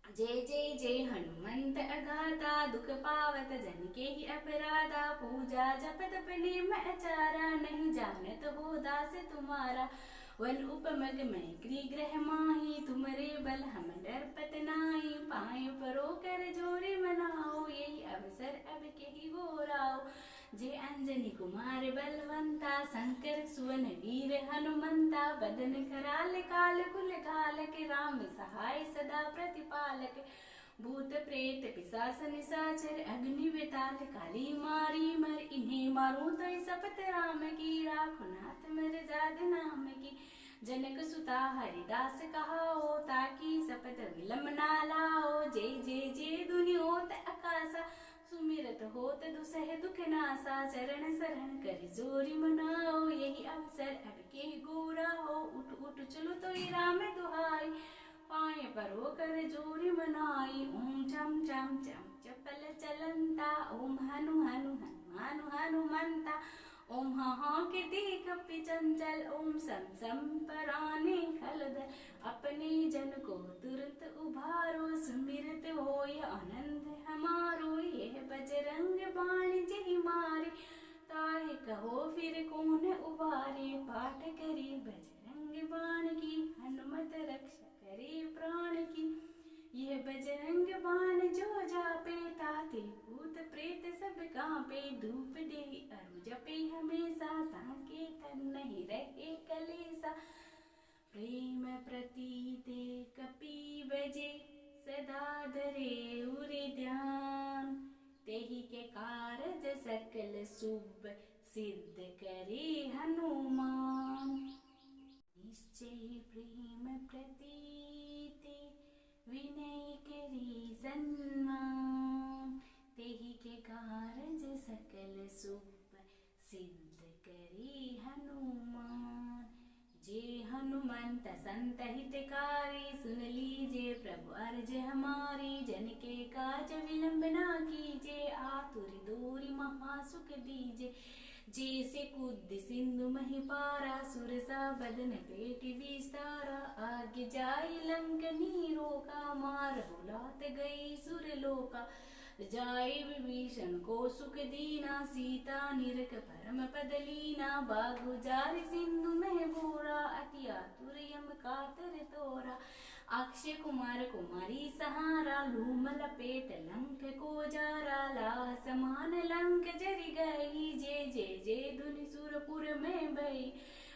जय जय जय हनुमंत अगाता दुख पावत जन के ही अपराधा पूजा जप तप नेम आचारा नहीं जानत हो दास तुम्हारा वन उपमग में गृह माही तुमरे बल हम डरपत नाही पाए परो कर जोरे मनाओ यही अवसर अब के ही गोराओ जय अंजनी कुमार बलवंता शंकर सुवन वीर हनुमंता बदन कराल काल कुल काल के राम सहाय सदा प्रतिपालक भूत प्रेत पिशाच निशाचर अग्नि बेताल काली मारी मर इन्हें मारूं तो सपत राम की राखो नाथ मर जाद नाम की जनक सुता हरिदास कहाओ ताकि सपत विलंब ना लाओ जय जय जय दुनि होत आकाशा सुमिरत होत दुसह दुख नासा चरण शरण कर जोरी मनाओ यही अवसर अब के गोरा हो उठ उठ चलो तो ये राम दुहाई पाए परो कर जोरी मनाई ओम चम चम चम चपल चलंता ओम हनु हनु हनु हनुमंता ओम हाँ कीर्ति कपि चंचल ओम सम सम पराने खलदर अपने जन को तुरंत उभारो सुमिरत होय आनंद हमारो यह बजरंग बाण जहि मारे ताहे कहो फिर कौन उबारे पाठ करी बजरंग बाण की हनुमत रक्षा करे प्राण की यह बजरंग बाण जो जापे ताते भूत प्रेत सब कांपे धूप दे अरु जपे हमेशा ताके तन नहीं रहे कलेसा प्रेम प्रतीते कपि बजे सदा धरे उरे ध्यान तेहि के कारज सकल शुभ सिद्ध करे हनुमान निश्चय प्रेम प्रतीते विनय करी सन्मान तेहि के कारज सकल शुभ सिद्ध करे हनुमान जे हनुमंत संत हितकारी सुन लीजे प्रभु अर्ज हमारी जन के काज विलंब ना कीजे आतुर दूरी महासुख दीजे जैसे कूद सिंधु मही पारा सुरसा बदन पेट विस्तारा आगे जाई लंक नीरो का मार बुलात गई सुरलोका जाय विभीषण को सुख दीना सीता निरख परम पद लीना बागु जार सिंधु में बोरा अति आतुर यम कातर तोरा अक्षय कुमार कुमारी सहारा लूम लपेट लंक को जारा ला समान लंक जरि गई जय जय जय धुनि सुरपुर में भई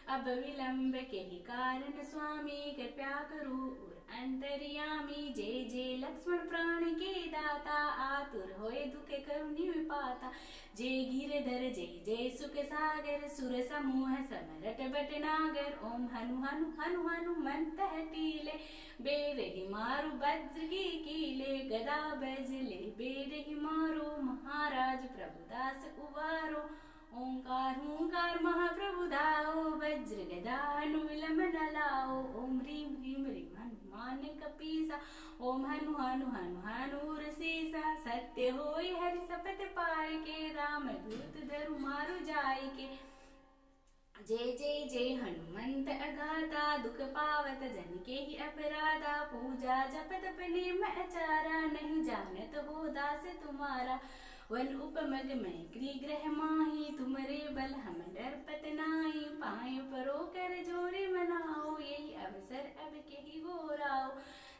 अब विलंब के ही कारण स्वामी कृपया करो और अंतर्यामी। जय जय लक्ष्मण प्राण के दाता आतुर होए दुख करुणि विपाता। जय गिरधर जय जय सुख सागर सुर समूह समरट बट नागर। ओम हनु हनु हनु हनुमंत टीले बेर ही मारू वज्र की कीले। गदा बजले बेर ही मारो महाराज प्रभुदास उबारो। ओंकार ओंकार महाप्रभु दाओ वज्र गदा हनु विलंब न लाओ। ओम ह्रीम ह्रीम ह्रीम हनुमान कपीसा। ओम हनु हनु हनु हनुर सीसा। सत्य होय हरि सपथ पाय के राम दूत धरु मारु जाय के। जय जय जय हनुमंत अगाता दुख पावत जन के ही अपराधा। पूजा जप तप नेम आचारा नहीं जानत हो दास तुम्हारा। वन उपमग में ग्रह माही तुमरे बल हम डरपत नाही। पाए परो कर जोरी मनाओ यही अवसर अब के ही गोराओ।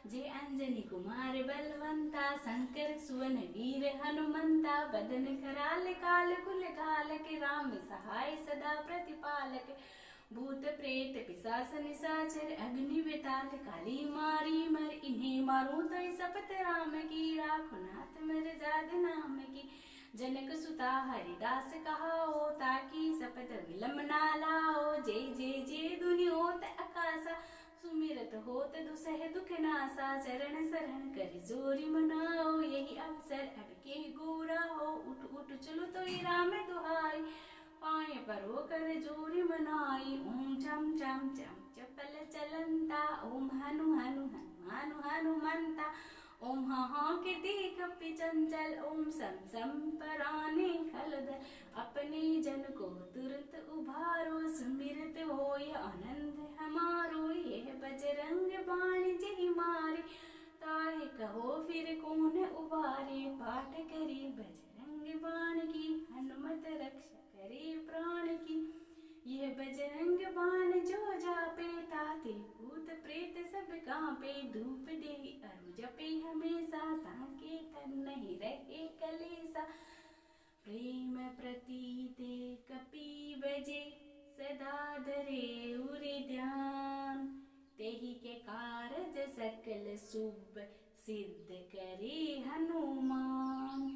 जय अंजनी कुमार बलवंता शंकर सुवन वीर हनुमंता। बदन कराल काल कुल कालक राम सहाय सदा प्रतिपालक। भूत प्रेत पिशाच निशाचर अग्नि बेताल काली मारी मर। इन्हें मारूं तो सपत राम की राखो नाथ मेरे जाद नाम की। जनक सुता हरिदास कहाओ ताकि सपत विलम ना लाओ। जय जय जय दुनि होत आकाशा सुमिरत होत दुसह दुख नासा। चरण शरण कर जोरी मनाओ यही अवसर अब के गोरा हो। उठ उठ चलो तो राम दुहाई पाए परो कर जोरी मनाई। ओम चम चम चम चपल चलंता। ओम हनु हनु हनु हनुमंता। ओम हा के देख चंचल। ओम सम सम पराने खलदल। अपने जन को तुरंत उभारो सुमिरत होय आनंद हमारो। यह बजरंग बाण जय मारे ताहे कहो फिर कौन उबारे। पाठ करी बजरंग बाण की हनुमत रक्षा करे प्राण की। यह बजरंग बाण जो जापे ताते भूत प्रेत सब कांपे। धूप दे अरु जपे हमेशा ताके तन नहीं रहे कलेसा। प्रेम प्रतीते कपि बजे सदा धरे उरे ध्यान। तेहि के कारज सकल शुभ सिद्ध करे हनुमान।